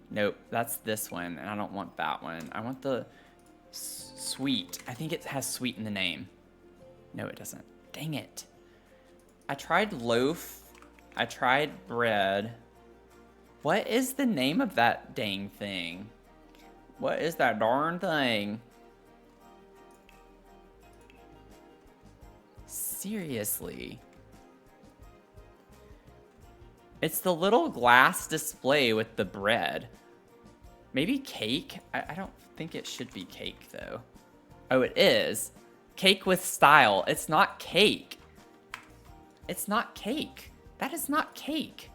S1: Nope, that's this one, and I don't want that one. I want the sweet. I think it has sweet in the name. No, it doesn't. Dang it. I tried loaf. I tried bread. What is the name of that dang thing? What is that darn thing? Seriously. It's the little glass display with the bread. Maybe cake? I don't think it should be cake, though. Oh, it is. Cake with style. It's not cake. It's not cake. That is not cake.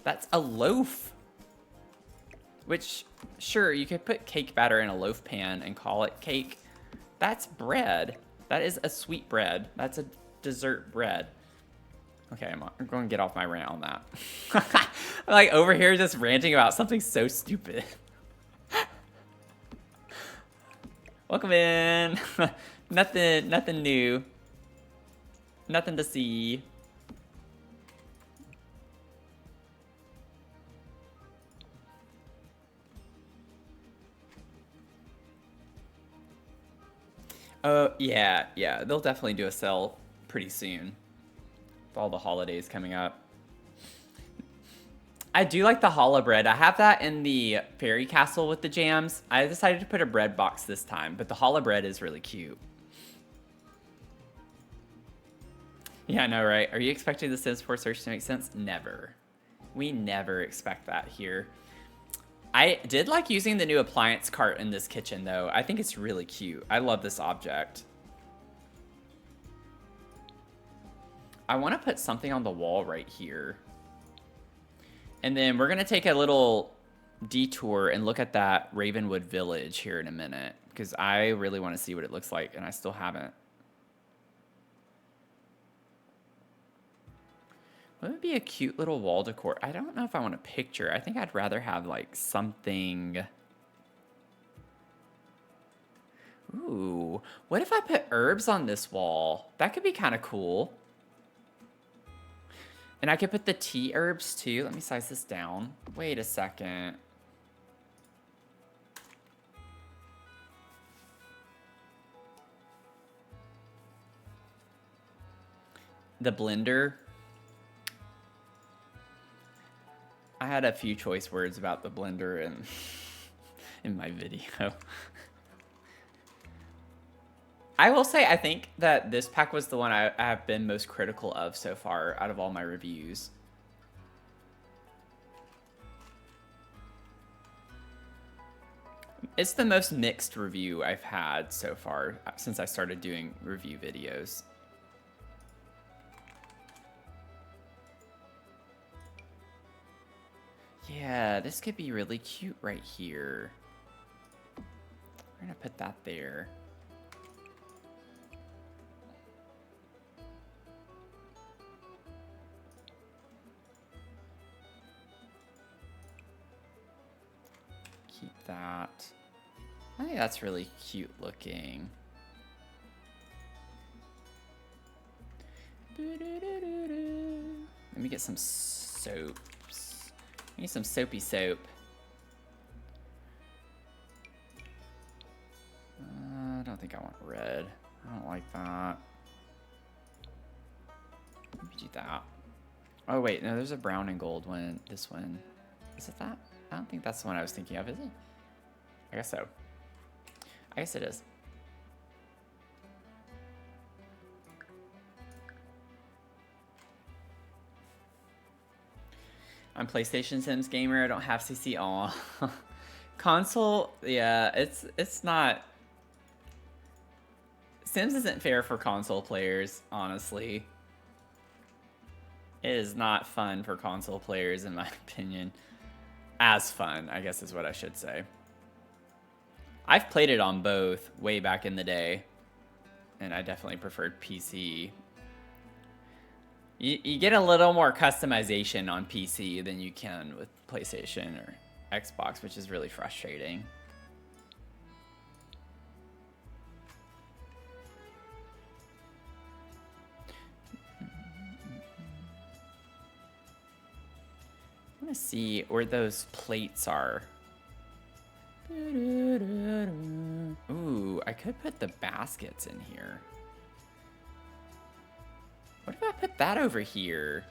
S1: That's a loaf. Which, sure, you could put cake batter in a loaf pan and call it cake. That's bread. That is a sweet bread. That's a dessert bread. Okay, I'm going to get off my rant on that. I'm like over here just ranting about something so stupid. Welcome in. Nothing new. Nothing to see. Oh, yeah, yeah. They'll definitely do a sale pretty soon. With all the holidays coming up. I do like the challah bread. I have that in the fairy castle with the jams. I decided to put a bread box this time, but the challah bread is really cute. Yeah, I know, right? Are you expecting the Sims 4 search to make sense? Never. We never expect that here. I did like using the new appliance cart in this kitchen, though. I think it's really cute. I love this object. I want to put something on the wall right here. And then we're going to take a little detour and look at that Ravenwood village here in a minute, because I really want to see what it looks like, and I still haven't. What would be a cute little wall decor? I don't know if I want a picture. I think I'd rather have like something. Ooh, what if I put herbs on this wall? That could be kind of cool. And I could put the tea herbs too. Let me size this down. Wait a second. The blender. I had a few choice words about the blender in my video. I will say, I think that this pack was the one I have been most critical of so far out of all my reviews. It's the most mixed review I've had so far since I started doing review videos. Yeah, this could be really cute right here. We're gonna put that there. Keep that. I think that's really cute looking. Let me get some soaps. I need some soapy soap. I don't think I want red. I don't like that. Let me do that. Oh wait, no, there's a brown and gold one. This one. Is it that? I don't think that's the one I was thinking of, is it? I guess so. I guess it is. I'm PlayStation Sims gamer. I don't have CC. Aw. Console, yeah, it's not. Sims isn't fair for console players, honestly. It is not fun for console players, in my opinion. As fun, I guess is what I should say. I've played it on both way back in the day, and I definitely preferred PC. You get a little more customization on PC than you can with PlayStation or Xbox, which is really frustrating. I want to see where those plates are. Ooh, I could put the baskets in here. What if I put that over here?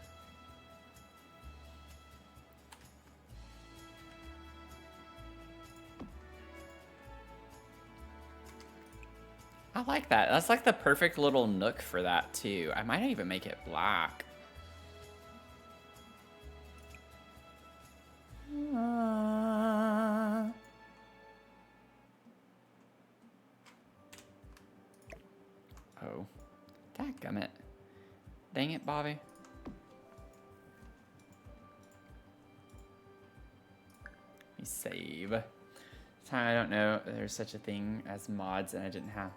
S1: I like that. That's like the perfect little nook for that too. I might even make it black. Oh, dadgummit. Dang it, Bobby. Let me save. I don't know there's such a thing as mods, and I didn't have.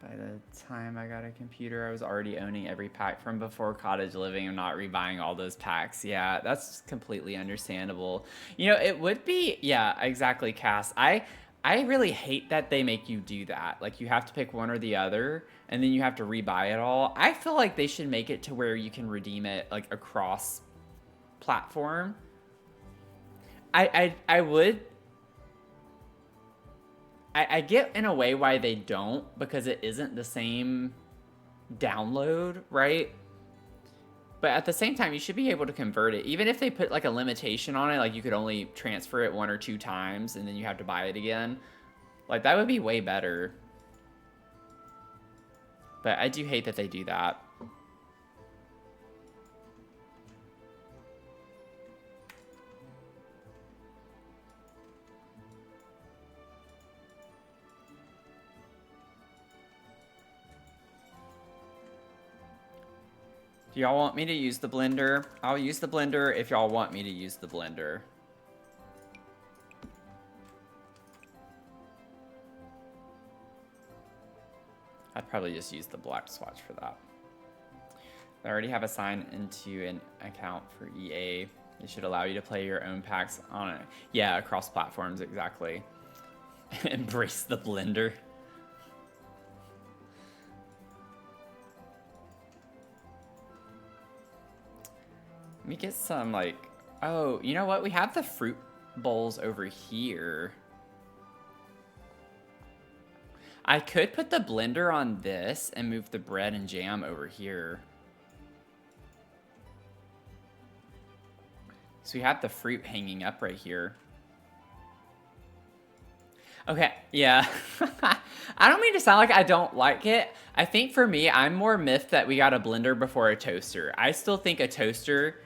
S1: By the time I got a computer, I was already owning every pack from before Cottage Living and not rebuying all those packs. Yeah, that's completely understandable. You know, it would be, yeah, exactly, Cass. I really hate that they make you do that. Like, you have to pick one or the other, and then you have to rebuy it all. I feel like they should make it to where you can redeem it, like, across platform. I would... I get in a way why they don't, because it isn't the same download, right? But at the same time, you should be able to convert it. Even if they put like a limitation on it, like you could only transfer it 1 or 2 times and then you have to buy it again. Like that would be way better. But I do hate that they do that. Do y'all want me to use the blender? I'll use the blender if y'all want me to use the blender. I'd probably just use the black swatch for that. I already have assigned into an account for EA. It should allow you to play your own packs on it. Yeah, across platforms, exactly. Embrace the blender. Let me get some, like... Oh, you know what? We have the fruit bowls over here. I could put the blender on this and move the bread and jam over here. So we have the fruit hanging up right here. Okay, yeah. I don't mean to sound like I don't like it. I think for me, I'm more miffed that we got a blender before a toaster. I still think a toaster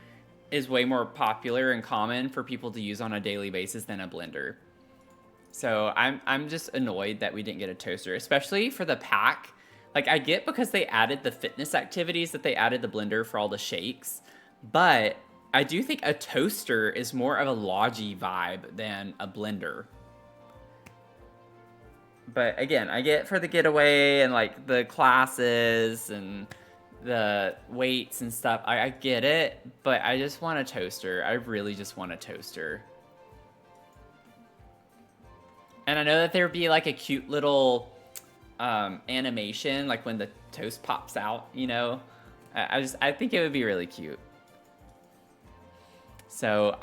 S1: is way more popular and common for people to use on a daily basis than a blender. So I'm just annoyed that we didn't get a toaster, especially for the pack. Like, I get because they added the fitness activities that they added the blender for all the shakes, but I do think a toaster is more of a Logi vibe than a blender. But again, I get for the getaway and like the classes and the weights and stuff. I get it, but I just want a toaster. I really just want a toaster. And I know that there would be like a cute little animation, like when the toast pops out, you know? I think it would be really cute. So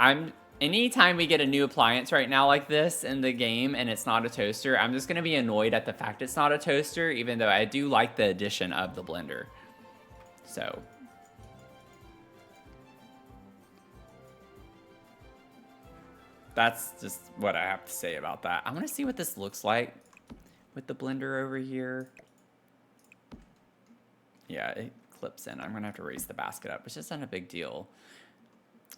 S1: anytime we get a new appliance right now like this in the game and it's not a toaster, I'm just gonna be annoyed at the fact it's not a toaster, even though I do like the addition of the blender. So. That's just what I have to say about that. I wanna see what this looks like with the blender over here. Yeah, it clips in. I'm gonna have to raise the basket up, which isn't a big deal.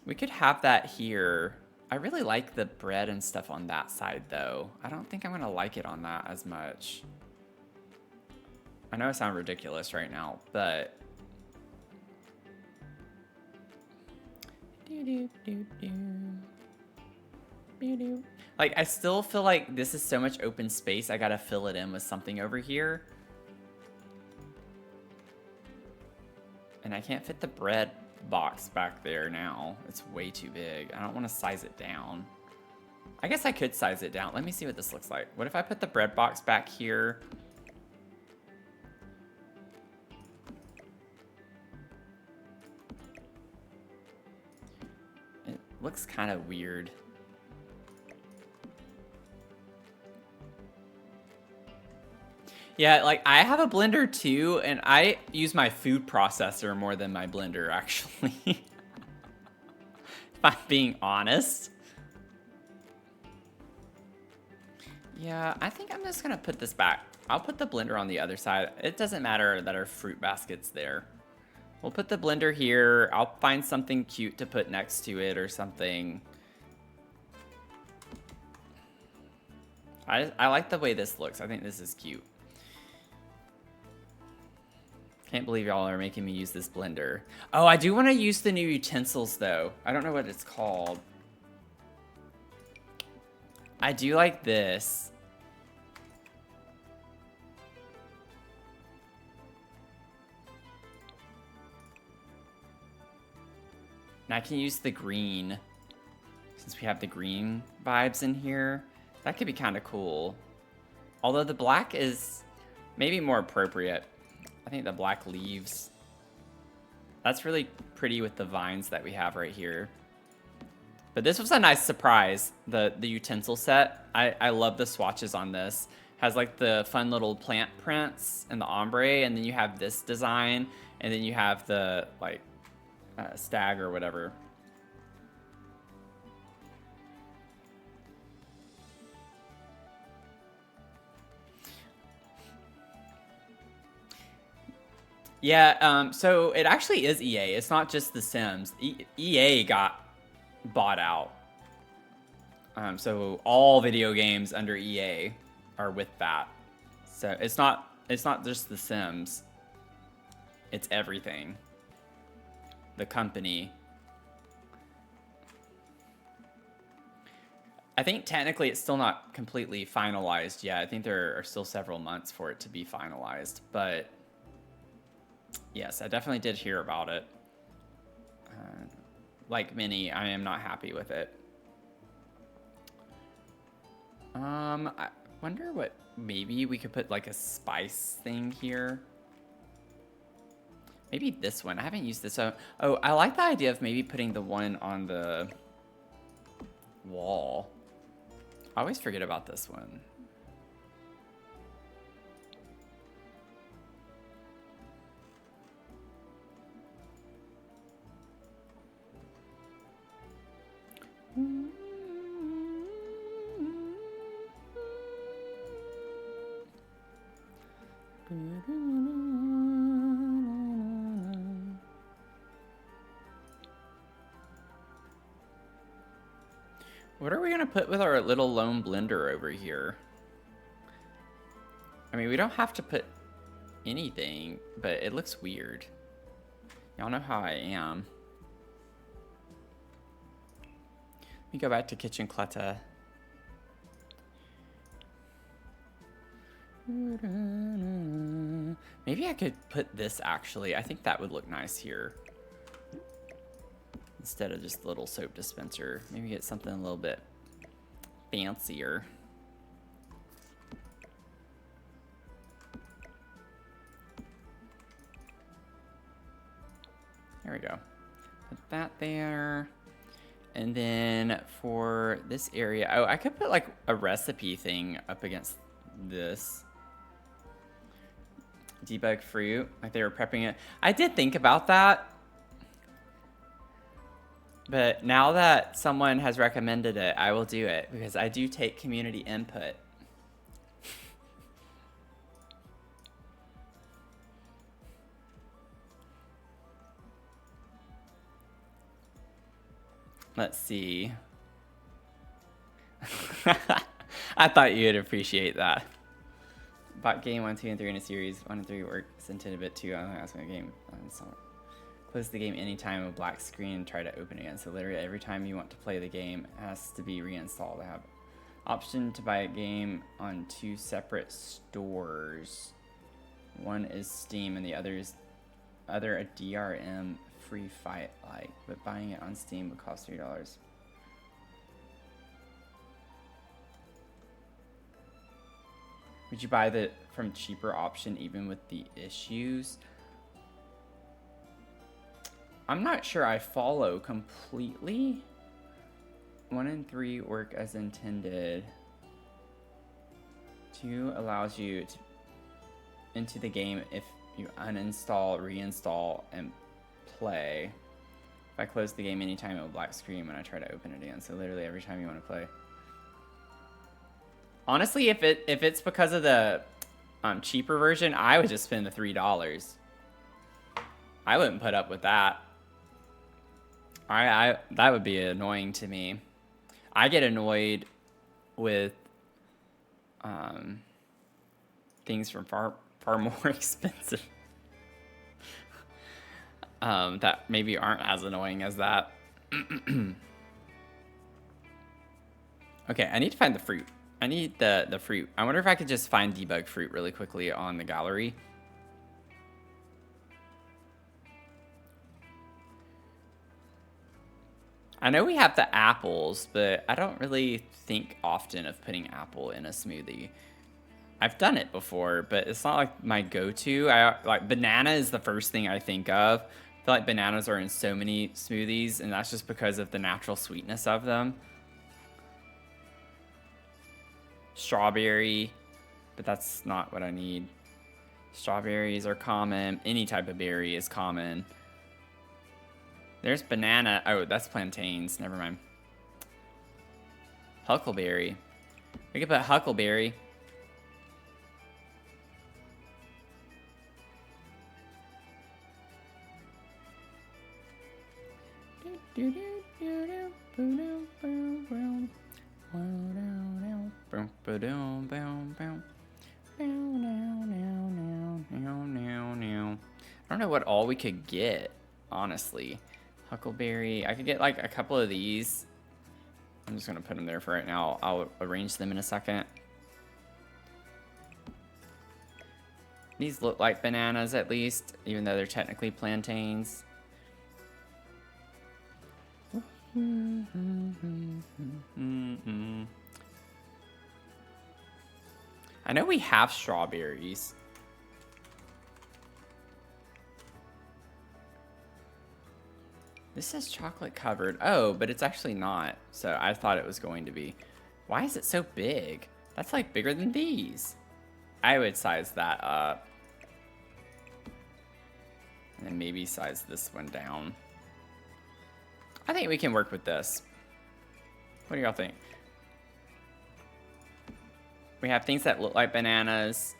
S1: We could have that here. I really like the bread and stuff on that side, though. I don't think I'm gonna like it on that as much. I know I sound ridiculous right now, but... Like, I still feel like this is so much open space, I gotta fill it in with something over here. And I can't fit the bread box back there now. It's way too big. I don't want to size it down. I guess I could size it down. Let me see what this looks like. What if I put the bread box back here? It looks kind of weird. Yeah, like, I have a blender too, and I use my food processor more than my blender, actually. If I'm being honest. Yeah, I think I'm just gonna put this back. I'll put the blender on the other side. It doesn't matter that our fruit basket's there. We'll put the blender here. I'll find something cute to put next to it or something. I like the way this looks. I think this is cute. Can't believe y'all are making me use this blender. Oh, I do want to use the new utensils, though. I don't know what it's called. I do like this. And I can use the green. Since we have the green vibes in here. That could be kind of cool. Although the black is maybe more appropriate. I think the black leaves. That's really pretty with the vines that we have right here. But this was a nice surprise, the utensil set. I love the swatches on this. Has like the fun little plant prints and the ombre, and then you have this design, and then you have the like stag or whatever. Yeah, so it actually is EA. It's not just The Sims. EA got bought out. So all video games under EA are with that. So it's not just The Sims. It's everything. The company. I think technically it's still not completely finalized yet. I think there are still several months for it to be finalized, but yes, I definitely did hear about it. Like many, I am not happy with it. I wonder what, maybe we could put like a spice thing here. Maybe this one. I haven't used this. Oh, I like the idea of maybe putting the one on the wall. I always forget about this one. What are we gonna put with our little lone blender over here? I mean, we don't have to put anything, but it looks weird. Y'all know how I am. Let me go back to Kitchen Clutter. Maybe I could put this actually. I think that would look nice here. Instead of just a little soap dispenser. Maybe get something a little bit fancier. There we go. Put that there. And then for this area, oh, I could put like a recipe thing up against this. Debug fruit, like they were prepping it. I did think about that. But now that someone has recommended it, I will do it because I do take community input. Let's see. I thought you would appreciate that. Bought game 1, 2, and 3 in a series. 1 and 3 works intended, but 2 I was going to game. Close the game anytime a black screen and try to open again. So literally every time you want to play the game, it has to be reinstalled. I have option to buy a game on 2 separate stores. One is Steam and the other a DRM free fight like, but buying it on Steam would cost $3. Would you buy the from cheaper option even with the issues? I'm not sure I follow completely. 1 and 3 work as intended. 2 allows you to into the game if you uninstall, reinstall, and play. If I close the game anytime, it will black screen when I try to open it again. So literally every time you want to play. Honestly, if it's because of the cheaper version, I would just spend the $3. I wouldn't put up with that. That would be annoying to me. I get annoyed with things from far more expensive that maybe aren't as annoying as that. Okay, I need to find the fruit. I need the fruit. I wonder if I could just find debug fruit really quickly on the gallery. I know we have the apples, but I don't really think often of putting apple in a smoothie. I've done it before, but it's not like my go-to. Like banana is the first thing I think of, feel like bananas are in so many smoothies, and that's just because of the natural sweetness of them. Strawberry, but that's not what I need. Strawberries are common. Any type of berry is common. There's banana. Oh, that's plantains. Never mind. Huckleberry. We could put huckleberry. I don't know what all we could get, honestly. Huckleberry. I could get like a couple of these. I'm just gonna put them there for right now. I'll arrange them in a second. These look like bananas at least, even though they're technically plantains. I know we have strawberries. This says chocolate covered. Oh, but it's actually not. So I thought it was going to be. Why is it so big? That's like bigger than these. I would size that up. And then maybe size this one down. I think we can work with this. What do y'all think? We have things that look like bananas.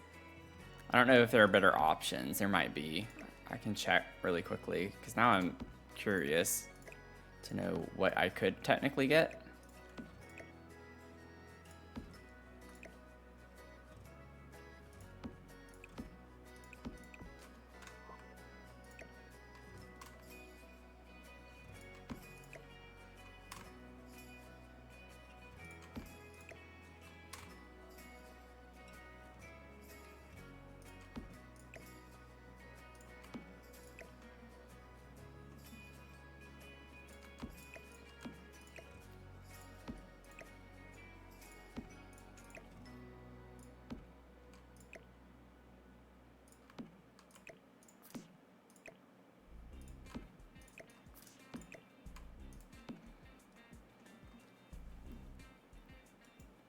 S1: I don't know if there are better options. There might be. I can check really quickly because now I'm curious to know what I could technically get.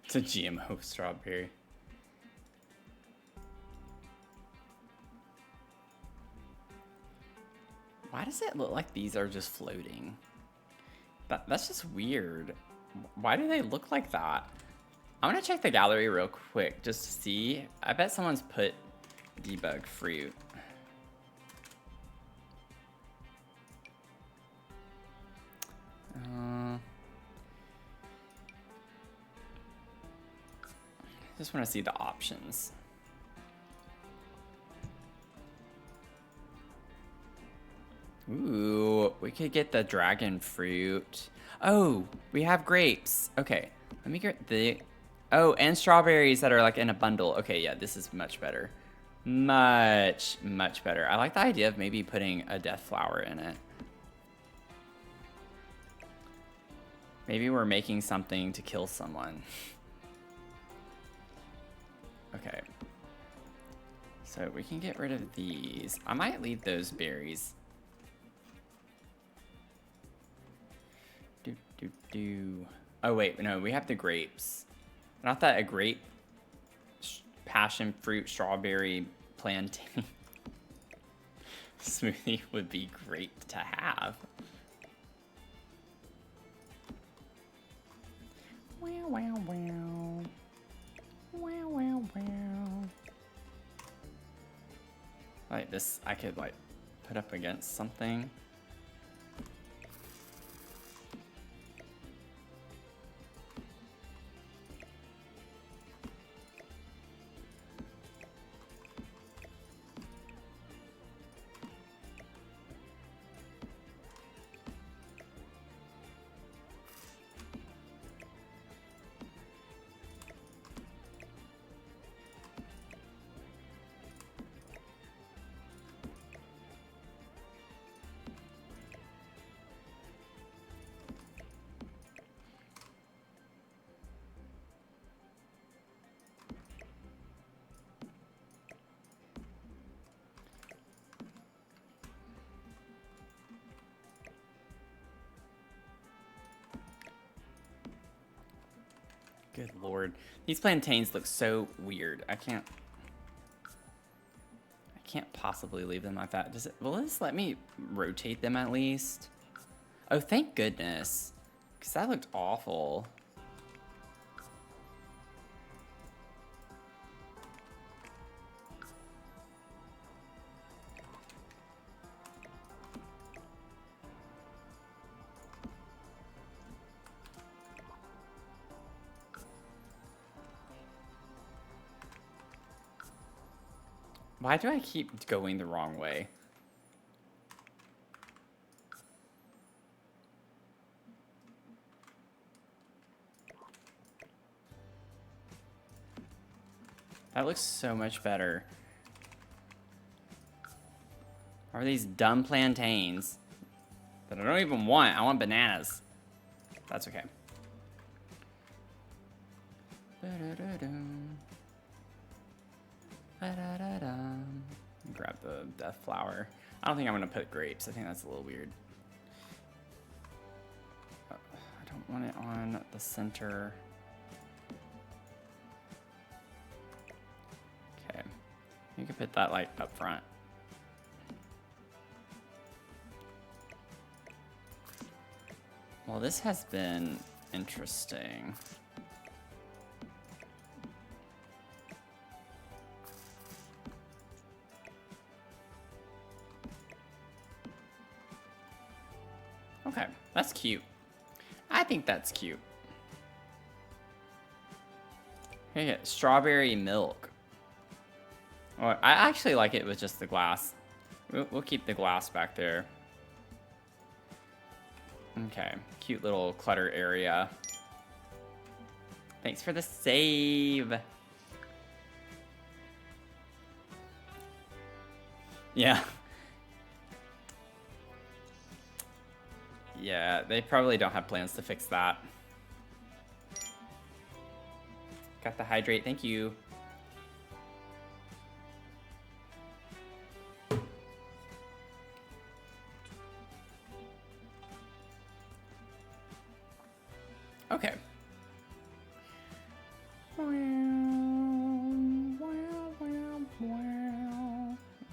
S1: It's a GMO strawberry. Why does it look like these are just floating? That's just weird. Why do they look like that? I'm gonna check the gallery real quick just to see. I bet someone's put debug fruit. Just want to see the options. Ooh, we could get the dragon fruit. Oh, we have grapes. Okay, let me get the... Oh, and strawberries that are like in a bundle. Okay, yeah, this is much better. Much, much better. I like the idea of maybe putting a death flower in it. Maybe we're making something to kill someone. Okay. So we can get rid of these. I might leave those berries. Oh wait, no, we have the grapes. Not that a grape, passion fruit, strawberry, plantain smoothie would be great to have. Wow, wow, wow. Wow, wow, wow. Like this, I could like put up against something. Good lord. These plantains look so weird. I can't possibly leave them like that. Will this let me rotate them at least? Oh, thank goodness. Because that looked awful. Why do I keep going the wrong way? That looks so much better. Are these dumb plantains that I don't even want? I want bananas. That's okay. Grab the death flower. I don't think I'm gonna put grapes. I think that's a little weird. I don't want it on the center. Okay, you can put that like up front. Well, this has been interesting. Okay, that's cute. I think that's cute. Here you go, strawberry milk. Oh, I actually like it with just the glass. We'll keep the glass back there. Okay, cute little clutter area. Thanks for the save. Yeah. Yeah, they probably don't have plans to fix that. Got the hydrate, thank you. Okay.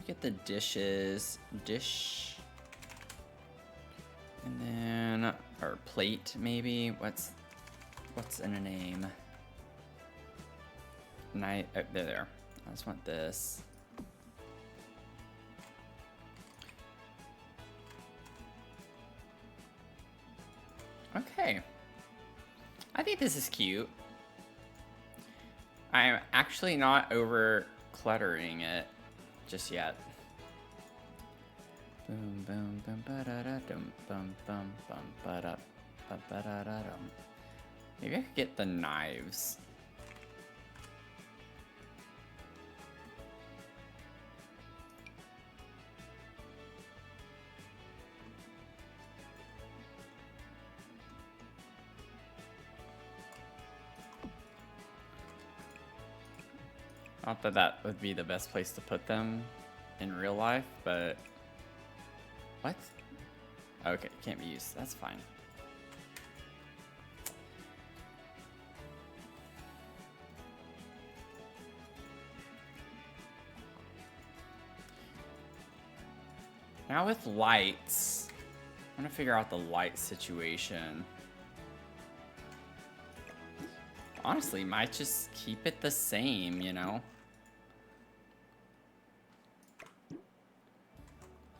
S1: Get the dishes. Dish. And then, or plate maybe. What's in a name? Night. Oh, there. I just want this. Okay. I think this is cute. I'm actually not over cluttering it just yet. Boom, boom, boom, ba-da-da-dum, bum, bum, bum, ba-da, ba-da-da-dum. Maybe I could get the knives. Not that that would be the best place to put them in real life, but... What? Okay, can't be used. That's fine. Now with lights, I'm gonna figure out the light situation. Honestly, might just keep it the same, you know?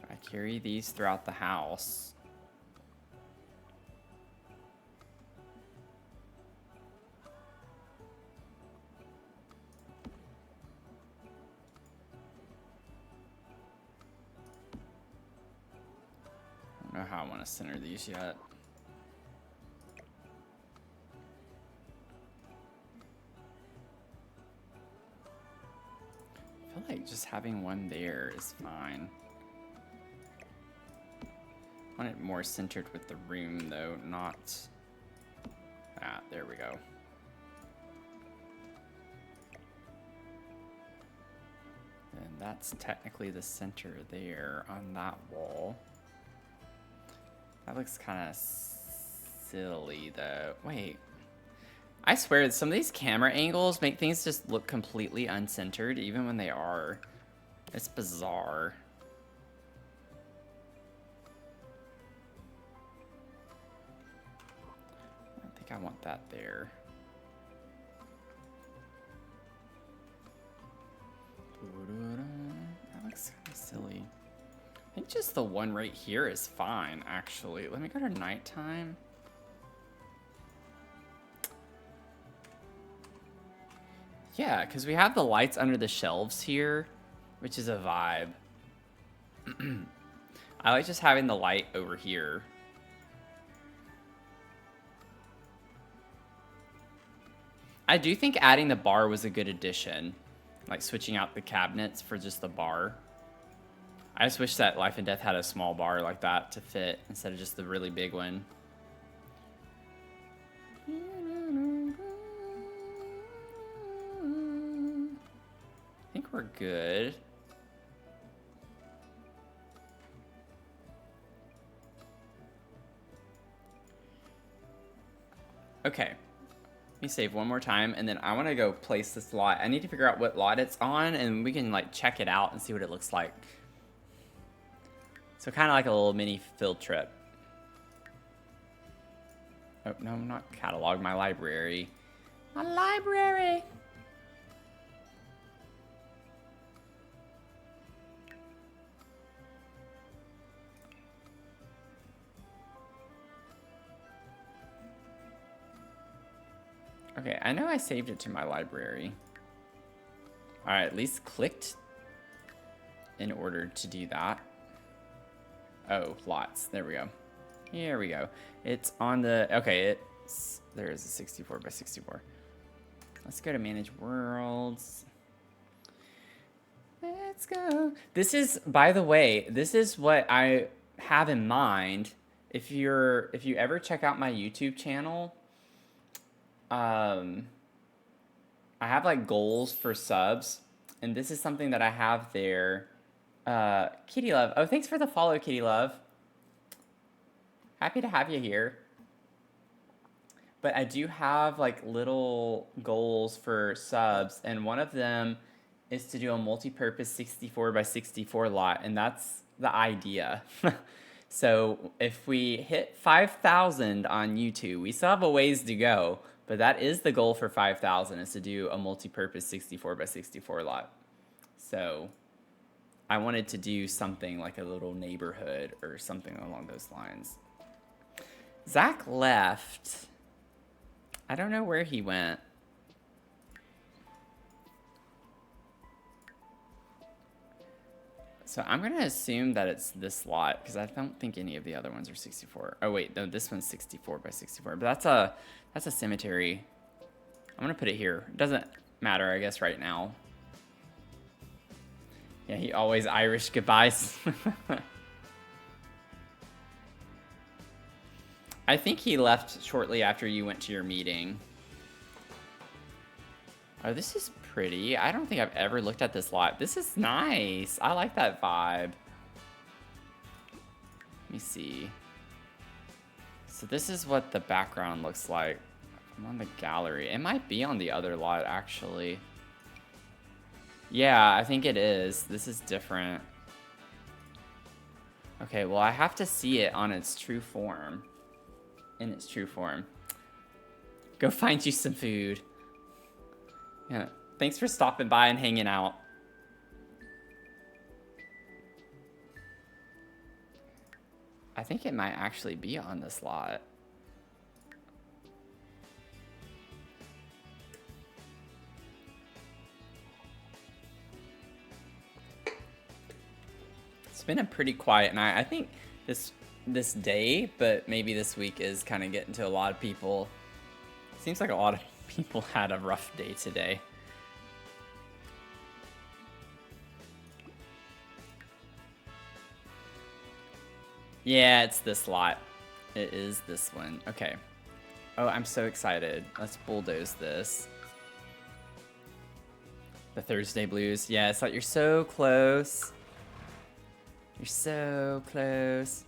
S1: I carry these throughout the house. I don't know how I want to center these yet. I feel like just having one there is fine. I want it more centered with the room though, not... Ah, there we go. And that's technically the center there on that wall. That looks kind of silly though. Wait, I swear, some of these camera angles make things just look completely uncentered, even when they are. It's bizarre. I think I want that there. That looks kind of silly. I think just the one right here is fine, actually. Let me go to nighttime. Yeah, because we have the lights under the shelves here, which is a vibe. I like just having the light over here. I do think adding the bar was a good addition. Like switching out the cabinets for just the bar. I just wish that Life and Death had a small bar like that to fit instead of just the really big one. I think we're good. Okay. Let me save one more time, and then I want to go place this lot. I need to figure out what lot it's on, and we can like check it out and see what it looks like. So kind of like a little mini field trip. Oh, no, not catalog, my library. My library! Okay, I know I saved it to my library. Alright, at least clicked in order to do that. Oh, lots. There we go. Here we go. It's on the... Okay, there is a 64 by 64. Let's go to Manage Worlds. Let's go. This is, by the way, this is what I have in mind. If you ever check out my YouTube channel, I have like goals for subs, and this is something that I have there. Kitty Love. Oh, thanks for the follow, Kitty Love. Happy to have you here. But I do have like little goals for subs, and one of them is to do a multi-purpose 64 by 64 lot, and that's the idea. So if we hit 5,000 on YouTube, we still have a ways to go, but that is the goal for 5,000, is to do a multi-purpose 64 by 64 lot. So I wanted to do something like a little neighborhood or something along those lines. Zach left. I don't know where he went. So I'm going to assume that it's this lot, because I don't think any of the other ones are 64. Oh, wait. No, this one's 64 by 64. But that's a cemetery. I'm going to put it here. It doesn't matter, I guess, right now. Yeah, he always Irish goodbyes. I think he left shortly after you went to your meeting. Oh, this is pretty. I don't think I've ever looked at this lot. This is nice. I like that vibe. Let me see. So this is what the background looks like. I'm on the gallery. It might be on the other lot, actually. Yeah, I think it is. This is different. Okay, well, I have to see it on its true form. In its true form. Go find you some food. Yeah. Thanks for stopping by and hanging out. I think it might actually be on this lot. It's been a pretty quiet night. I think this day, but maybe this week is kind of getting to a lot of people. Seems like a lot of people had a rough day today. Yeah, it's this lot. It is this one. Okay. Oh, I'm so excited. Let's bulldoze this. The Thursday blues. Yeah, it's like you're so close. You're so close.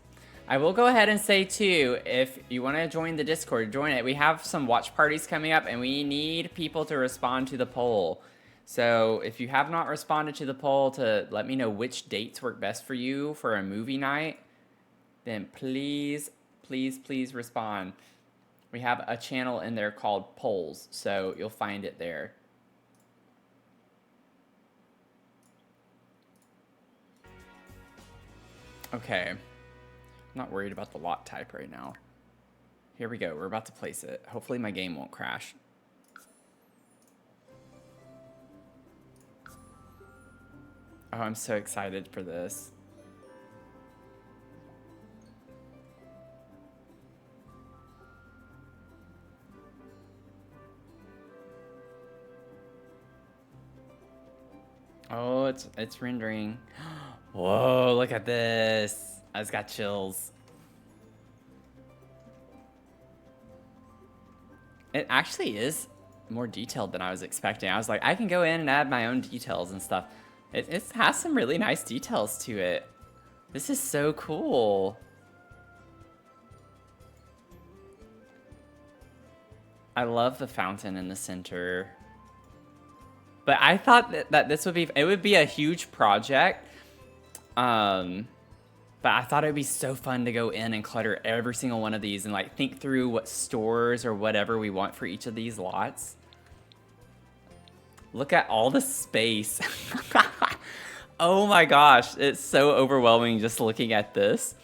S1: I will go ahead and say too, if you want to join the Discord, join it. We have some watch parties coming up and we need people to respond to the poll. So if you have not responded to the poll to let me know which dates work best for you for a movie night, then please, please, please respond. We have a channel in there called polls, so you'll find it there. Okay. I'm not worried about the lot type right now. Here we go. We're about to place it. Hopefully my game won't crash. Oh, I'm so excited for this. Oh, it's rendering. Whoa, look at this. I just got chills. It actually is more detailed than I was expecting. I was like, I can go in and add my own details and stuff. It has some really nice details to it. This is so cool. I love the fountain in the center. But I thought that this would be a huge project. But I thought it would be so fun to go in and clutter every single one of these and like think through what stores or whatever we want for each of these lots. Look at all the space. Oh my gosh, it's so overwhelming just looking at this.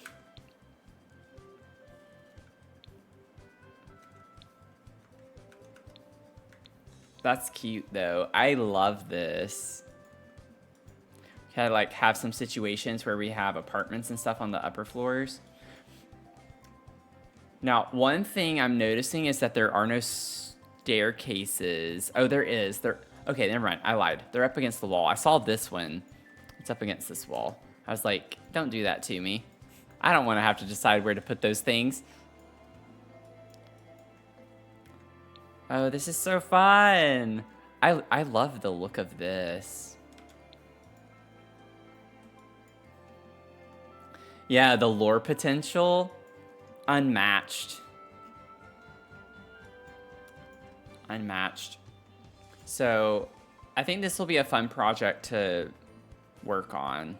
S1: That's cute though. I love this. Kind of like have some situations where we have apartments and stuff on the upper floors. Now, one thing I'm noticing is that there are no staircases. Oh, there is. Okay, never mind. I lied. They're up against the wall. I saw this one. It's up against this wall. I was like, don't do that to me. I don't want to have to decide where to put those things. Oh, this is so fun. I love the look of this. Yeah, the lore potential, unmatched. Unmatched. So, I think this will be a fun project to work on.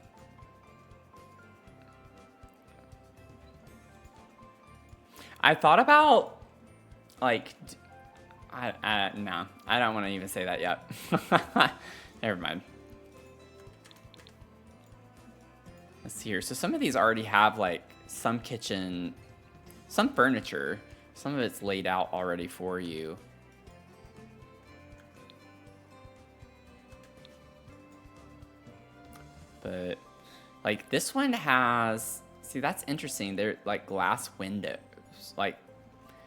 S1: I thought about, like, no, I don't want to even say that yet. Never mind. Let's see here. So some of these already have like some kitchen, some furniture. Some of it's laid out already for you. But like this one has, see, that's interesting. They're like glass windows, like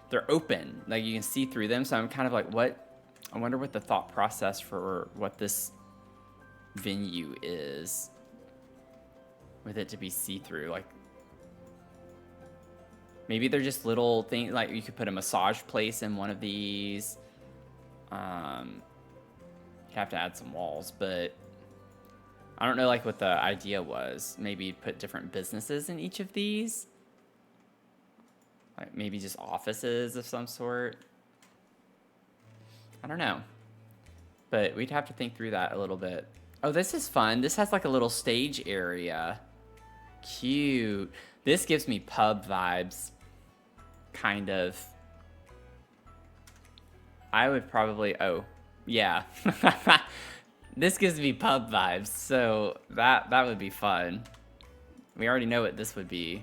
S1: they're open, like you can see through them. So I'm kind of like, I wonder what the thought process for what this venue is with it to be see-through. Like maybe they're just little things, like you could put a massage place in one of these. You have to add some walls, but I don't know like what the idea was. Maybe put different businesses in each of these. Like maybe just offices of some sort. I don't know. But we'd have to think through that a little bit. Oh, this is fun. This has like a little stage area. Cute. This gives me pub vibes. Kind of. I would probably, oh, yeah. This gives me pub vibes, so that would be fun. We already know what this would be.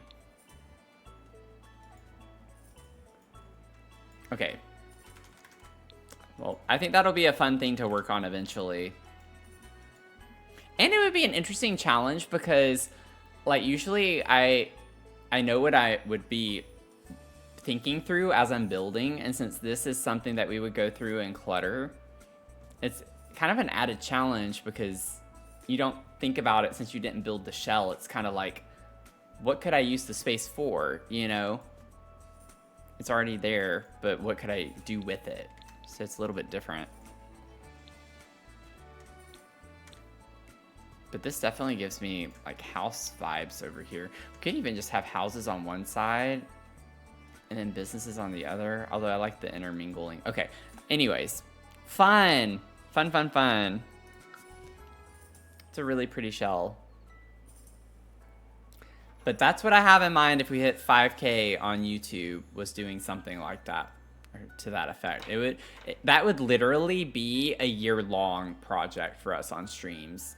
S1: Okay. Well, I think that'll be a fun thing to work on eventually. And it would be an interesting challenge because, like, usually I know what I would be thinking through as I'm building, and since this is something that we would go through and clutter, it's kind of an added challenge because you don't think about it since you didn't build the shell. It's kind of like, what could I use the space for, you know? It's already there, but what could I do with it? So it's a little bit different. But this definitely gives me like house vibes over here. We could even just have houses on one side and then businesses on the other. Although I like the intermingling. Okay, anyways. Fun. Fun, fun, fun. It's a really pretty shell. But that's what I have in mind if we hit 5K on YouTube, was doing something like that, or to that effect. That would literally be a year-long project for us on streams.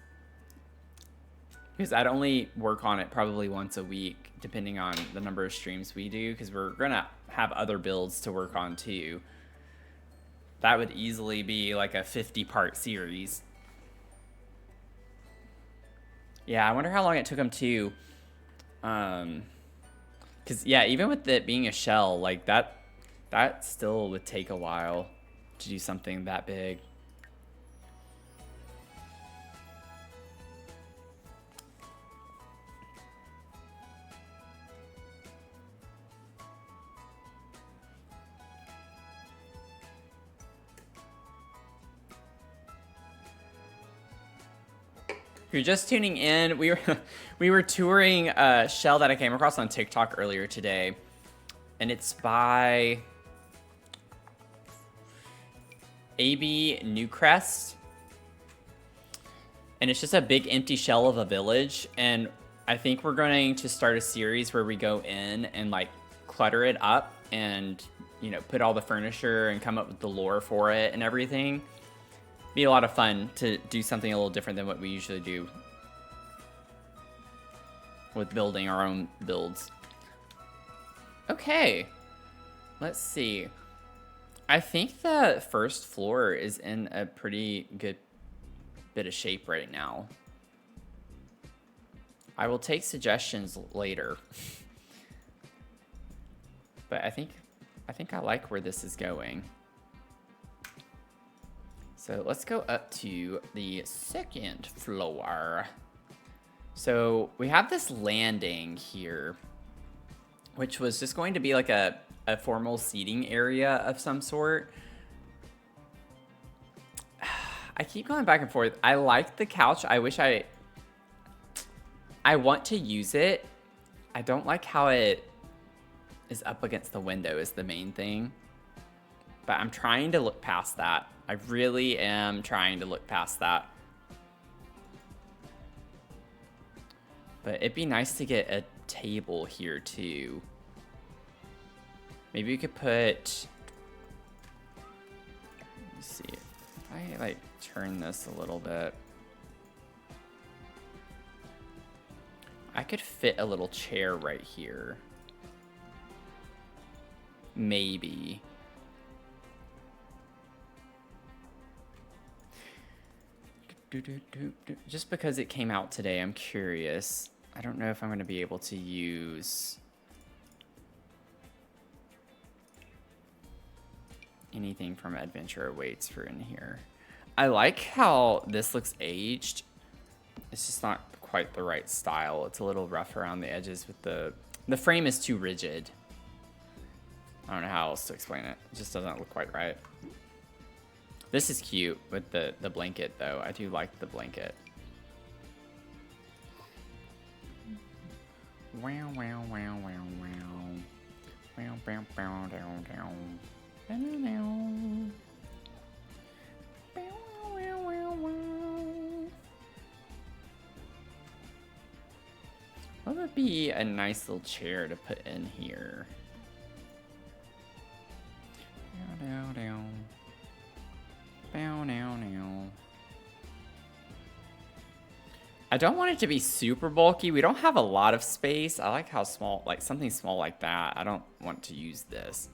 S1: Because I'd only work on it probably once a week, depending on the number of streams we do, because we're gonna have other builds to work on too. That would easily be like a 50-part series. Yeah, I wonder how long it took them to... Because, yeah, even with it being a shell, like, that still would take a while to do something that big. If you're just tuning in, we were touring a shell that I came across on TikTok earlier today, and it's by AB Newcrest, and it's just a big empty shell of a village. And I think we're going to start a series where we go in and like clutter it up and, you know, put all the furniture and come up with the lore for it and everything. Be a lot of fun to do something a little different than what we usually do with building our own builds. Okay, let's see. I think the first floor is in a pretty good bit of shape right now. I will take suggestions later. But I think I like where this is going. So let's go up to the second floor. So we have this landing here, which was just going to be like a formal seating area of some sort. I keep going back and forth. I like the couch. I wish I want to use it. I don't like how it is up against the window is the main thing. But I'm trying to look past that. I really am trying to look past that. But it'd be nice to get a table here too. Maybe we could put... Let me see. If I like turn this a little bit. I could fit a little chair right here. Maybe. Just because it came out today, I'm curious. I don't know if I'm going to be able to use anything from Adventure Awaits for in here. I like how this looks aged. It's just not quite the right style. It's a little rough around the edges with the frame is too rigid. I don't know how else to explain it. It just doesn't look quite right. This is cute with the blanket, though. I do like the blanket. Wow, wow, wow, wow, wow. Wow, bow, bow, down, down. What would be a nice little chair to put in here? Down, down, down. Bow, now, now. I don't want it to be super bulky. We don't have a lot of space. I like how small, like something small like that. I don't want to use this.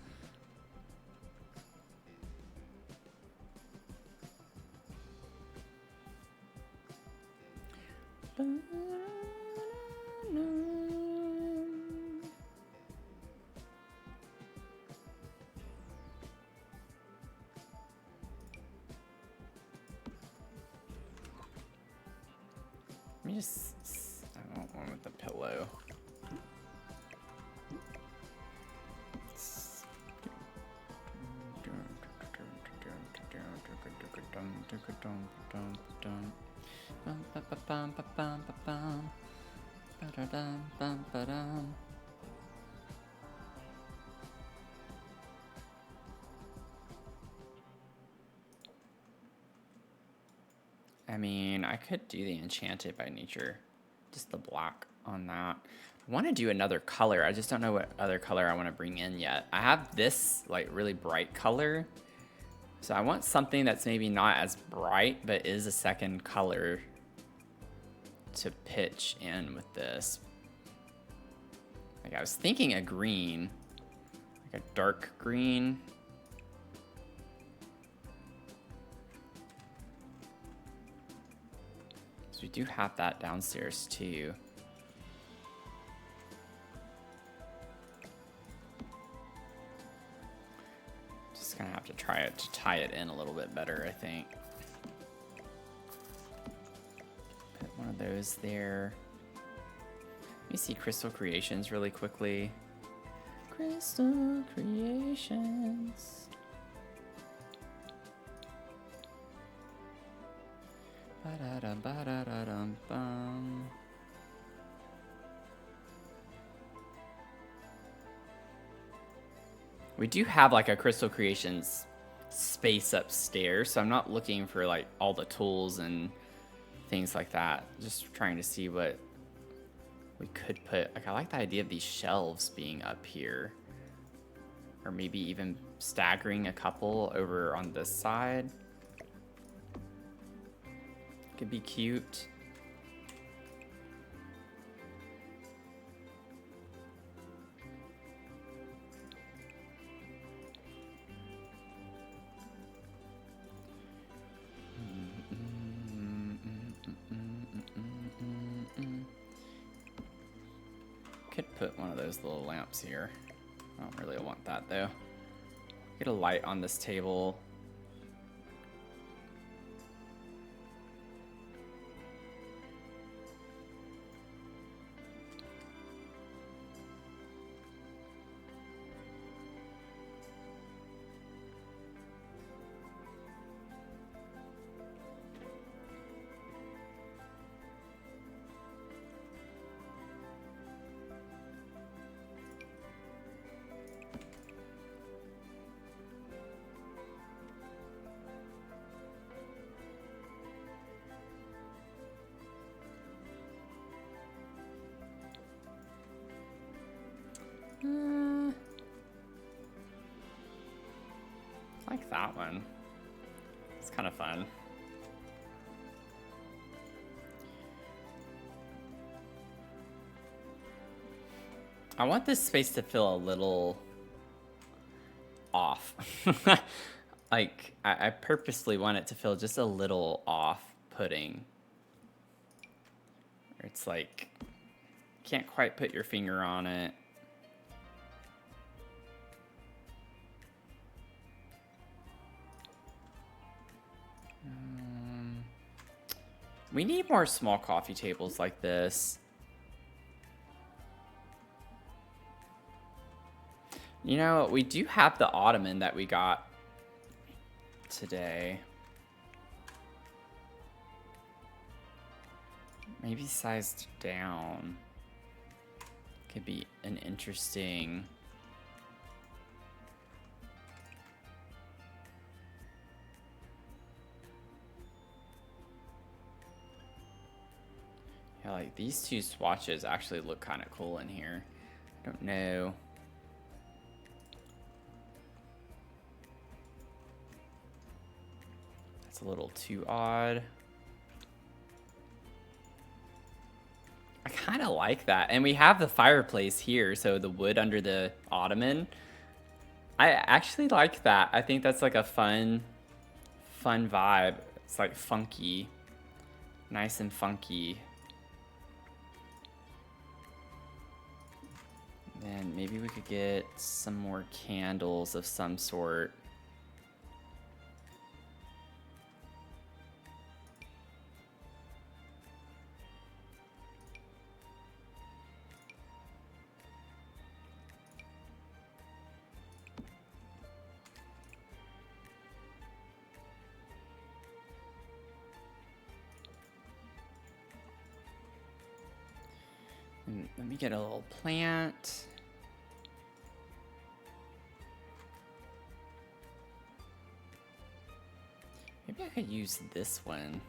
S1: Let me just, I want one with the pillow. I mean, I could do the Enchanted by Nature, just the black on that. I want to do another color. I just don't know what other color I want to bring in yet. I have this like really bright color, so I want something that's maybe not as bright, but is a second color to pitch in with this. Like I was thinking a green, like a dark green. So we do have that downstairs too. Just gonna have to try it to tie it in a little bit better, I think. Put one of those there. Let me see Crystal Creations really quickly. Crystal Creations. Ba-da-dum, ba-da-da-dum, bum. We do have like a Crystal Creations space upstairs, so I'm not looking for like all the tools and things like that. Just trying to see what we could put. Like I like the idea of these shelves being up here, or maybe even staggering a couple over on this side. Could be cute. Could put one of those little lamps here. I don't really want that though. Get a light on this table. I like that one. It's kind of fun. I want this space to feel a little off. Like, I purposely want it to feel just a little off-putting. It's like, can't quite put your finger on it. We need more small coffee tables like this. You know, we do have the ottoman that we got today. Maybe sized down. Could be an interesting... Yeah, like these two swatches actually look kind of cool in here. I don't know. That's a little too odd. I kind of like that. And we have the fireplace here, so the wood under the ottoman. I actually like that. I think that's like a fun vibe. It's like funky. Nice and funky. Then maybe we could get some more candles of some sort. And let me get a little plant. Maybe I could use this one.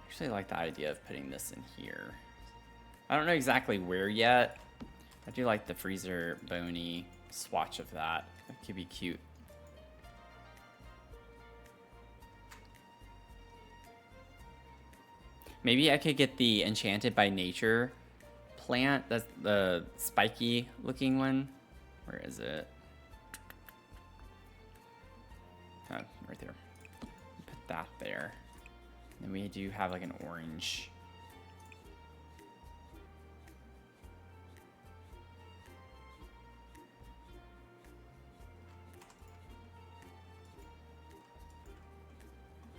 S1: Actually, I like the idea of putting this in here. I don't know exactly where yet. I do like the freezer bony swatch of that. That could be cute. Maybe I could get the Enchanted by Nature plant. That's the spiky looking one. Where is it? Oh, right there. Put that there. And we do have like an orange.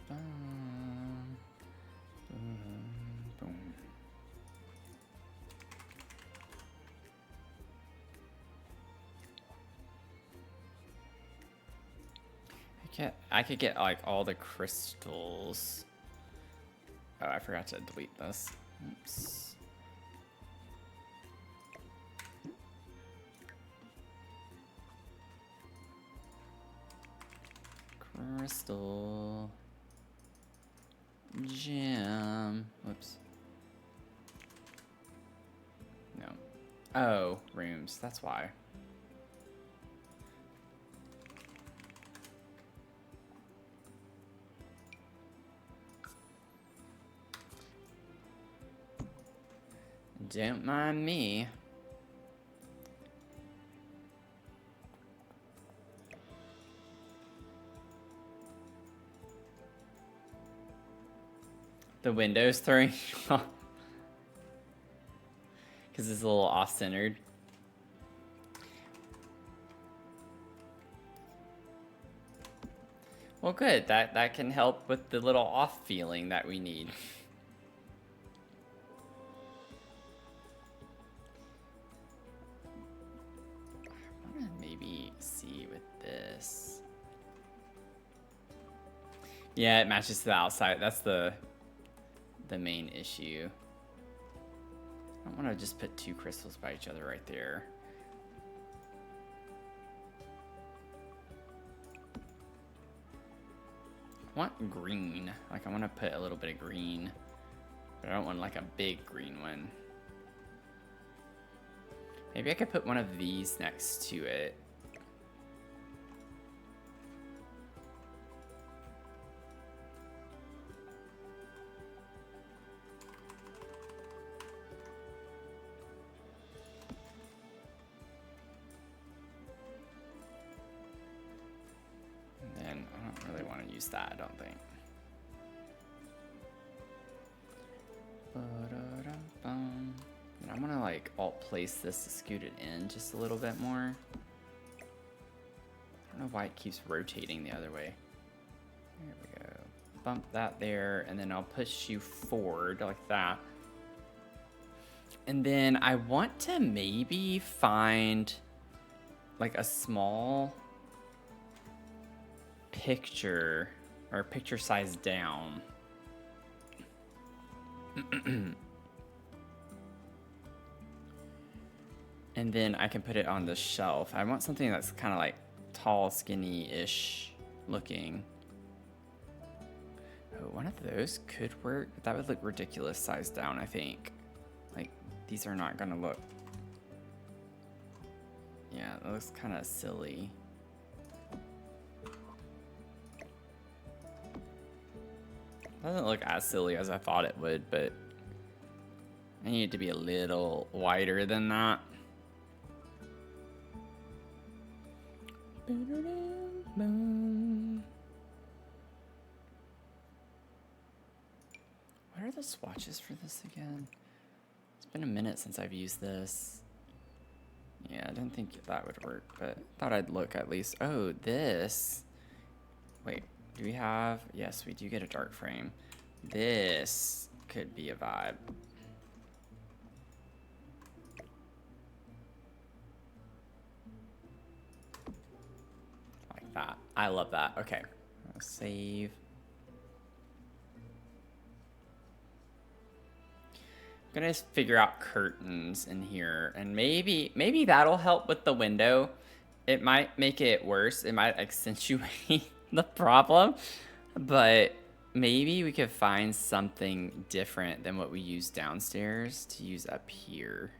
S1: Boom. I could get like all the crystals. Oh, I forgot to delete this. Oops. Crystal. Gem. Whoops. No. Oh, rooms. That's why. Don't mind me. The window's throwing you off. Because it's a little off-centered. Well, good. That can help with the little off feeling that we need. I want to maybe see with this. Yeah, it matches to the outside. That's the main issue. I don't want to just put two crystals by each other right there. I want green. Like, I want to put a little bit of green. But I don't want like a big green one. Maybe I could put one of these next to it. Use that, I don't think. And I'm gonna like alt place this to scoot it in just a little bit more. I don't know why it keeps rotating the other way. There we go. Bump that there, and then I'll push you forward like that. And then I want to maybe find like a small picture or picture size down. And then I can put it on the shelf. I want something that's kind of like tall, skinny-ish looking. Oh, one of those could work. But that would look ridiculous size down, I think. Like, these are not gonna look... Yeah, that looks kind of silly. Doesn't look as silly as I thought it would, but I need it to be a little wider than that. What are the swatches for this again? It's been a minute since I've used this. Yeah, I didn't think that would work, but thought I'd look at least. Oh, this. Wait. Do we have... Yes, we do get a dark frame. This could be a vibe. I love that. Okay, I'll save. I'm gonna figure out curtains in here, and maybe that'll help with the window. It might make it worse. It might accentuate the problem, but maybe we could find something different than what we use downstairs to use up here.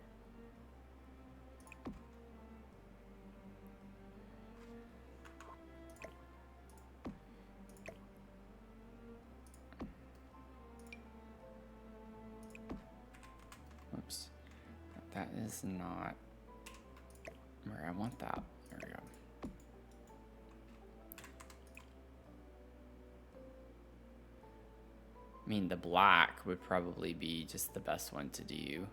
S1: Whoops. That is not where I want that. There we go. I mean, the black would probably be just the best one to do.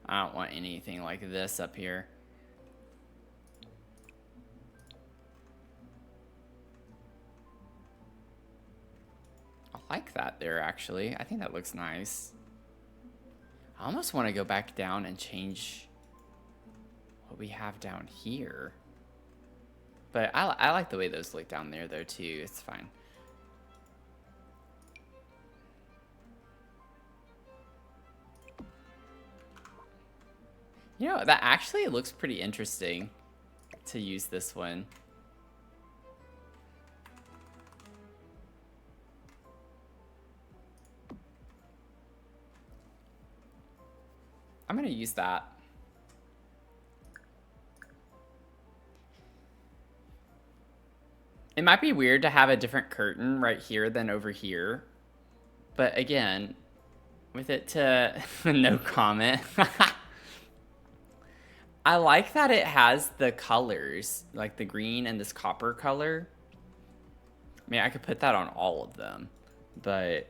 S1: I don't want anything like this up here. I like that there, actually. I think that looks nice. I almost want to go back down and change what we have down here. But I like the way those look down there, though, too. It's fine. You know, that actually looks pretty interesting to use this one. I'm gonna use that. It might be weird to have a different curtain right here than over here. But again, with it to no comment. I like that it has the colors, like the green and this copper color. I mean, I could put that on all of them, but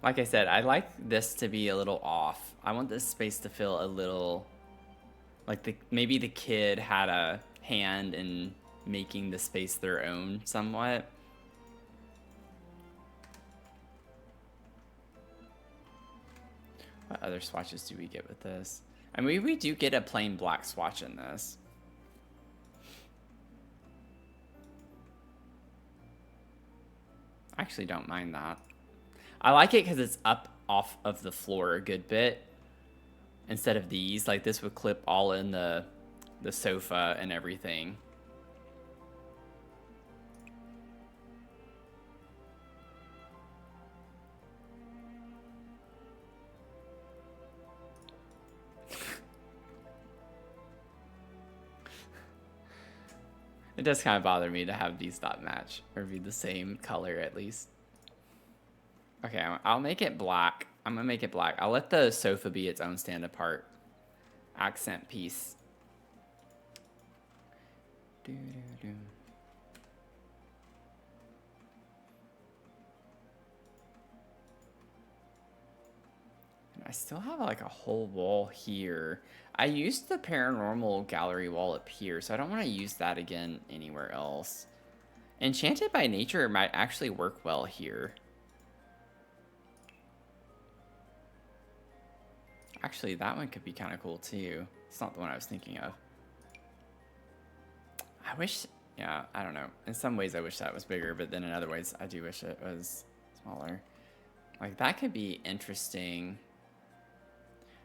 S1: like I said, I like this to be a little off. I want this space to feel a little like maybe the kid had a hand in making the space their own somewhat. What other swatches do we get with this? I mean, we do get a plain black swatch in this. I actually don't mind that. I like it because it's up off of the floor a good bit. Instead of these, like this would clip all in the sofa and everything. It does kind of bother me to have these not match or be the same color at least. Okay, I'll make it black. I'm gonna make it black. I'll let the sofa be its own stand apart accent piece. I still have like a whole wall here. I used the paranormal gallery wall up here, so I don't want to use that again anywhere else. Enchanted by Nature might actually work well here. Actually, that one could be kind of cool too. It's not the one I was thinking of. I wish, yeah, I don't know. In some ways I wish that was bigger, but then in other ways I do wish it was smaller. Like that could be interesting.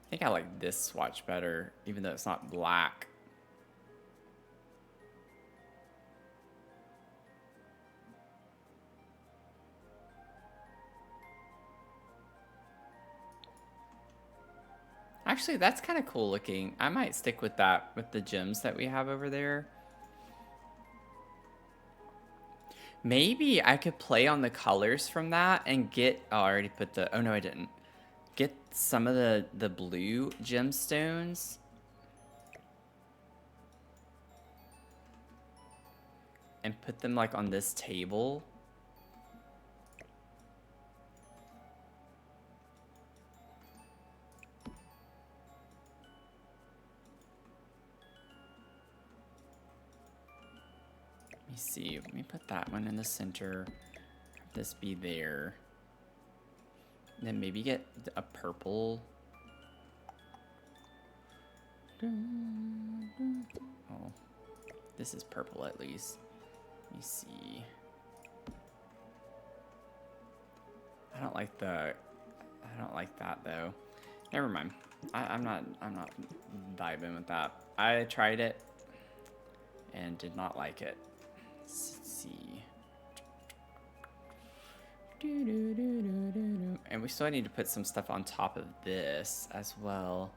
S1: I think I like this swatch better, even though it's not black. Actually, that's kind of cool looking. I might stick with that, with the gems that we have over there. Maybe I could play on the colors from that and get, oh, I already put the, oh no, I didn't. Get some of the blue gemstones. And put them like on this table. Let me see, let me put that one in the center. Have this be there. And then maybe get a purple. Oh, this is purple at least. Let me see. I don't like that though. Never mind. I'm not vibing with that. I tried it and did not like it. Let's see. And we still need to put some stuff on top of this as well.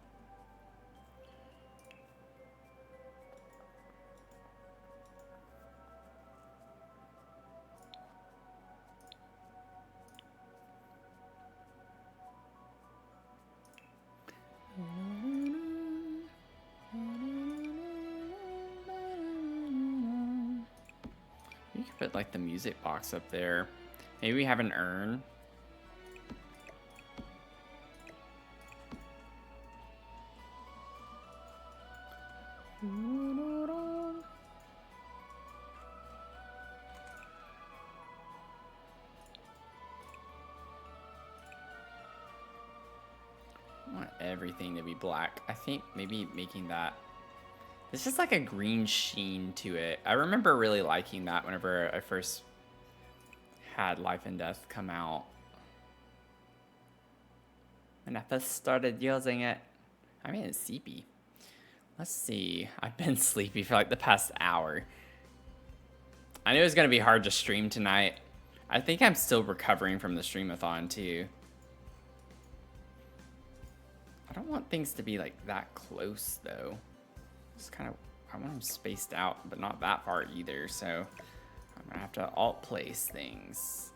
S1: You could put like the music box up there. Maybe we have an urn. I want everything to be black. I think maybe making that. It's just like a green sheen to it. I remember really liking that whenever I first had Life and Death come out. When I first started using it. I mean, it's sleepy. Let's see. I've been sleepy for like the past hour. I knew it was going to be hard to stream tonight. I think I'm still recovering from the streamathon too. I don't want things to be like that close though. It's kind of, I want them spaced out, but not that far either. So I'm gonna have to alt place things.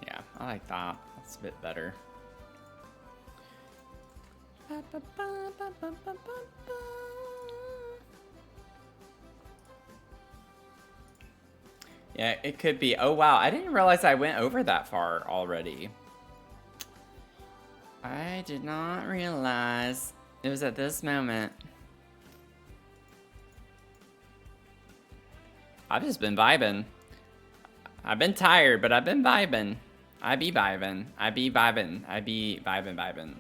S1: Yeah, I like that. That's a bit better. Yeah, it could be. Oh, wow. I didn't realize I went over that far already. I did not realize it was at this moment. I've just been vibing. I've been tired, but I've been vibing. I be vibing. I be vibing. I be vibing.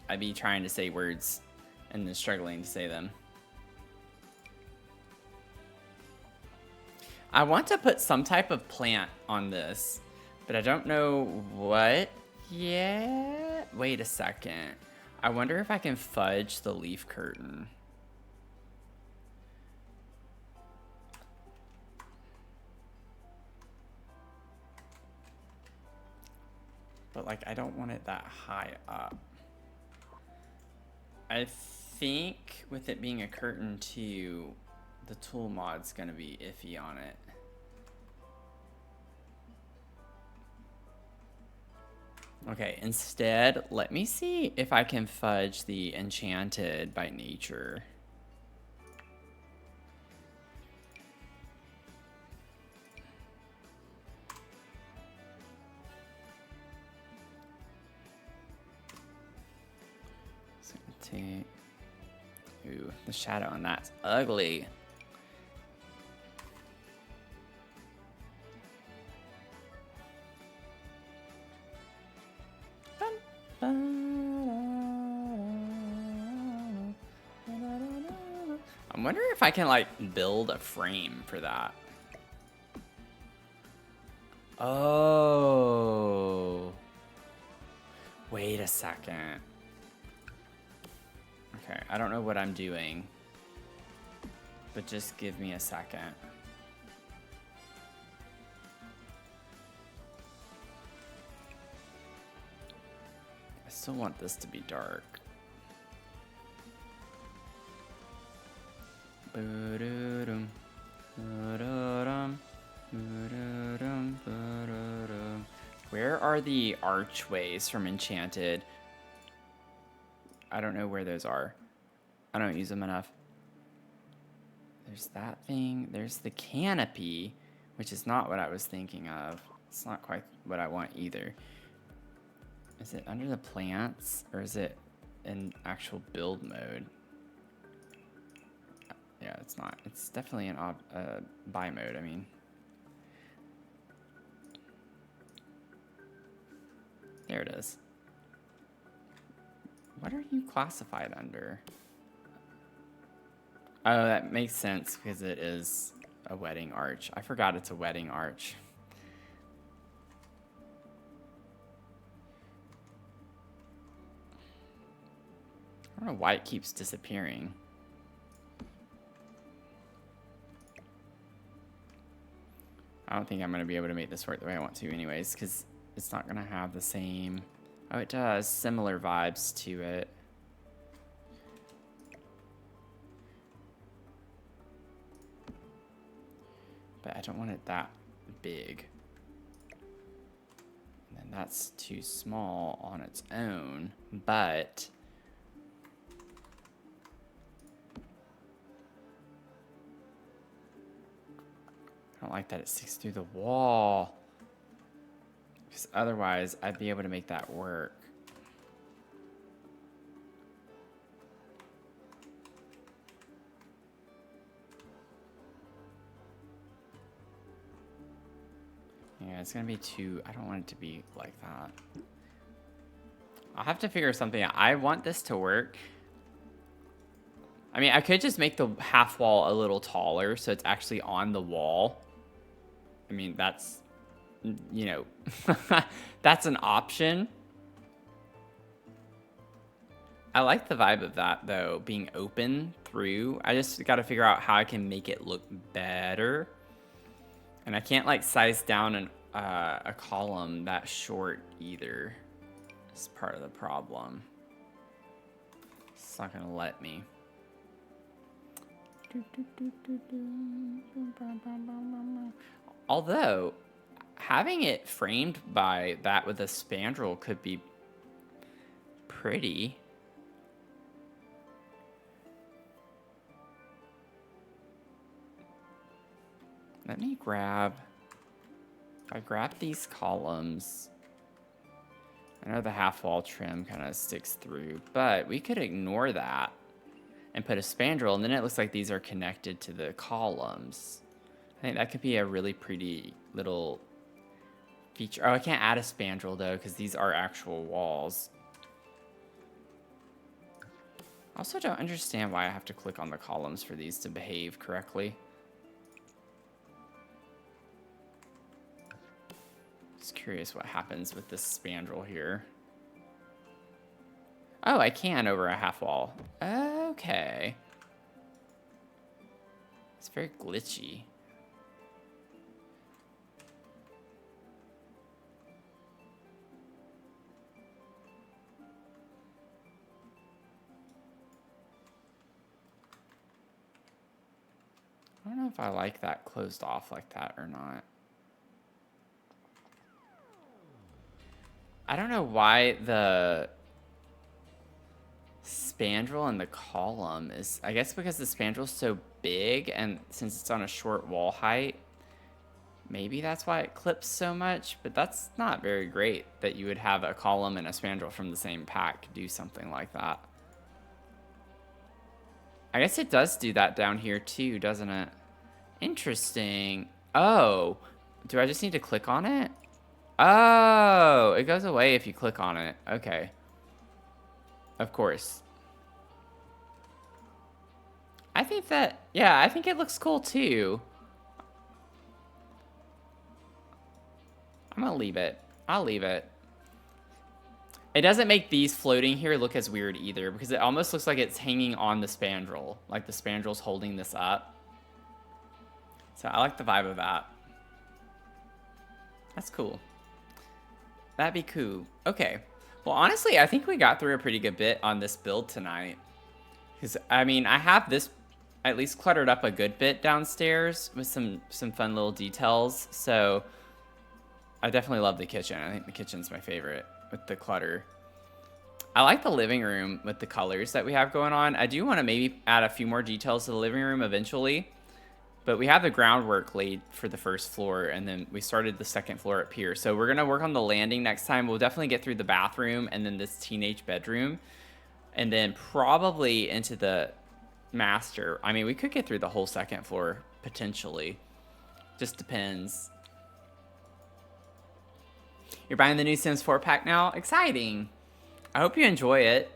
S1: I be trying to say words and then struggling to say them. I want to put some type of plant on this, but I don't know what yet. Wait a second. I wonder if I can fudge the leaf curtain. But like, I don't want it that high up. I think with it being a curtain too, the tool mod's gonna be iffy on it. Okay, instead, let me see if I can fudge the enchanted by nature. Ooh, the shadow on that's ugly. I'm wondering if I can like build a frame for that. Oh. Wait a second. Okay, I don't know what I'm doing, but just give me a second. I still want this to be dark. Where are the archways from Enchanted? I don't know where those are. I don't use them enough. There's that thing. There's the canopy, which is not what I was thinking of. It's not quite what I want either. Is it under the plants or is it in actual build mode? Yeah, it's not. It's definitely an buy mode, I mean. There it is. What are you classified under? Oh, that makes sense because it is a wedding arch. I forgot it's a wedding arch. I don't know why it keeps disappearing. I don't think I'm going to be able to make this work the way I want to anyways, because it's not going to have the same... Oh, it does. Similar vibes to it. But I don't want it that big. And then that's too small on its own, but... I don't like that it sticks through the wall. Because otherwise, I'd be able to make that work. Yeah, it's going to be too... I don't want it to be like that. I'll have to figure something out. I want this to work. I mean, I could just make the half wall a little taller so it's actually on the wall. I mean, that's, you know, that's an option. I like the vibe of that, though, being open through. I just got to figure out how I can make it look better. And I can't, like, size down a column that short either. It's part of the problem. It's not going to let me. Although, having it framed by that with a spandrel could be pretty. Let me grab... I grab these columns. I know the half wall trim kind of sticks through, but we could ignore that and put a spandrel, and then it looks like these are connected to the columns. I think that could be a really pretty little feature. Oh, I can't add a spandrel, though, because these are actual walls. I also don't understand why I have to click on the columns for these to behave correctly. Just curious what happens with this spandrel here. Oh, I can over a half wall. Okay. It's very glitchy. I don't know if I like that closed off like that or not. I don't know why the spandrel and the column is... I guess because the spandrel's so big, and since it's on a short wall height, maybe that's why it clips so much, but that's not very great that you would have a column and a spandrel from the same pack do something like that. I guess it does do that down here too, doesn't it? Interesting. Oh, do I just need to click on it? Oh, it goes away if you click on it. Okay. Of course. I think that, yeah, I think it looks cool too. I'm gonna leave it. I'll leave it. It doesn't make these floating here look as weird either, because it almost looks like it's hanging on the spandrel. Like the spandrel's holding this up. So I like the vibe of that. That's cool. That'd be cool. Okay. Well, honestly, I think we got through a pretty good bit on this build tonight. Because, I mean, I have this at least cluttered up a good bit downstairs with some fun little details. So I definitely love the kitchen. I think the kitchen's my favorite with the clutter. I like the living room with the colors that we have going on. I do want to maybe add a few more details to the living room eventually. But we have the groundwork laid for the first floor, and then we started the second floor up here. So we're going to work on the landing next time. We'll definitely get through the bathroom and then this teenage bedroom. And then probably into the master. I mean, we could get through the whole second floor, potentially. Just depends. You're buying the new Sims 4 pack now? Exciting. I hope you enjoy it.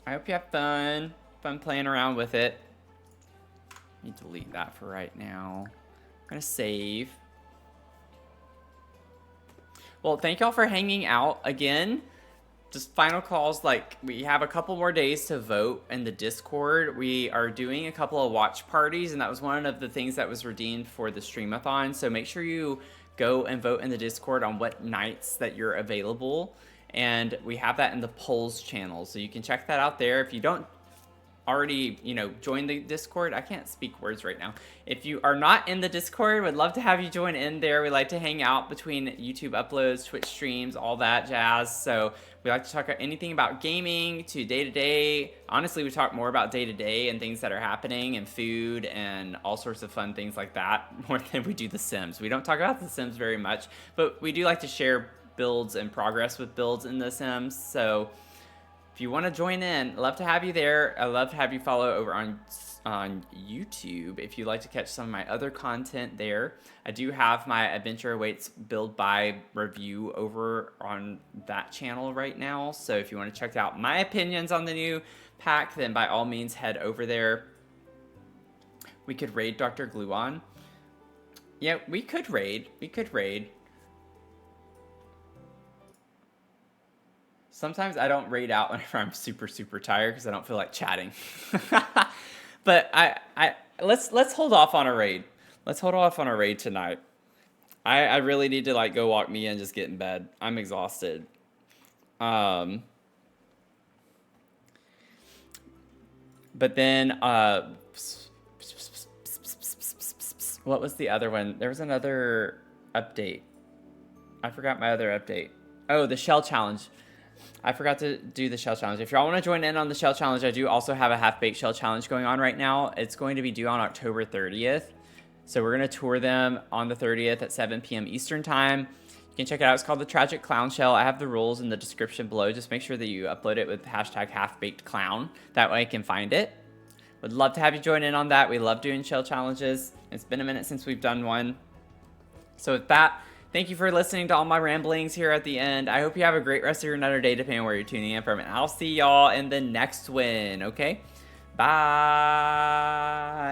S1: I hope you have fun playing around with it. Let me delete that for right now. I'm gonna save. Well, thank y'all for hanging out again. Just final calls, like, we have a couple more days to vote in the Discord. We are doing a couple of watch parties, and that was one of the things that was redeemed for the streamathon. So make sure you go and vote in the Discord on what nights that you're available. And we have that in the polls channel, so you can check that out there. If you don't already, join the Discord, I can't speak words right now. If you are not in the Discord, would love to have you join in there. We like to hang out between YouTube uploads, Twitch streams, all that jazz. So we like to talk anything about gaming to day-to-day. Honestly, we talk more about day-to-day and things that are happening and food and all sorts of fun things like that more than we do the Sims. We don't talk about the Sims very much, but we do like to share builds and progress with builds in the Sims. So if you want to join in, I'd love to have you there. I'd love to have you follow over on YouTube if you'd like to catch some of my other content there. I do have my Adventure Awaits Build Buy review over on that channel right now. So if you want to check out my opinions on the new pack, then by all means head over there. We could raid Dr. Gluon. Yeah, we could raid. Sometimes I don't raid out whenever I'm super, super tired because I don't feel like chatting. But let's hold off on a raid. Let's hold off on a raid tonight. I really need to go walk me and just get in bed. I'm exhausted. But then what was the other one? There was another update. I forgot my other update. Oh, the shell challenge. I forgot to do the shell challenge. If y'all want to join in on the shell challenge, I do also have a half-baked shell challenge going on right now. It's going to be due on October 30th. So we're going to tour them on the 30th at 7 p.m. Eastern time. You can check it out. It's called the Tragic Clown Shell. I have the rules in the description below. Just make sure that you upload it with hashtag half-baked-clown. That way I can find it. Would love to have you join in on that. We love doing shell challenges. It's been a minute since we've done one. So with that, thank you for listening to all my ramblings here at the end. I hope you have a great rest of your another day, depending on where you're tuning in from. And I'll see y'all in the next one, okay? Bye.